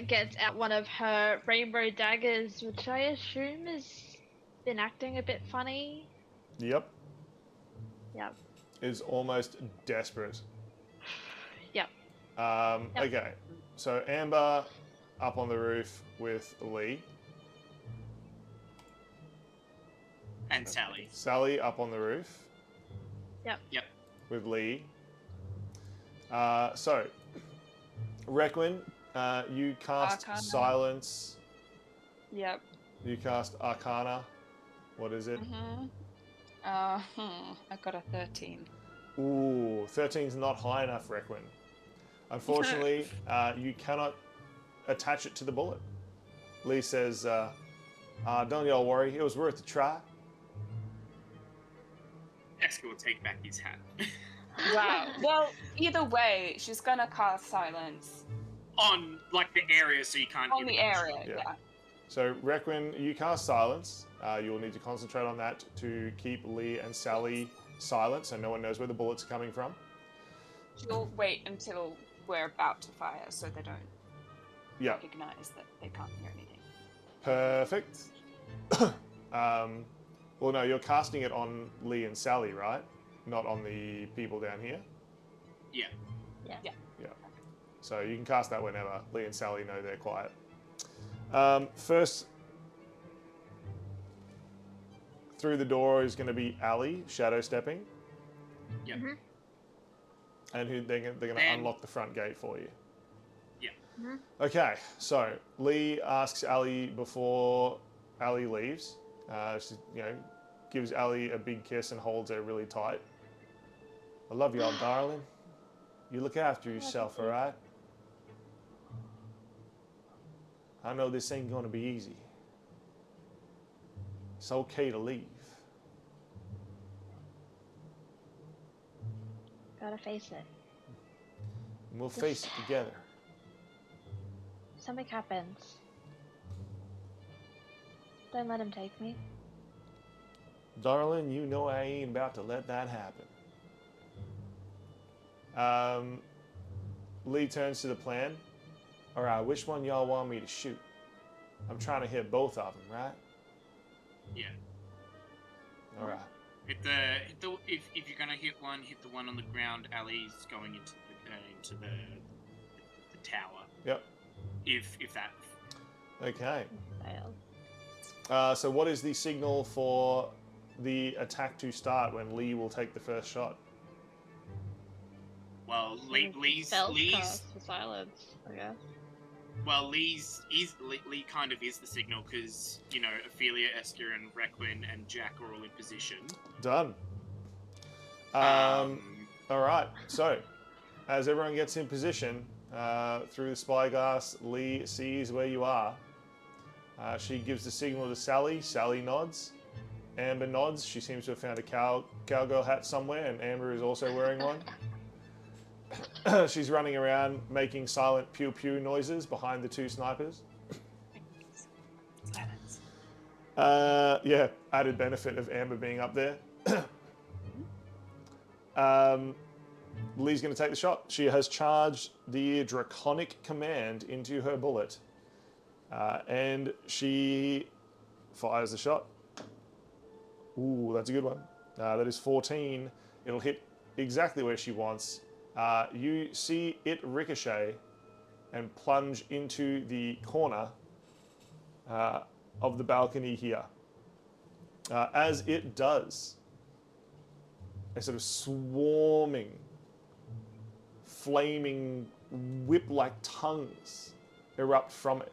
gets out one of her rainbow daggers, which I assume has been acting a bit funny. Yep. Yep. Is almost desperate. Yep. Yep. Okay, so Amber up on the roof with Lee. And Sally. Sally up on the roof. Yep. With Lee. So, Requin, you cast Arcana. Silence. Yep. You cast Arcana. What is it? I got a 13. Ooh, 13's not high enough, Requin. Unfortunately, you cannot attach it to the bullet. Lee says, don't y'all worry, it was worth a try. Esker will take back his hat. Wow. Well, either way, she's gonna cast silence On, like, the area so you can't on hear the area. Yeah. Yeah. So, Requin, you cast Silence. You will need to concentrate on that to keep Lee and Sally silent so no one knows where the bullets are coming from. She'll wait until we're about to fire so they don't Yeah, recognize that they can't hear anything. perfect. Well, no, you're casting it on Lee and Sally, right? Not on the people down here? Yeah. Yeah. So you can cast that whenever. Lee and Sally know they're quiet. First, through the door is going to be Ali, shadow stepping. Yeah. Mhm. And they're going to And- unlock the front gate for you. Yeah. Okay, so Lee asks Ali before Ali leaves. She, gives Ali a big kiss and holds her really tight. I love y'all, darling. You look after yourself, all right? I know this ain't gonna be easy. It's okay to leave. Gotta face it. And we'll face it together. Something happens. Don't let him take me. Darling, you know I ain't about to let that happen. Lee turns to the plan. All right, which one y'all want me to shoot? I'm trying to hit both of them, right? Yeah. All right. If you're gonna hit the one on the ground. Ali's going into the tower. Yep. If that. Okay. Fail. So what is the signal for the attack to start when Lee will take the first shot? Well, Lee's cast for silence, I guess. well, Lee kind of is the signal because Ophelia, Esker, and Requin and Jack are all in position. Done. All right. So, as everyone gets in position, through the spyglass, Lee sees where you are. She gives the signal to Sally. Sally nods. Amber nods. She seems to have found a cowgirl hat somewhere, and Amber is also wearing one. She's running around making silent pew pew noises behind the two snipers. Silence. Yeah, added benefit of Amber being up there. Lee's going to take the shot. She has charged the Draconic Command into her bullet. And she fires the shot. Ooh, that's a good one. That is 14. It'll hit exactly where she wants. You see it ricochet and plunge into the corner of the balcony here. As it does, a sort of swarming, flaming, whip-like tongues erupt from it.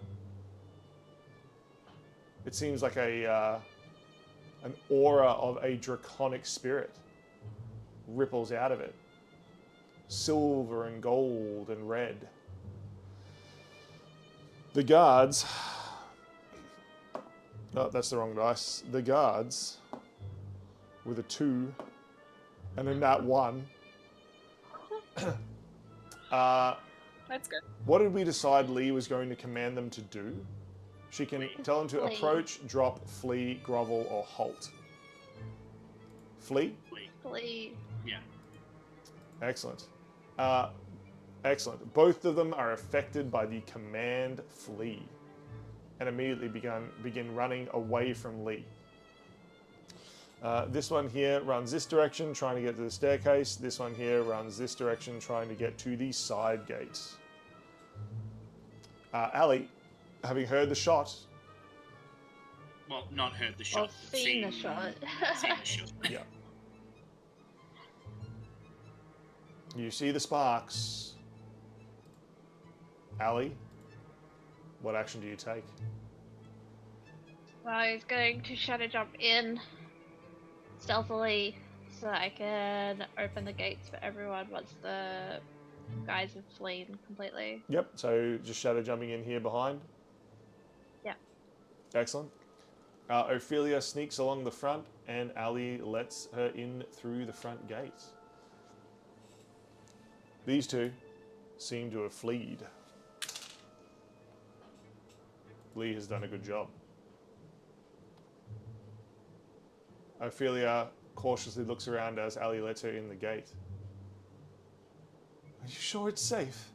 It seems like an aura of a draconic spirit ripples out of it. Silver and gold and red. The guards... Oh, that's the wrong dice. The guards, with a 2, and then that 1. That's good. What did we decide Lee was going to command them to do? She can tell them to Flee. approach, drop, flee, grovel, or halt. Flee? Flee. Yeah. Excellent. Excellent. Both of them are affected by the command flee and immediately begin running away from Lee. This one here runs this direction, trying to get to the staircase. This one here runs this direction, trying to get to the side gate. Ali, having heard the shot. Well, not heard the shot. Well, seen the shot. Seen the shot. Yeah. You see the sparks. Ali, what action do you take? Well, he's going to shadow jump in stealthily so that I can open the gates for everyone once the guys have fled completely. Yep, so just shadow jumping in here behind. Yeah. Excellent. Ophelia sneaks along the front and Ali lets her in through the front gate. These two seem to have fled. Lee has done a good job. Ophelia cautiously looks around as Ali lets her in the gate. Are you sure it's safe?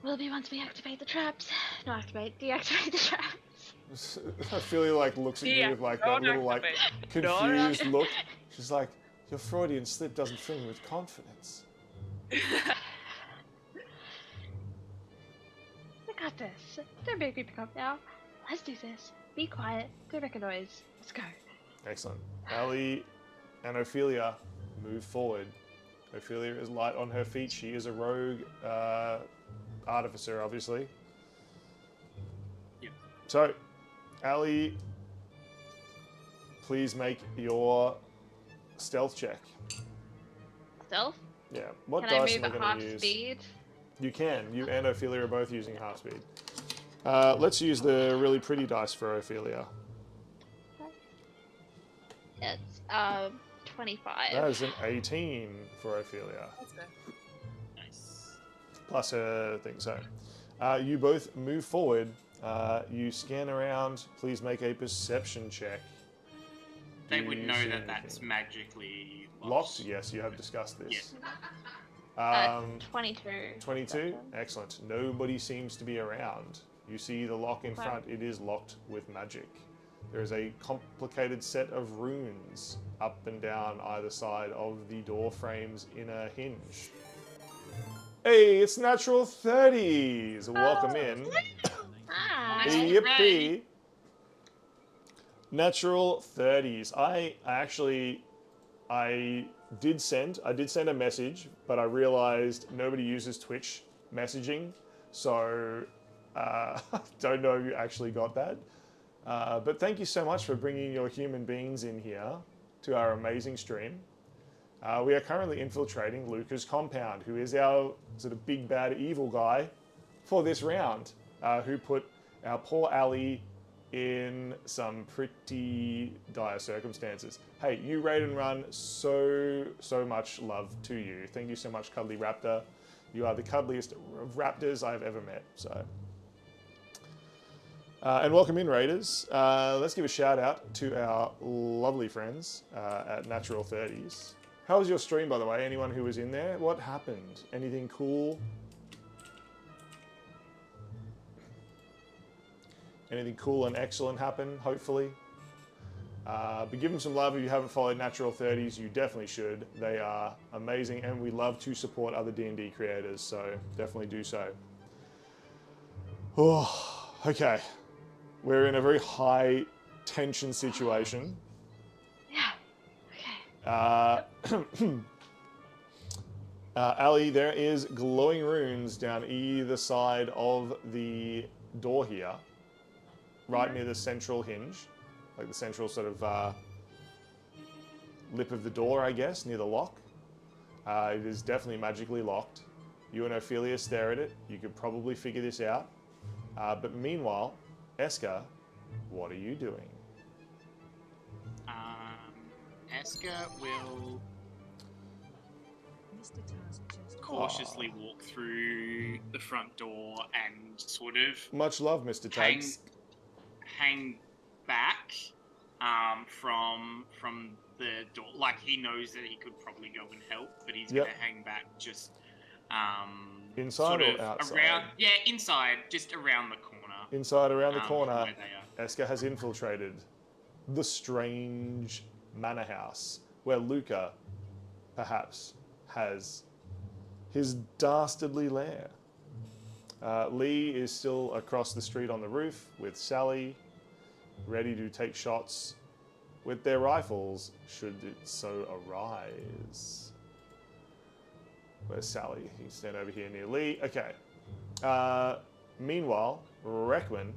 Will be once we activate the traps. No, deactivate the traps. Ophelia like looks at you with like that little like confused look. She's like, your Freudian slip doesn't fill me with confidence. I got this. Don't make me pick up now. Let's do this. Be quiet. Don't make a noise. Let's go. Excellent. Ali and Ophelia move forward. Ophelia is light on her feet. She is a rogue artificer, obviously. Yep. So, Ali, please make your stealth check. Stealth? Yeah. What Can I dice move am I at going half to use? speed? You can. You and Ophelia are both using half speed. Let's use the really pretty dice for Ophelia. It's 25. That is an 18 for Ophelia. That's good. Nice. Plus her thing. So, you both move forward. You scan around. Please make a perception check. They Do would you know see that that's anything? magically Locked? Yes, you have discussed this. 22. 22? Excellent. Nobody seems to be around. You see the lock in Okay. front. It is locked with magic. There is a complicated set of runes up and down either side of the door frame's inner hinge. Hey, it's natural 30s! Welcome in. Ah, Nice. Yippee! Natural 30s. I did send a message, but I realized nobody uses Twitch messaging, so I don't know if you actually got that. But thank you so much for bringing your human beings in here to our amazing stream. We are currently infiltrating Luca's compound, who is our sort of big bad evil guy for this round, who put our poor Ali in some pretty dire circumstances. Hey, you raid and run, so much love to you. Thank you so much, Cuddly Raptor. You are the cuddliest of raptors I've ever met. So, and welcome in, raiders. Let's give a shout out to our lovely friends at Natural 30s. How was your stream, by the way? Anyone who was in there? What happened? Anything cool? Anything cool and excellent happen, hopefully. But give them some love if you haven't followed Natural 30s. You definitely should. They are amazing, and we love to support other D&D creators, so definitely do so. Oh, okay. We're in a very high tension situation. Yeah. Okay. Ali, there is glowing runes down either side of the door here. Right near the central hinge, like the central sort of lip of the door, I guess, near the lock. It is definitely magically locked. You and Ophelia stare at it. You could probably figure this out. But meanwhile, Eska, what are you doing? Eska will cautiously walk through the front door and sort of Much love, Mr. Tags. hang back from the door. Like, he knows that he could probably go and help, but he's Yep. gonna hang back just Inside sort or of outside? around. Yeah, inside, just around the corner. Inside, around the from corner, where they are. Esker has infiltrated the strange manor house where Luca, perhaps, has his dastardly lair. Lee is still across the street on the roof with Sally, ready to take shots with their rifles should it so arise. Where's Sally? You can stand over here near Lee. Okay. Meanwhile, Requin,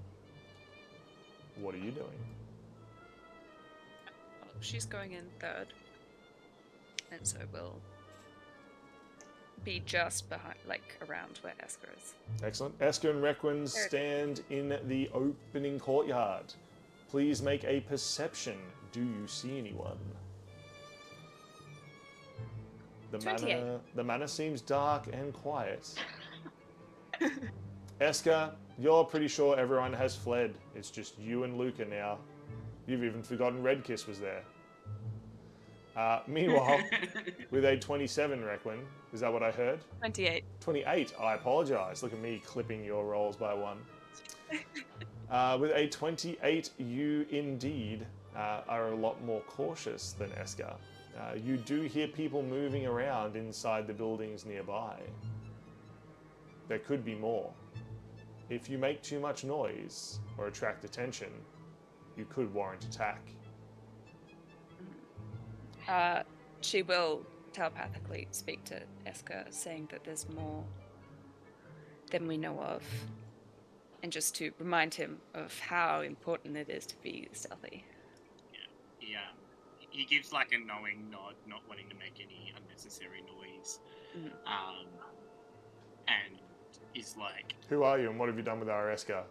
what are you doing? She's going in third. And so we'll be just behind, like, around where Esker is. Excellent. Esker and Requin stand in the opening courtyard. Please make a perception. Do you see anyone? The manor seems dark and quiet. Esker, you're pretty sure everyone has fled. It's just you and Luca now. You've even forgotten Red Kiss was there. Meanwhile, with a 27, Requin, is that what I heard? 28. 28, I apologize. Look at me clipping your rolls by one. With a 28, you indeed are a lot more cautious than Esker. You do hear people moving around inside the buildings nearby. There could be more. If you make too much noise or attract attention, you could warrant attack. She will telepathically speak to Esker, saying that there's more than we know of, and just to remind him of how important it is to be stealthy. Yeah. He gives like a knowing nod, not wanting to make any unnecessary noise. And is like, Who are you and what have you done with our Esker?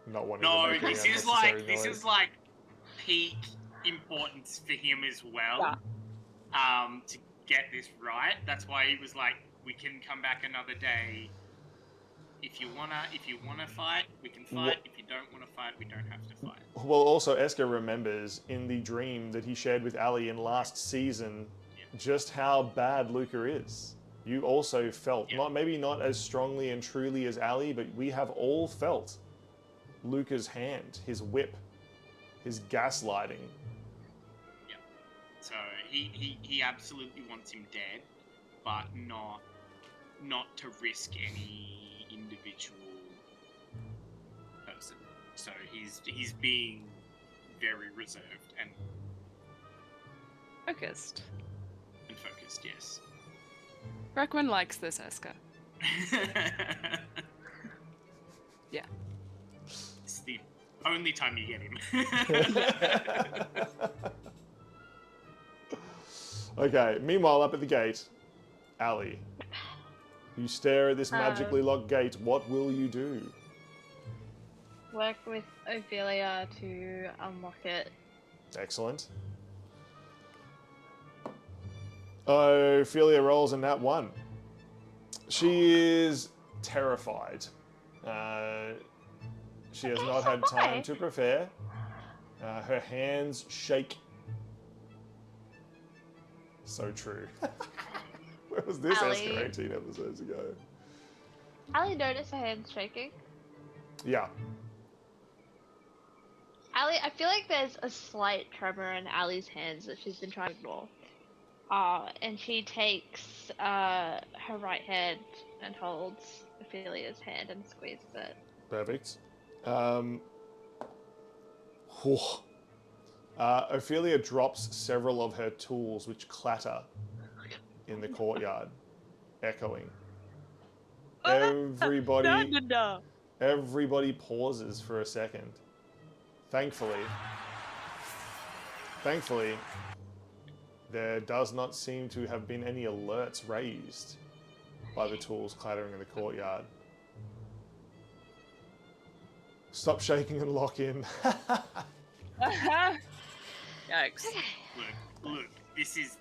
Not wanting to no, make any this unnecessary is like peak importance for him as well. Yeah. To get this right. That's why he was like, we can come back another day. If you wanna fight, we can fight. If you don't wanna fight, we don't have to fight. Well, also, Esker remembers in the dream that he shared with Ali in last season just how bad Luca is. You also felt, maybe not as strongly and truly as Ali, but we have all felt Luca's hand, his whip, his gaslighting. Yeah. So he absolutely wants him dead, but not to risk any individual person. So he's being very reserved and Focused. yes. Requin likes this Esker. Yeah. It's the only time you get him. Okay, meanwhile, up at the gate, Ali, you stare at this magically locked gate. What will you do? Work with Ophelia to unlock it. Excellent. Ophelia rolls in that one. She is terrified. She has not had time to prepare. Her hands shake. So true. Where was this Ali. Esker 18 episodes ago? Ali noticed her hands shaking. Yeah. Ali, I feel like there's a slight tremor in Ali's hands that she's been trying to ignore. And she takes her right hand and holds Ophelia's hand and squeezes it. Perfect. Ophelia drops several of her tools which clatter in the courtyard, echoing. Everybody pauses for a second. Thankfully, there does not seem to have been any alerts raised by the tools clattering in the courtyard. Stop shaking and lock in. Yikes. Look, this is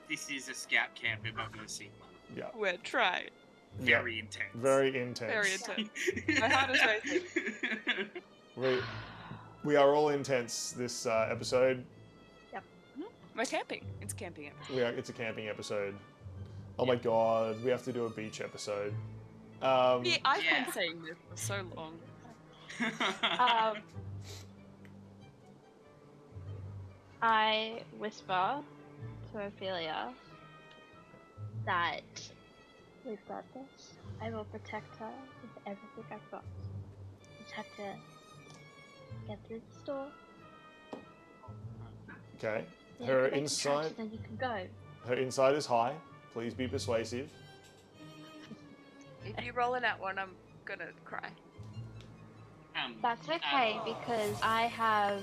a scout camp if I've ever seen one. Yeah. We're trying. Very intense. Very intense. Very intense. My heart is racing. We are all intense this episode. We're camping. It's camping. It's a camping episode. Oh my god, we have to do a beach episode. I've Yeah. been saying this for so long. I whisper to Ophelia that we've got this. I will protect her with everything I've got. Just have to get through the store. Okay. Yeah, Her make the inside. tracks, then you can go. Her inside is high. Please be persuasive. If you roll in that one, I'm gonna cry. That's okay because I have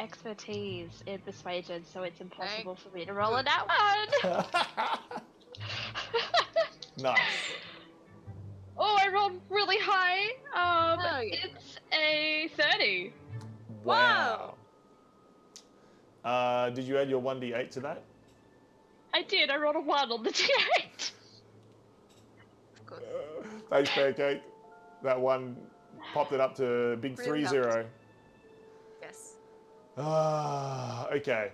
expertise in persuasion, so it's impossible for me to roll in that one. Nice. Oh, I rolled really high. Oh, yeah. It's a 30. Wow. Did you add your 1d8 to that? I did. I rolled a 1 on the d8. Of course. Thanks, Pancake. That one popped it up to big Really 3-0. Yes. Okay.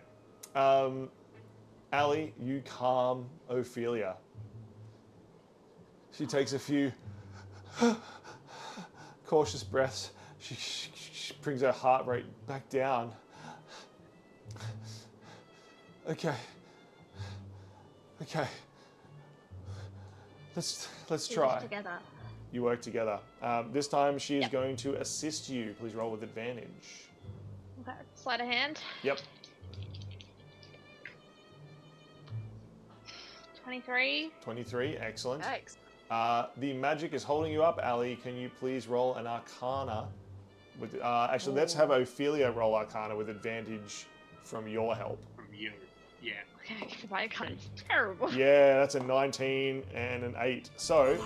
Ali, you calm Ophelia. She takes a few cautious breaths. She brings her heart rate back down. Okay. Let's try. Together. You work together. This time she is going to assist you. Please roll with advantage. Okay. Sleight of hand. Yep. 23. 23. Excellent. Thanks. The magic is holding you up, Ali. Can you please roll an Arcana? With actually, let's have Ophelia roll Arcana with advantage from your help. From you. Yeah. Okay, my card is terrible. Yeah, that's a 19 and an 8. So,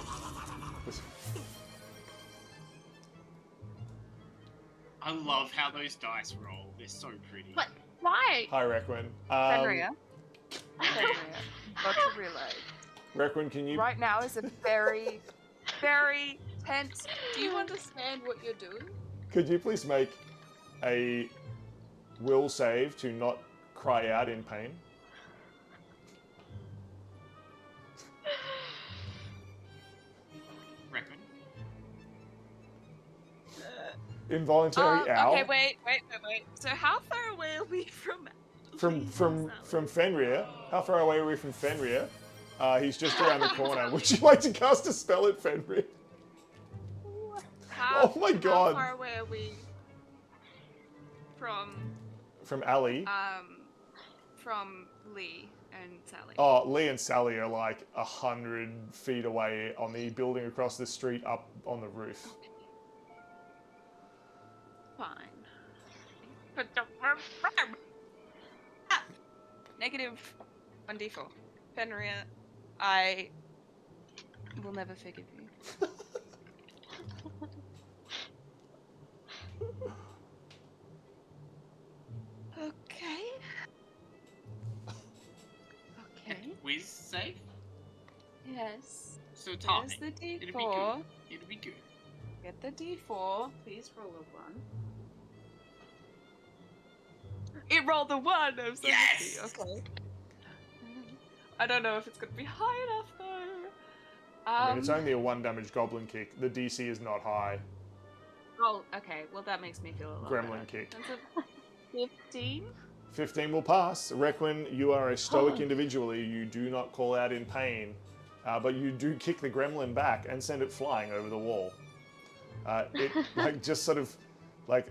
I love how those dice roll. They're so pretty. What? Why? hi, Requin. Fenrir. Not to realize. Requin, can you? Right now is a very, very tense. Do you understand what you're doing? Could you please make a will save to not cry out in pain? Reckon. Involuntary owl. Okay, wait. So how far away are we from From Fenrir. How far away are we from Fenrir? He's just around the corner. Would you like to cast a spell at Fenrir? Oh my God. How far away are we from From Ali. from Lee and Sally? Oh, Lee and Sally are like 100 feet away on the building across the street up on the roof. Fine. Negative 1d4. Fenrir, I will never forgive you. Okay. Okay. Whiz safe? Yes. So Tommy. There's the It'll be d4. good. It'll be good. Get the d4. Please roll a 1. It rolled a 1. I'm so Yes! happy. Okay. I don't know if it's gonna be high enough though. I mean, it's only a 1 damage goblin kick. The DC is not high. Oh, okay. Well, that makes me feel a lot Gremlin better. kick. That's a 15. 15 will pass. Requin, you are a stoic individual. You do not call out in pain, but you do kick the gremlin back and send it flying over the wall. It like just sort of like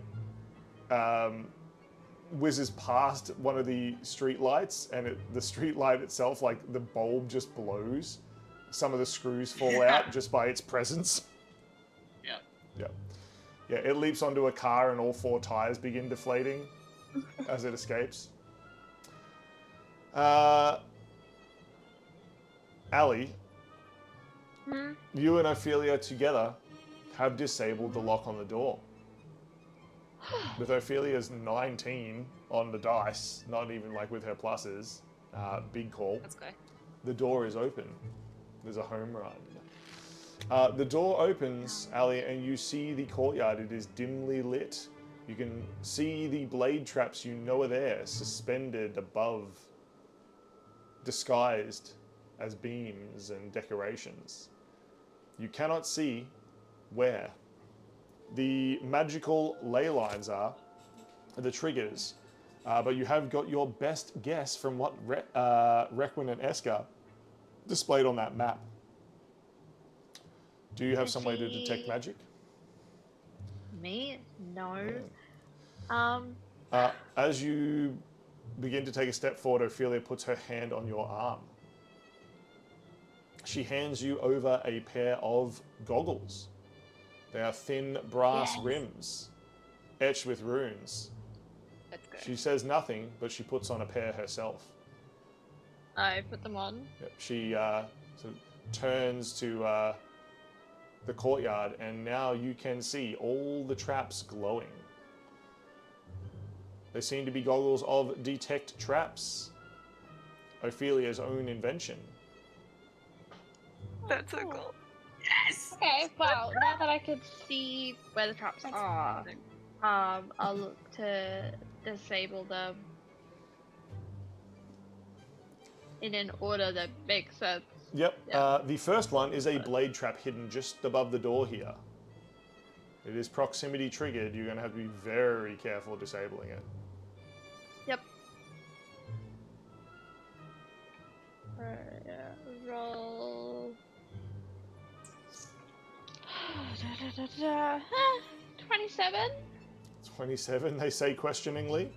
whizzes past one of the street lights, and the street light itself, like the bulb just blows. Some of the screws fall out just by its presence. Yeah. Yeah, it leaps onto a car and all 4 tires begin deflating as it escapes. Ali, you and Ophelia together have disabled the lock on the door. With Ophelia's 19 on the dice, not even like with her pluses, big call. Let's go. The door is open. There's a home run. The door opens, Ali, and you see the courtyard. It is dimly lit. You can see the blade traps you know are there, suspended above, disguised as beams and decorations. You cannot see where the magical ley lines are, the triggers, but you have got your best guess from what Requin and Eska displayed on that map. Do you have some way to detect magic? Me? No. As you begin to take a step forward, Ophelia puts her hand on your arm. She hands you over a pair of goggles. They are thin brass rims, etched with runes. That's good. She says nothing, but she puts on a pair herself. I put them on. Yep. She sort of turns to the courtyard, and now you can see all the traps glowing. They seem to be goggles of detect traps, Ophelia's own invention. That's so cool. Yes! Okay, well, now that I can see where the traps are, I'll look to disable them in an order that makes sense. Yep. Yeah. The first one is a blade trap hidden just above the door here. It is proximity triggered. You're going to have to be very careful disabling it. Yep. Roll. 27? 27, they say questioningly.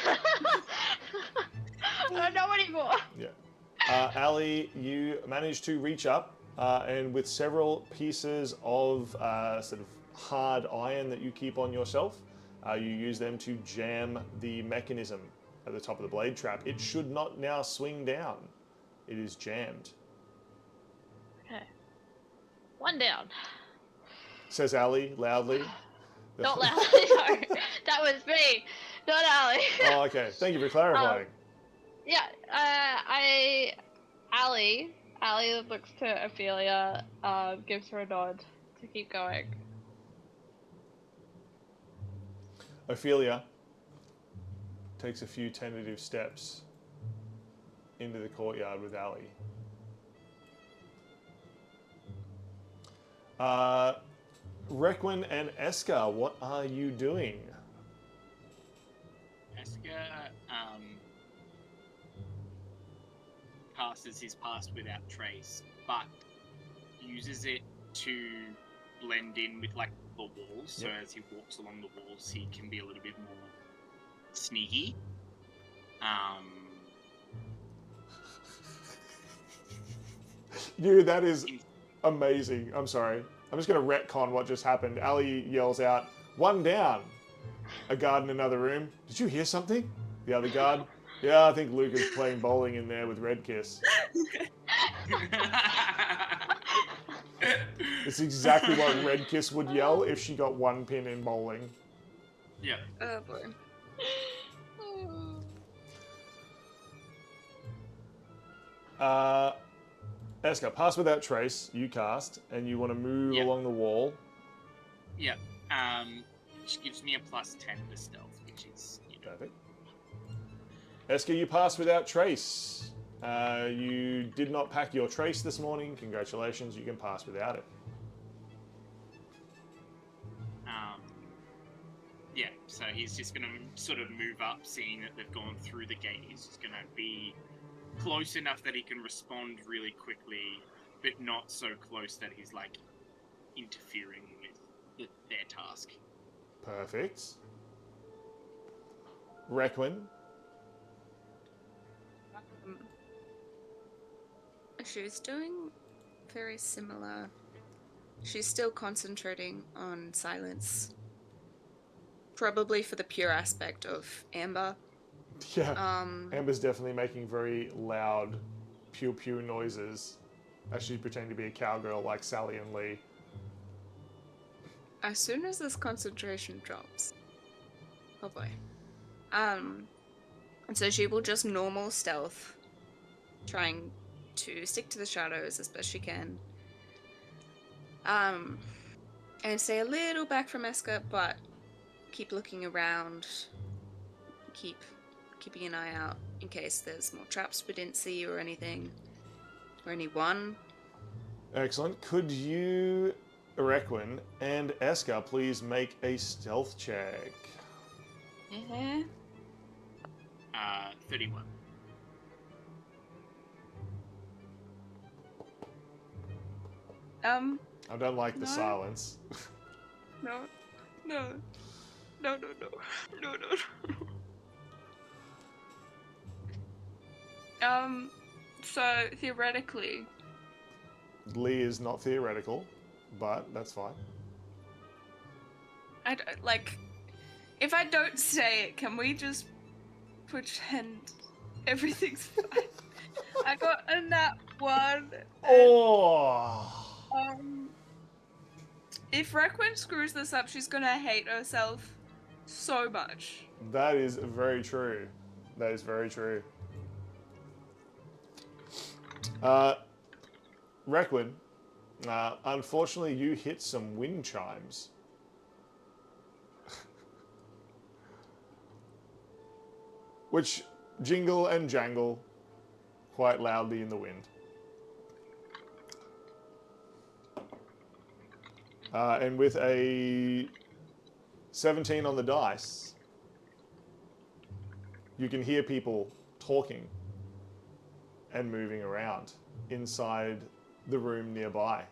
I don't know anymore. Yeah. Ali, you manage to reach up, and with several pieces of sort of hard iron that you keep on yourself, you use them to jam the mechanism at the top of the blade trap. It should not now swing down. It is jammed. Okay. One down. Says Ali loudly. Not loudly, no. That was me, not Ali. Oh, okay. Thank you for clarifying. Yeah, Ali looks to Ophelia, gives her a nod to keep going. Ophelia takes a few tentative steps into the courtyard with Ali. Requin and Eska, what are you doing? Eska passes his pass without trace, but uses it to blend in with like the walls. So as he walks along the walls, he can be a little bit more sneaky. Dude, that is amazing. I'm sorry. I'm just going to retcon what just happened. Ali yells out, "One down!" A guard in another room. "Did you hear something?" The other guard. "Yeah, I think Luca's playing bowling in there with Red Kiss." It's exactly what Red Kiss would yell if she got one pin in bowling. Yeah. Oh boy. Eska, pass without trace, you cast, and you want to move along the wall. Yeah. Which gives me a +10 to stealth, which is, Perfect. Eska, you pass without trace. You did not pack your trace this morning. Congratulations, you can pass without it. Yeah, so he's just going to sort of move up, seeing that they've gone through the gate. He's just going to be close enough that he can respond really quickly, but not so close that he's, like, interfering with their task. Perfect. Requin. She's doing very similar. She's still concentrating on silence. Probably for the pure aspect of Amber. Yeah. Amber's definitely making very loud pew pew noises as she's pretending to be a cowgirl like Sally and Lee. As soon as this concentration drops. Oh boy. And so she will just normal stealth, trying to stick to the shadows as best she can. And stay a little back from Eska, but keep looking around, keeping an eye out in case there's more traps we didn't see or anything, or anyone. Excellent. Could you, Requin and Eska, please make a stealth check? Yeah. 31. I don't like the No. silence. No. So theoretically, Lee is not theoretical, but that's fine. I don't, like, if I don't say it, can we just pretend everything's fine? I got a nat 1. Oh! If Requin screws this up, she's gonna hate herself so much. That is very true. That is very true. Requin, unfortunately you hit some wind chimes. Which jingle and jangle quite loudly in the wind. And with a 17 on the dice, you can hear people talking and moving around inside the room nearby.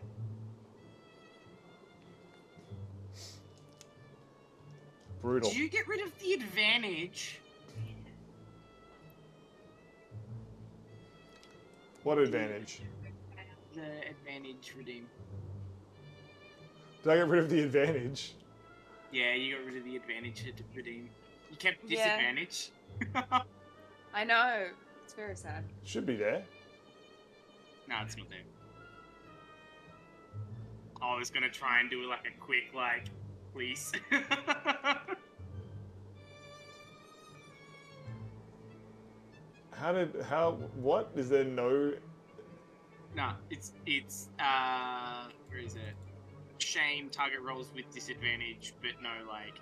Brutal. Did you get rid of the advantage? What advantage? The advantage redeem. Did I get rid of the advantage? Yeah, you got rid of the advantage to redeem. You kept Yeah. disadvantage. I know. It's very sad. Should be there. No, it's not there. I was gonna try and do like a quick, like, please. What? Is there no... No, it's where is it? Shame target rolls with disadvantage, but no, like,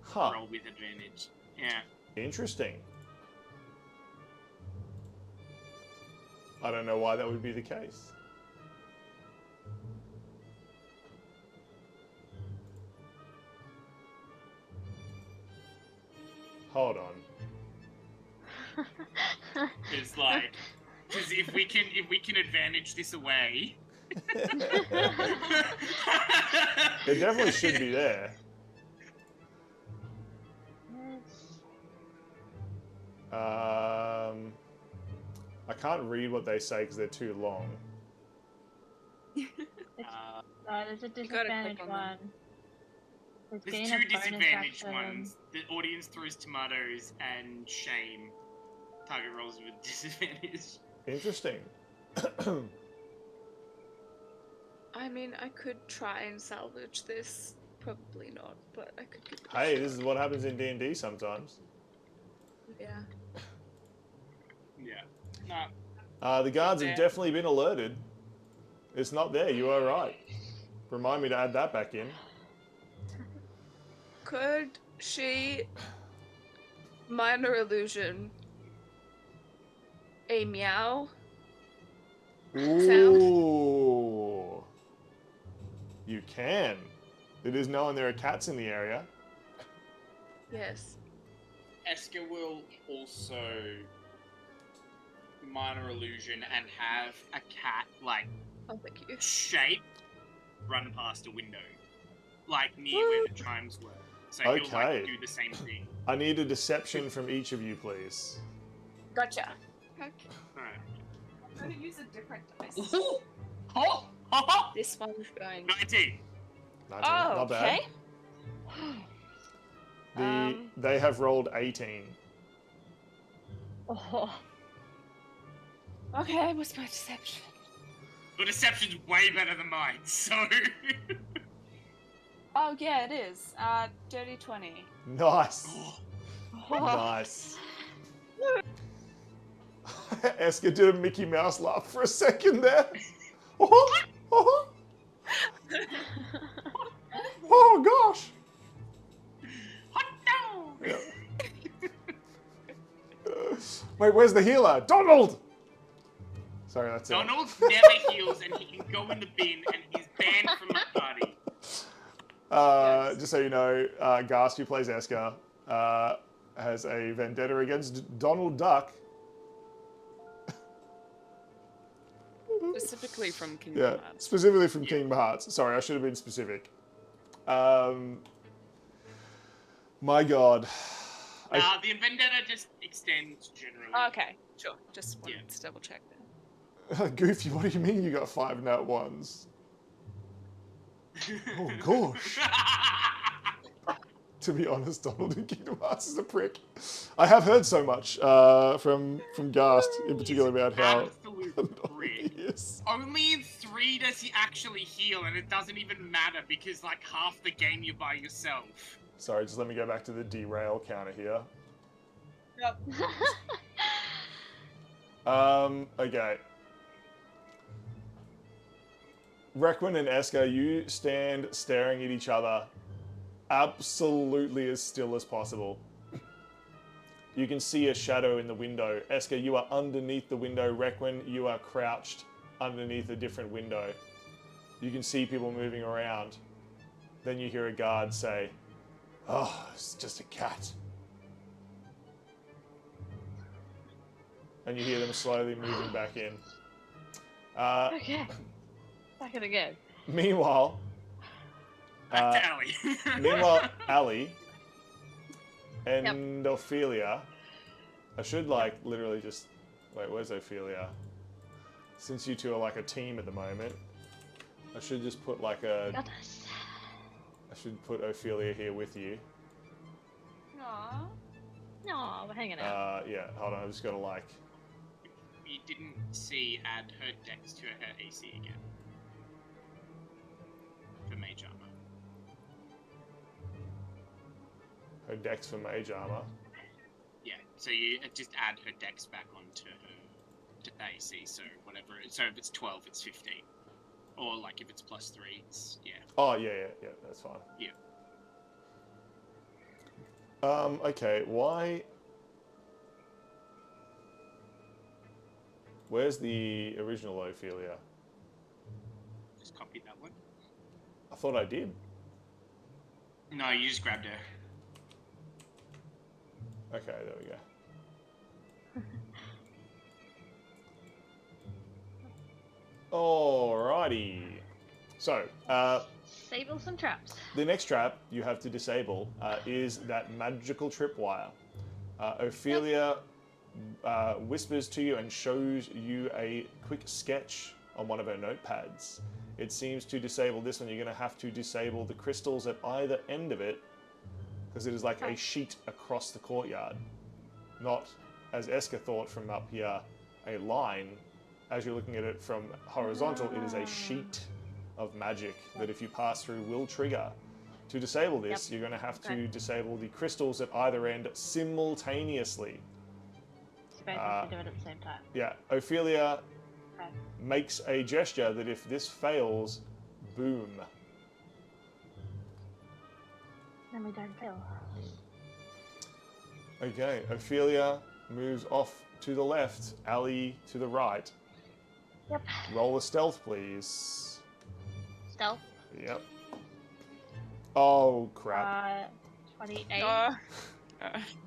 Huh. roll with advantage. Yeah. Interesting. I don't know why that would be the case. Hold on. It's like, because if we can advantage this away. It definitely should be there. I can't read what they say because they're too long. There's a gotta click disadvantage on one. There's There's gain two a bonus disadvantaged action. ones. The audience throws tomatoes and shame. Target rolls with disadvantage. Interesting. I mean, I could try and salvage this. Probably not, but I could give it a Hey, shot. this is what happens in D&D sometimes. Yeah. Yeah. No. The guards have Yeah. definitely been alerted. It's not there, you are right. Remind me to add that back in. Could she minor illusion a meow? Ooh. You can. It is known there are cats in the area. Yes. Eska will also minor illusion and have a cat like Oh, thank you. shape run past a window, like near where the chimes were. So he'll Okay. like do the same thing. I need a deception from each of you, please. Gotcha. Okay. Alright. I'm gonna use a different dice. Oh! This one's going. 19. 19, Oh, not bad. okay. They have rolled 18. Oh, Okay, what's my deception? Your deception's way better than mine, so... Oh yeah, it is. Dirty 20. Nice. Oh. Nice. Eska did a Mickey Mouse laugh for a second there. Oh gosh. Yeah. Wait, where's the healer? Donald! Sorry, that's it. Donald never heals, and he can go in the bin, and he's banned from the party. Yes. Just so you know, Gast, who plays Esker, has a vendetta against Donald Duck. Specifically from Kingdom Yeah, Hearts. specifically from Kingdom Hearts. Sorry, I should have been specific. My God. The vendetta just extends generally. Okay, sure. Just wanted to double check there. Goofy, what do you mean you got 5 nat ones? Oh, gosh. To be honest, Donald in Kingdom Hearts is a prick. I have heard so much from Gast in particular about how Absolute annoying he prick. is. Only in 3 does he actually heal, and it doesn't even matter because like half the game you're by yourself. Sorry, just let me go back to the derail counter here. Yep. Okay. Requin and Esker, you stand staring at each other absolutely as still as possible. You can see a shadow in the window. Esker, you are underneath the window. Requin, you are crouched underneath a different window. You can see people moving around. Then you hear a guard say, "Oh, it's just a cat." And you hear them slowly moving back in. Okay. Back in again. Meanwhile, Back to Ellie. Ali and Ophelia, I should like literally just wait. Where's Ophelia? Since you two are like a team at the moment, I should just put like a. Got us. I should put Ophelia here with you. Aww. No, we're hanging out. Yeah. Hold on. I just gotta like. You didn't see add her dex to her AC again. For mage armor. Her dex for mage armor. Yeah, so you just add her dex back onto her to AC, so whatever. So if it's 12, it's 15. Or like if it's plus 3, it's yeah. Oh yeah, that's fine. Yeah. Okay, why? Where's the original Ophelia? Just copy that one. I thought I did. No, you just grabbed her. Okay, there we go. Alrighty. So, Disable some traps. the next trap you have to disable is that magical tripwire. Ophelia whispers to you and shows you a quick sketch on one of her notepads. It seems to disable this one. You're going to have to disable the crystals at either end of it, because it is like a sheet across the courtyard. Not, as Esker thought from up here, a line. As you're looking at it from horizontal, it is a sheet of magic that if you pass through will trigger. To disable this, you're going to have to disable the crystals at either end simultaneously. So both have to do it at the same time. Yeah, Ophelia Okay. makes a gesture that if this fails, boom. Then we don't fail. Okay, Ophelia moves off to the left, Ali to the right. Yep. Roll a stealth, please. Stealth. Yep. Oh, crap. 28. No.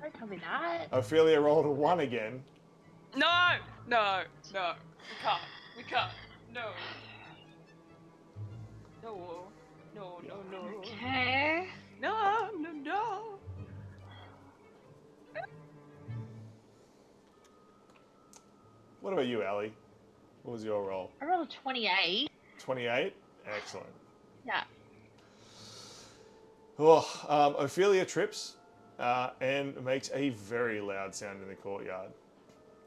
Don't tell me that. Ophelia rolled a 1 again. No. No. No. We can't. No. No. No. No. No. Okay. No. No. No. What about you, Ali? What was your roll? I rolled a 28. 28? Excellent. Yeah. Oh, Ophelia trips and makes a very loud sound in the courtyard.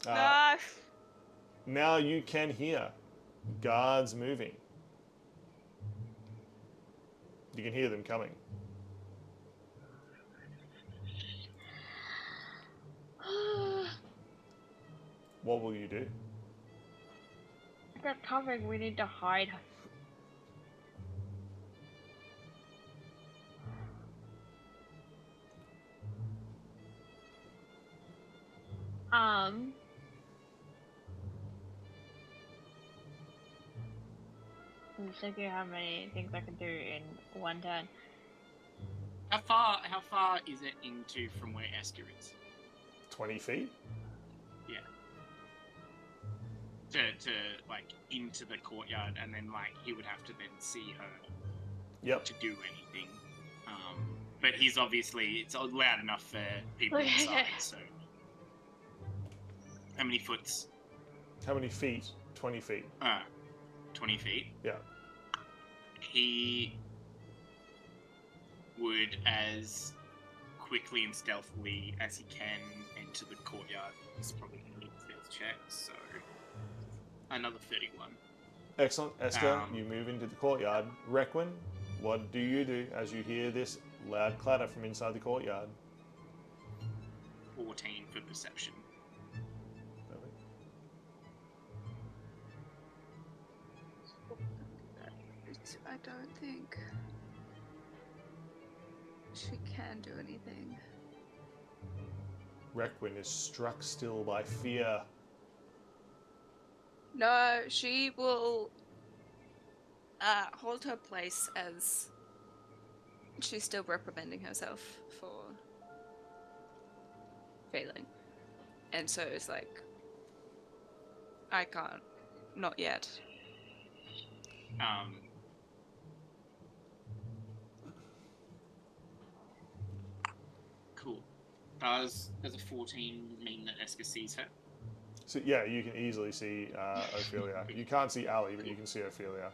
No. Now you can hear guards moving. You can hear them coming. What will you do? They're coming. We need to hide. I'm just thinking how many things I can do in one turn. How far is it into from where Esker is? 20 feet? Yeah. To like into the courtyard, and then like he would have to then see her Yep. to do anything. But he's obviously it's loud enough for people Okay. inside. So how many foots? How many feet? 20 feet. 20 feet. Yeah. He would, as quickly and stealthily as he can, enter the courtyard. He's probably going to need a stealth check, so another 31. Excellent. Esker, you move into the courtyard. Requin, what do you do as you hear this loud clatter from inside the courtyard? 14 for perception. Perfect. I don't think she can do anything. Requin is struck still by fear. No, she will hold her place as she's still reprimanding herself for failing. And so it's like, I can't. Not yet. Cool. Does a 14 mean that Esker sees her? So yeah, you can easily see Ophelia. You can't see Ali, but you can see Ophelia.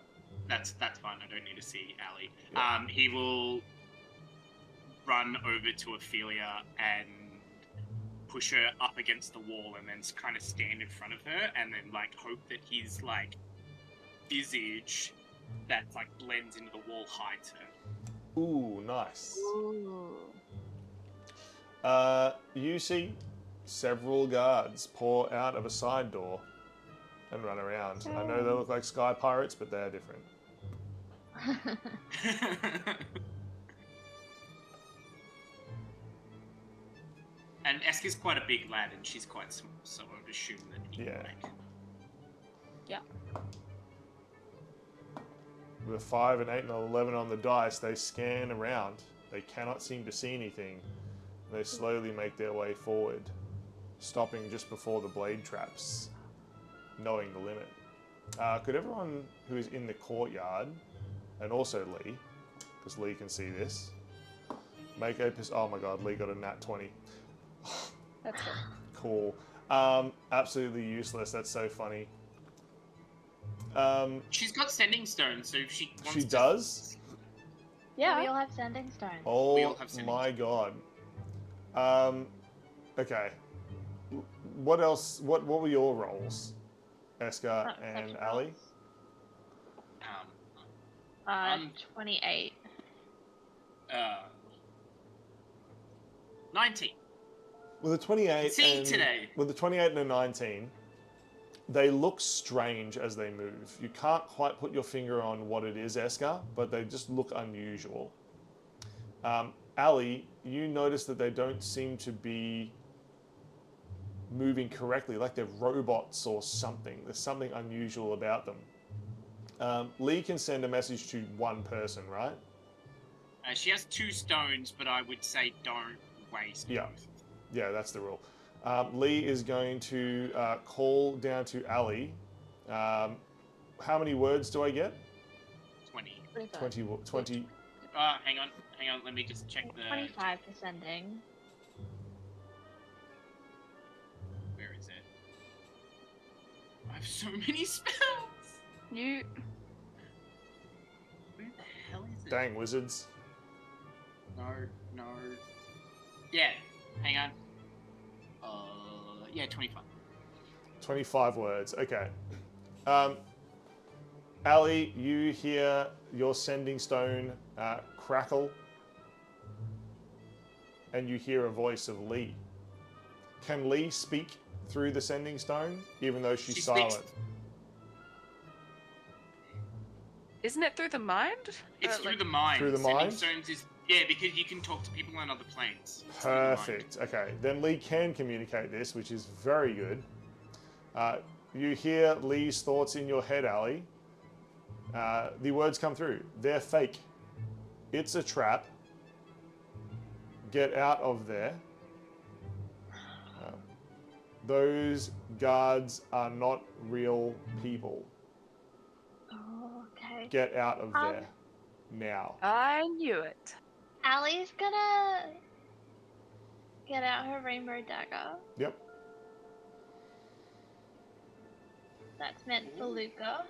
That's fine. I don't need to see Ali. Yeah. He will run over to Ophelia and push her up against the wall, and then kind of stand in front of her, and then like hope that his like visage that like blends into the wall hides her. Ooh, nice. Ooh. You see several guards pour out of a side door and run around. I know they look like sky pirates, but they're different. And Esker's quite a big lad, and she's quite small, so I would assume that he Yeah. like... Yeah. With a 5, an 8, and an 11 on the dice, they scan around. They cannot seem to see anything. They slowly make their way forward, stopping just before the blade traps, knowing the limit. Could everyone who is in the courtyard, and also Lee, because Lee can see this, make a... Oh my god, Lee got a nat 20. That's good. Cool. Absolutely useless. That's so funny. She's got sending stones, so if she wants She to... does? Yeah, we all have sending stones. We Oh all have sending my god. Okay. What else? What were your roles, Esker and Perception Ali? rolls. 28. 19. With a 28 See and today. with a 28 and a 19, they look strange as they move. You can't quite put your finger on what it is, Esker, but they just look unusual. Ali, you notice that they don't seem to be moving correctly, like they're robots or something. There's something unusual about them. Lee can send a message to one person, right? She has 2 stones, but I would say don't waste Yeah. both. Yeah, that's the rule. Lee is going to call down to Ali. How many words do I get? 20. 20. Hang on. Let me just check the... 25 for sending. Where is it? I have so many spells! You. Where the hell is it? Dang wizards. No. Yeah, hang on. Yeah, 25. 25 words, okay. Ali, you hear your sending stone crackle, and you hear a voice of Lee. Can Lee speak through the sending stone, even though she's She silent? speaks- Isn't it through the mind? It's Or, through like- the mind. Through the Sending mind? stones is Yeah, because you can talk to people on other planes. It's in your mind. Perfect. Okay, then Lee can communicate this, which is very good. You hear Lee's thoughts in your head, Ali. The words come through. They're fake. It's a trap. Get out of there. Those guards are not real people. Oh, okay. Get out of there. Now. I knew it. Allie's gonna get out her rainbow dagger. Yep. That's meant for Luca.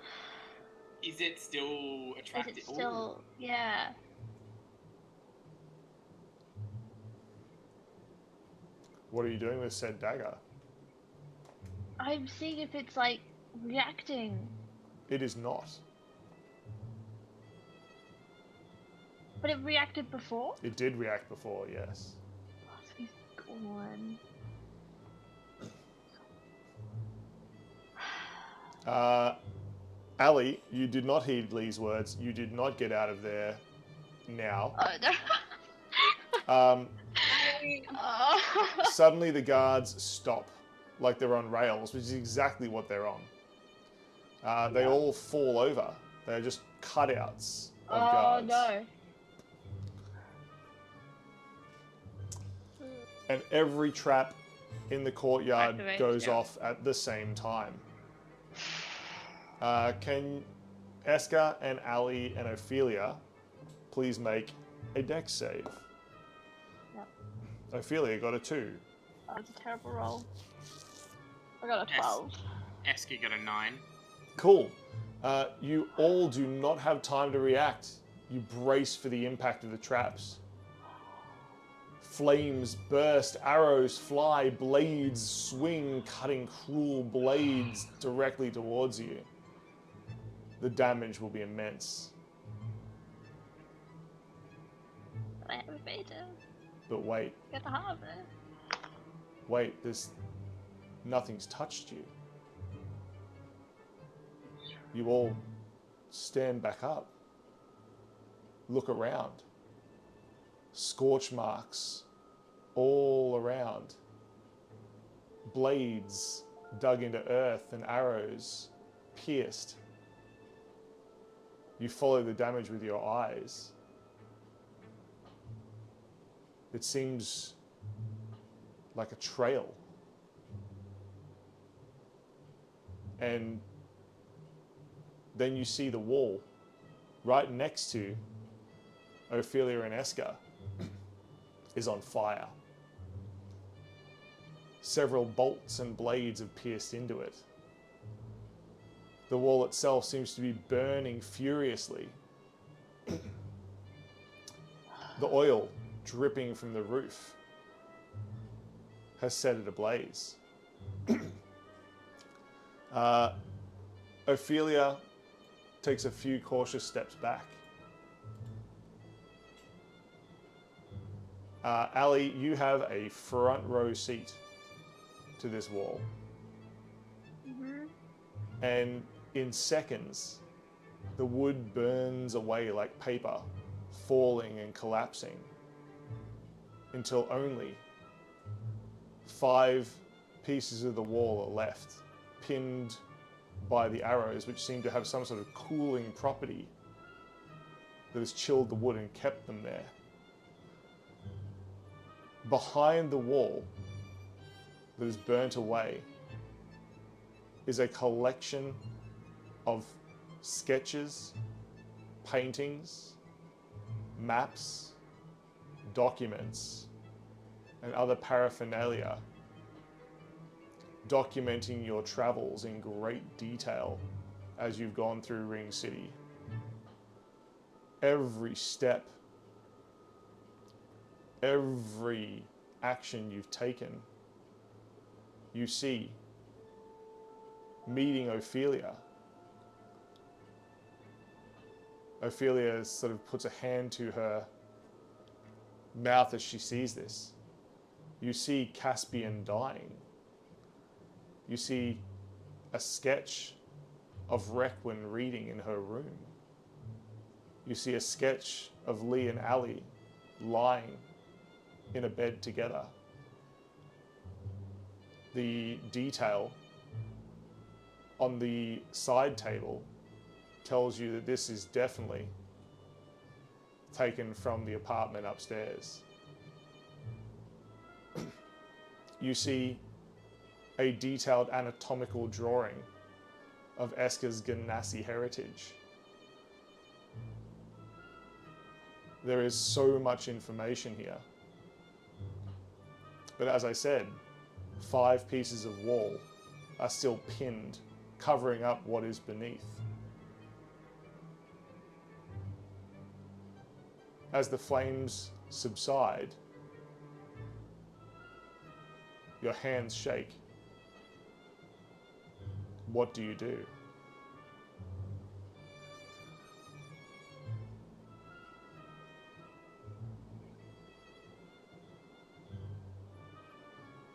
Is it still Is attractive? it still... Yeah. What are you doing with said dagger? I'm seeing if it's, like, reacting. It is not. But it reacted before? It did react before, yes. Oh, so he's gone. Ali, you did not heed Lee's words. You did not get out of there now. Oh, no. Um, Oh. Suddenly the guards stop, like they're on rails, which is exactly what they're on. They all fall over. They're just cutouts of guards. No. And every trap in the courtyard Activate, goes yeah. off at the same time. Can Eska and Ali and Ophelia please make a dex save? Yep. Ophelia got a 2. That was a terrible roll. I got a 12. Eska got a 9. Cool. You all do not have time to react. You brace for the impact of the traps. Flames burst, arrows fly, blades swing, cutting cruel blades directly towards you. The damage will be immense. I have a beta. But wait, Get the heart of it. wait, nothing's touched you. You all stand back up. Look around. Scorch marks all around. Blades dug into earth and arrows pierced. You follow the damage with your eyes. It seems like a trail. And then you see the wall right next to Ophelia and Eska is on fire. Several bolts and blades have pierced into it. The wall itself seems to be burning furiously. The oil dripping from the roof has set it ablaze. Ophelia takes a few cautious steps back. Ali, you have a front row seat to this wall. Mm-hmm. And in seconds, the wood burns away like paper, falling and collapsing, until only 5 pieces of the wall are left, pinned by the arrows, which seem to have some sort of cooling property that has chilled the wood and kept them there. Behind the wall that is burnt away is a collection of sketches, paintings, maps, documents, and other paraphernalia documenting your travels in great detail as you've gone through Ring City. Every step, every action you've taken, you see meeting Ophelia. Ophelia sort of puts a hand to her mouth as she sees this. You see Caspian dying. You see a sketch of Requin reading in her room. You see a sketch of Lee and Ali lying in a bed together. The detail on the side table tells you that this is definitely taken from the apartment upstairs. You see a detailed anatomical drawing of Esker's Ganassi heritage. There is so much information here. But as I said, 5 pieces of wall are still pinned, covering up what is beneath. As the flames subside, your hands shake. What do you do?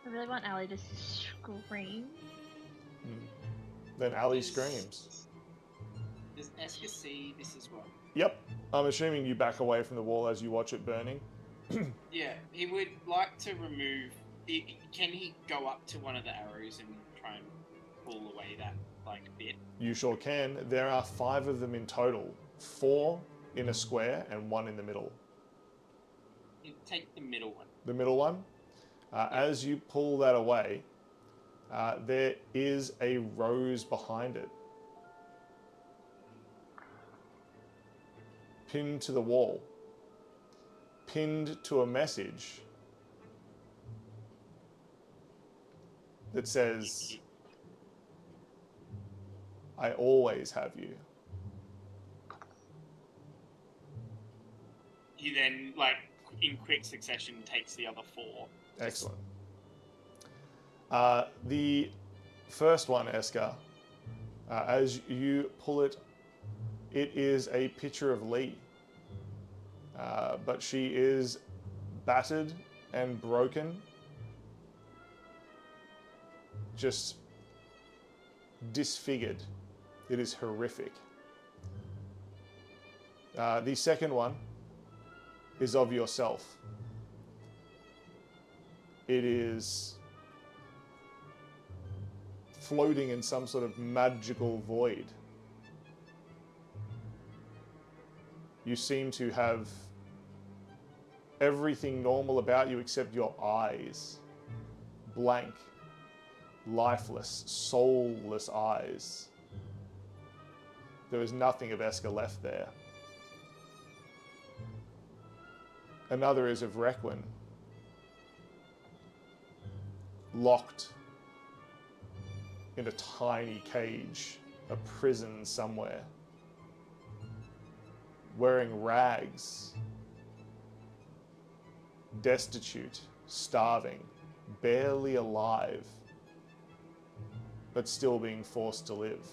I really want Allie to scream. Then Ali screams. Does Esker see this as well? Yep. I'm assuming you back away from the wall as you watch it burning. Yeah, he would like to remove... Can he go up to one of the arrows and try and pull away that, bit? You sure can. There are 5 of them in total. 4 in a square and 1 in the middle. You take the middle one. The middle one? As you pull that away, there is a rose behind it. Pinned to the wall. Pinned to a message that says, I always have you. He then, in quick succession, takes the other 4. Excellent. The first one, Esker, as you pull it, it is a picture of Lee. But she is battered and broken. Just disfigured. It is horrific. The second one is of yourself. It is floating in some sort of magical void. You seem to have everything normal about you except your eyes. Blank, lifeless, soulless eyes. There is nothing of Esker left there. Another is of Requin, locked in a tiny cage, a prison somewhere, wearing rags, destitute, starving, barely alive, but still being forced to live.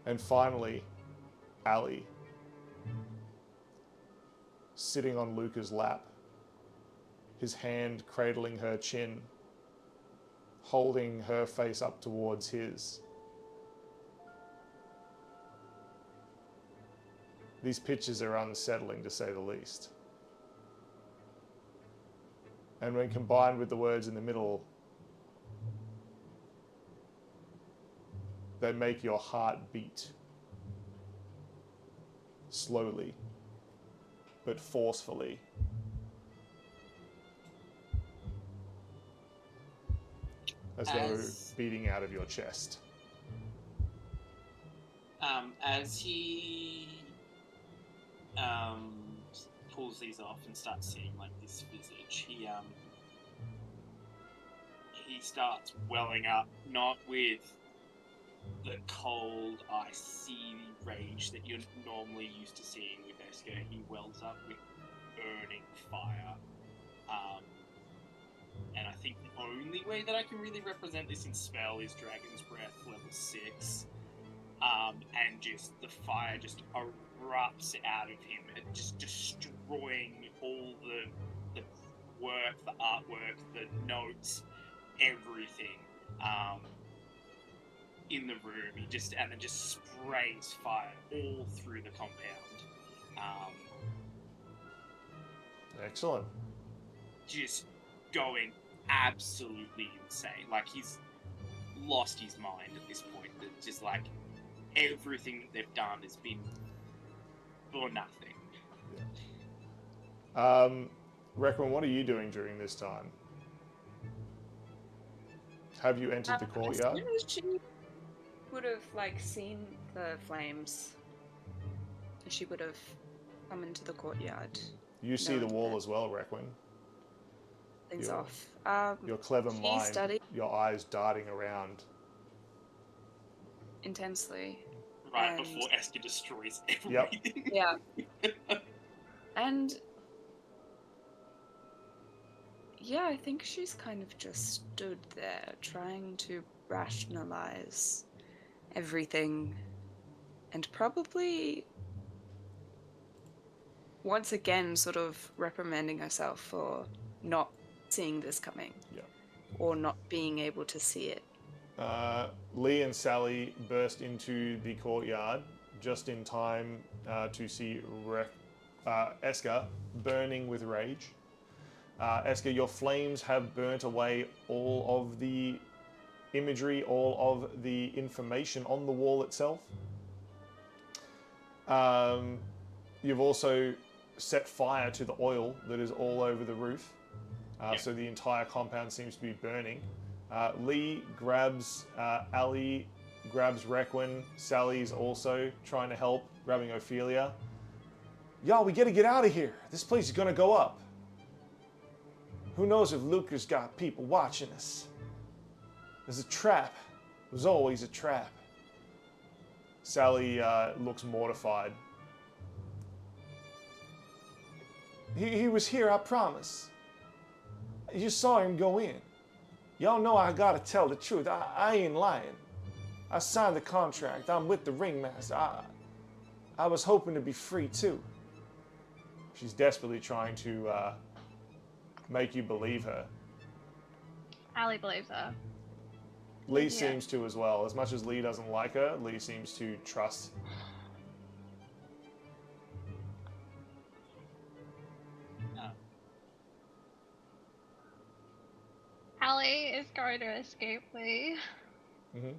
And finally, Ali, sitting on Luca's lap, his hand cradling her chin, holding her face up towards his. These pictures are unsettling, to say the least. And when combined with the words in the middle, they make your heart beat slowly, but forcefully. As though beating out of your chest. As he pulls these off and starts seeing this visage, he starts welling up, not with the cold, icy rage that you're normally used to seeing with Esker. He wells up with burning fire. And I think the only way that I can really represent this in spell is Dragon's Breath level 6. And just the fire just erupts out of him, just destroying all the work, the artwork, the notes, everything in the room. He just sprays fire all through the compound. Excellent. just going absolutely insane. Like, he's lost his mind at this point. It's just like everything that they've done has been for nothing. Reckon, what are you doing during this time? Have you entered the courtyard? As soon as she would have seen the flames, she would have come into the courtyard. You see the wall as well, Requin. Things Your- off. Your clever she mind, studied your eyes darting around. intensely. Right And- before Esther destroys Yep. everything. Yeah. And yeah, I think she's kind of just stood there trying to rationalize everything and probably once again sort of reprimanding herself for not seeing this coming. Yeah. Or not being able to see it. Lee and Sally burst into the courtyard just in time to see Eska burning with rage. Eska, your flames have burnt away all of the imagery, all of the information on the wall itself. You've also set fire to the oil that is all over the roof. So the entire compound seems to be burning. Lee grabs Ali, grabs Requin. Sally's also trying to help, grabbing Ophelia. Y'all, we gotta get out of here. This place is gonna go up. Who knows if Luca's got people watching us? There's a trap. There's always a trap. Sally looks mortified. He was here, I promise. You saw him go in. Y'all know I gotta tell the truth. I ain't lying. I signed the contract. I'm with the Ringmaster. I was hoping to be free too. She's desperately trying to make you believe her. Ali believes her. Lee Yeah. seems to as well. As much as Lee doesn't like her, Lee seems to trust. Ali is going to escape Lee Mm-hmm.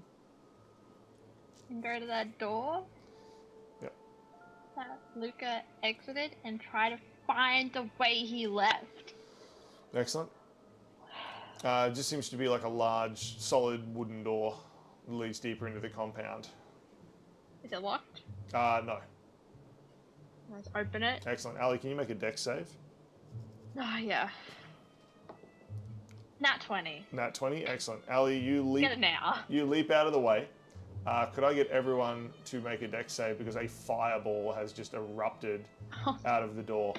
and go to that door Yep. that Luca exited and try to find the way he left. Excellent. Just seems to be like a large, solid wooden door that leads deeper into the compound. Is it locked? No. Let's open it. Excellent. Ali, can you make a dex save? Oh, yeah. Nat 20. Nat 20. Excellent. Ali, you leap. Get it now. You leap out of the way. Could I get everyone to make a dex save because a fireball has just erupted out of the door?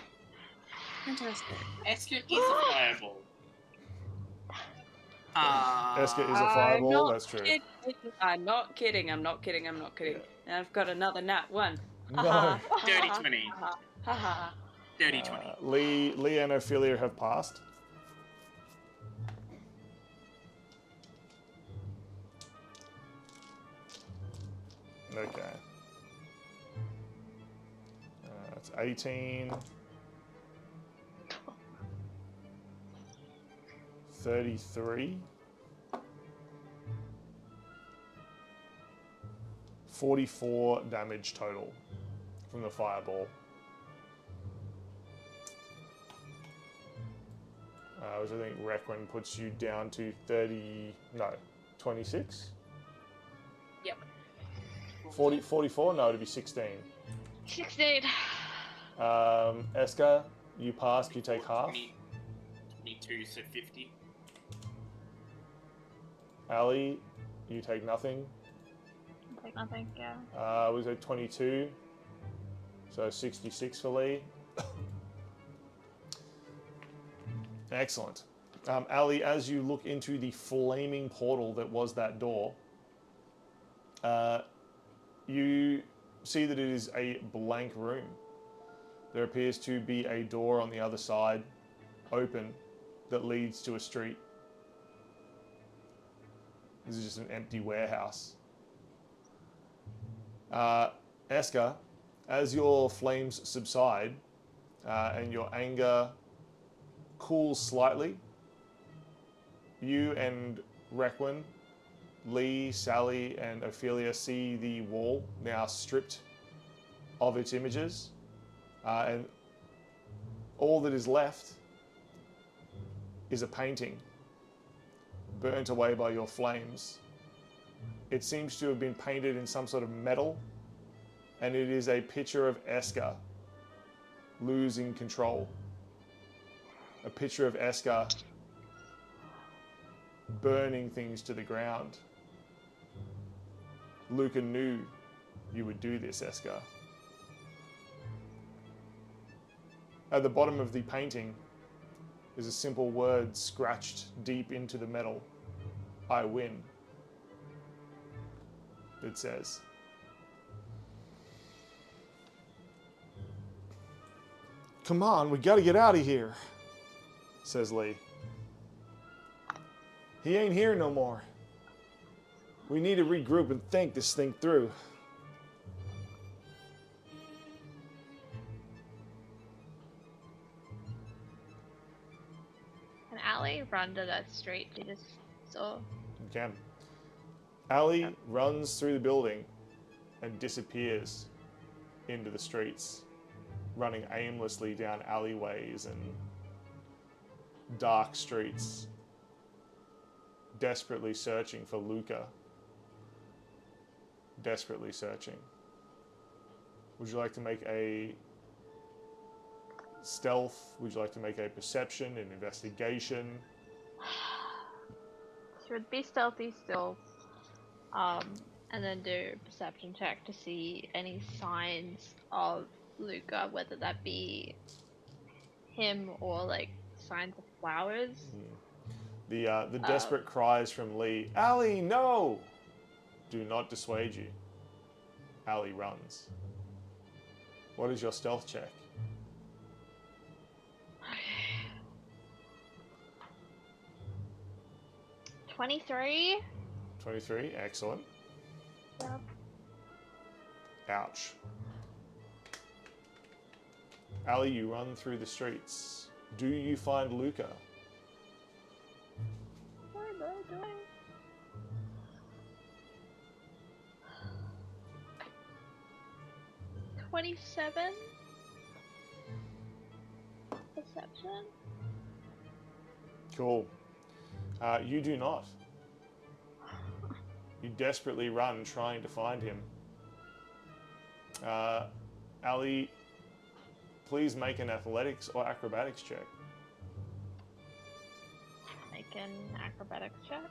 Fantastic. Esther is a fireball. Eska is a fireball. not That's true. I'm not kidding. I'm not kidding. I'm not kidding. And I've got another nat 1. No. Dirty 20. Haha. Dirty 20. Lee and Ophelia have passed. Okay. That's 18. 33. 44 damage total from the fireball. Which I think Requin puts you down to 26? Yep. 44? No, it'd be 16. 16. Eska, you passed, you take half. 22, so 50. Ali, you take nothing. Take nothing, yeah. Was it 22? So 66 for Lee. Excellent. Ali, as you look into the flaming portal that was that door, you see that it is a blank room. There appears to be a door on the other side, open, that leads to a street. This is just an empty warehouse. Eska, as your flames subside and your anger cools slightly. You and Requin, Lee, Sally, and Ophelia see the wall now stripped of its images, and all that is left is a painting burnt away by your flames. It seems to have been painted in some sort of metal, and it is a picture of Eska losing control. A picture of Eska burning things to the ground. Luca knew you would do this, Eska. At the bottom of the painting is a simple word scratched deep into the metal. I win. It says. Come on, we gotta get out of here, says Lee. He ain't here no more. We need to regroup and think this thing through. Can Allie run to that street you just saw? You can. Allie runs through the building and disappears into the streets, running aimlessly down alleyways and dark streets, desperately searching for Luca. Desperately searching. Would you like to make a stealth? Would you like to make a perception, an investigation? Should be stealthy still. And then do a perception check to see any signs of Luca, whether that be him or like signs of flowers. The desperate cries from Lee, Allie, no! Do not dissuade you. Allie runs. What is your stealth check? 23. 23, excellent. Yep. Ouch. Allie, you run through the streets. Do you find Luca? What am I doing? $27 perception. Cool. You do not. You desperately run trying to find him. Allie, please make an athletics or acrobatics check. Make an acrobatics check.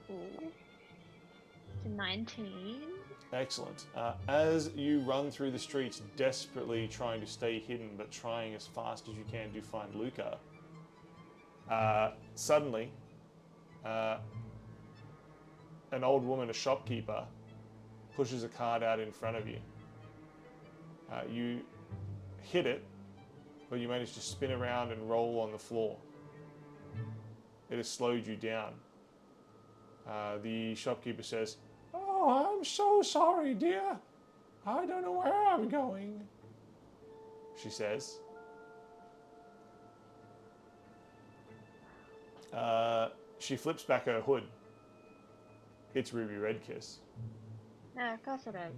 Cool. It's a 19. Excellent. As you run through the streets, desperately trying to stay hidden, but trying as fast as you can to find Luca, suddenly, an old woman, a shopkeeper, pushes a cart out in front of you. You hit it, but you manage to spin around and roll on the floor. It has slowed you down. The shopkeeper says, "Oh, I'm so sorry, dear. I don't know where I'm going," she says. She flips back her hood. It's Ruby Redkiss. Yeah, of course it is.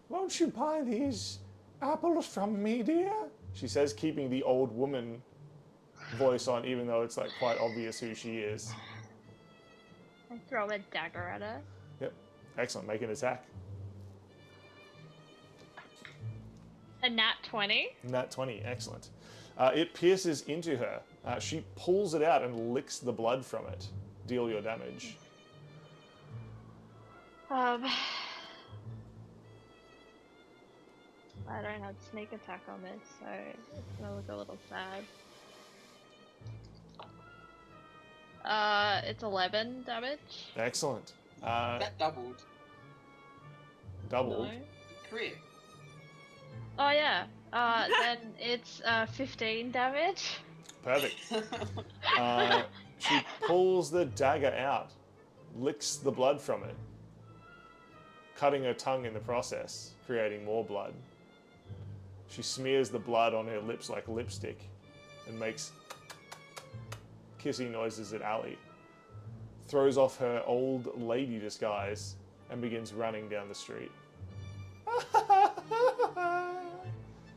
"Won't you buy these apples from me, dear?" she says, keeping the old woman voice on, even though it's like quite obvious who she is. I throw a dagger at her. Yep. Excellent. Make an attack. A nat 20. Nat 20. Excellent. It pierces into her. She pulls it out and licks the blood from it. Deal your damage. I don't have sneak attack on this, so it's gonna look a little sad. It's 11 damage. Excellent. That doubled. Doubled. No. Crit. Oh yeah. Then it's 15 damage. Perfect. She pulls the dagger out, licks the blood from it, cutting her tongue in the process, creating more blood. She smears the blood on her lips like lipstick and makes kissing noises at Ali. Throws off her old lady disguise and begins running down the street.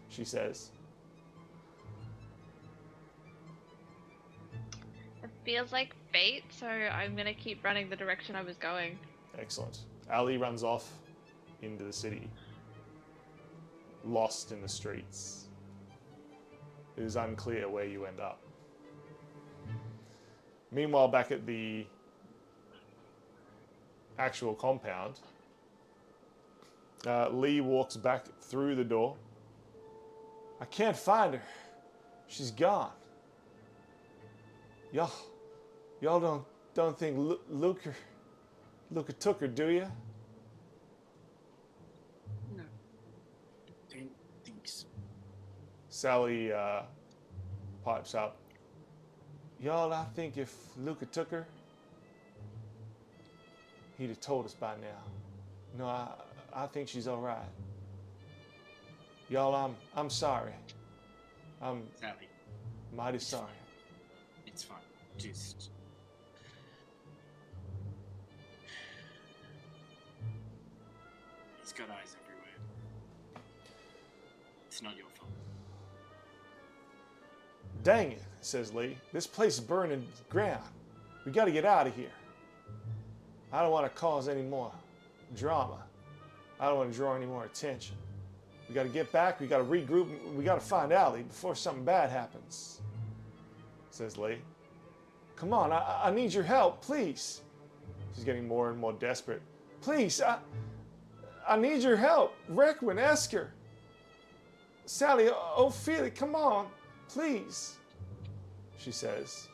She says. It feels like fate, so I'm gonna keep running the direction I was going. Excellent. Ali runs off into the city, lost in the streets. It is unclear where you end up. Meanwhile, back at the actual compound, Lee walks back through the door. I can't find her. She's gone. Y'all don't think Luca took her, do you? No. Don't think so. Sally pipes up. Y'all, I think if Luca took her, he'd have told us by now. No, I think she's all right. Y'all, I'm sorry. I'm Sally, mighty sorry. it's fine. Just... He's got eyes everywhere. It's not your fault. Dang it, says Lee. This place is burning to the ground. We gotta get out of here. I don't want to cause any more drama. I don't want to draw any more attention. We gotta get back, we gotta regroup, we gotta find Ali before something bad happens, says Lee. Come on, I need your help, please. She's getting more and more desperate. Please, I need your help. Requin, Esker. Sally, Ophelia, come on, please, she says,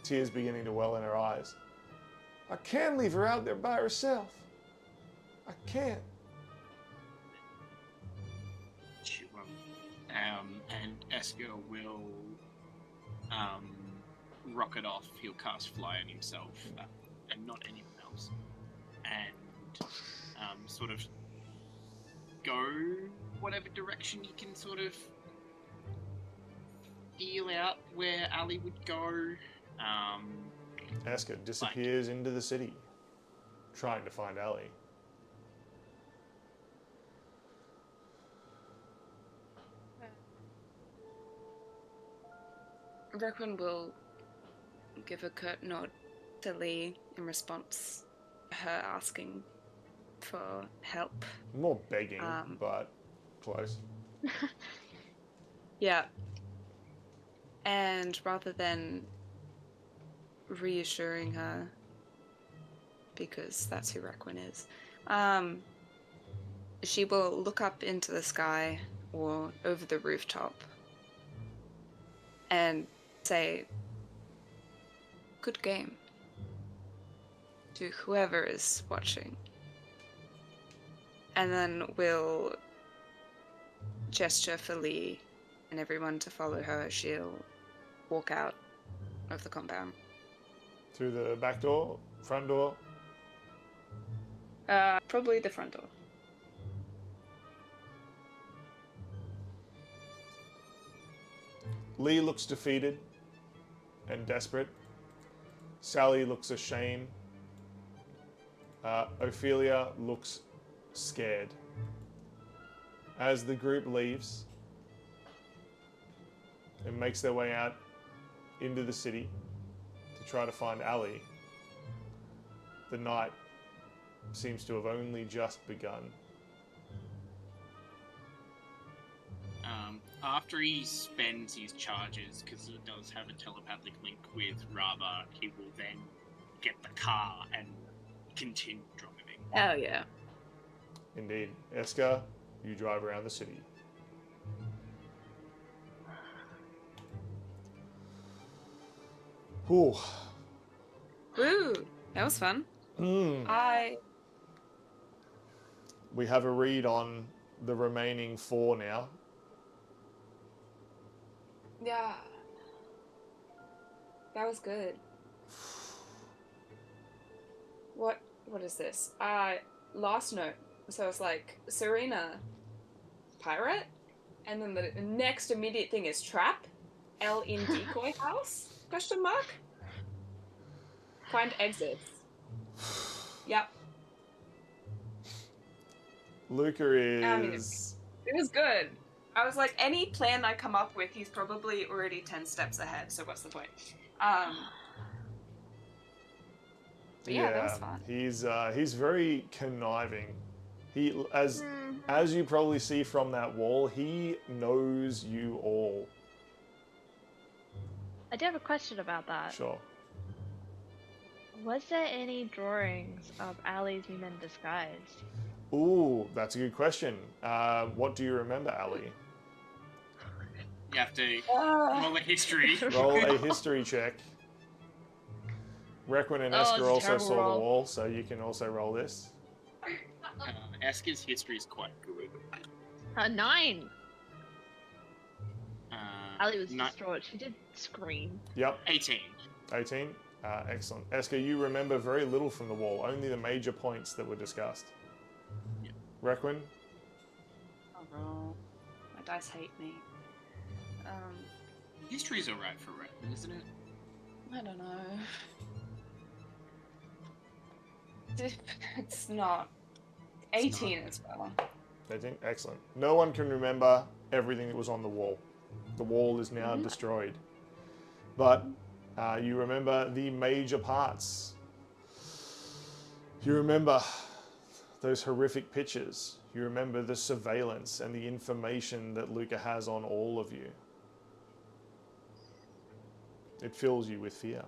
tears beginning to well in her eyes. I can't leave her out there by herself. I can't. She won't. And Esker will rocket off. He'll cast fly on himself and not anyone else. And sort of go whatever direction he can sort of feel out where Ali would go. Esker disappears into the city, trying to find Ali. Requin will give a curt nod to Lee in response to her asking for help. More begging, but close. Yeah. And rather than reassuring her, because that's who Requin is, she will look up into the sky or over the rooftop and say, "Good game," to whoever is watching. And then we'll gesture for Lee and everyone to follow her as she'll walk out of the compound. Through the back door, front door. Probably the front door. Lee looks defeated and desperate. Sally looks ashamed. Ophelia looks scared. As the group leaves and makes their way out into the city to try to find Ali, the night seems to have only just begun. After he spends his charges, because he does have a telepathic link with Rava, he will then get the car and continue driving. Oh, yeah. Indeed. Esker, you drive around the city. Ooh. Woo! That was fun. We have a read on the remaining 4 now. Yeah. That was good. What is this? Last note. So it's like Serena, pirate, And then the next immediate thing is trap. L in decoy house? Question mark? Find exits. Yep. Luca I mean, is... it was good. I was like, any plan I come up with, he's probably already 10 steps ahead, so what's the point? But yeah, that was fun. He's very conniving. He, as you probably see from that wall, he knows you all. I do have a question about that. Sure. Was there any drawings of Ali's men disguised? Ooh, that's a good question. What do you remember, Ali? You have to roll a history. Roll a history check. Requin and Oh, it's Esker a also terrible saw roll. the wall, so you can also roll this. Esker's history is quite good. 9! Ali was Ni- distraught. She did scream. Yep, 18. 18. Excellent. Esker, you remember very little from the wall, only the major points that were discussed. Yep. Requin? Oh, no. My dice hate me. History's alright for Redmond, isn't it? I don't know. It's not. 18 as well. 18. Excellent. No one can remember everything that was on the wall. The wall is now destroyed. But you remember the major parts. You remember those horrific pictures. You remember the surveillance and the information that Luca has on all of you. It fills you with fear.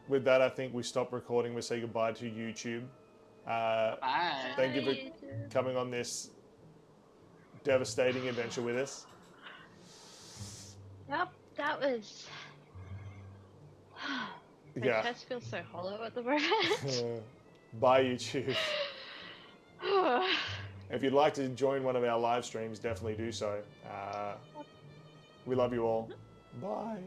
With that, I think we stop recording. We say goodbye to YouTube. Bye. Thank you for coming on this devastating adventure with us. Yep, that was... My Yeah. chest feels so hollow at the moment. Bye, YouTube. If you'd like to join one of our live streams, definitely do so. We love you all. Bye.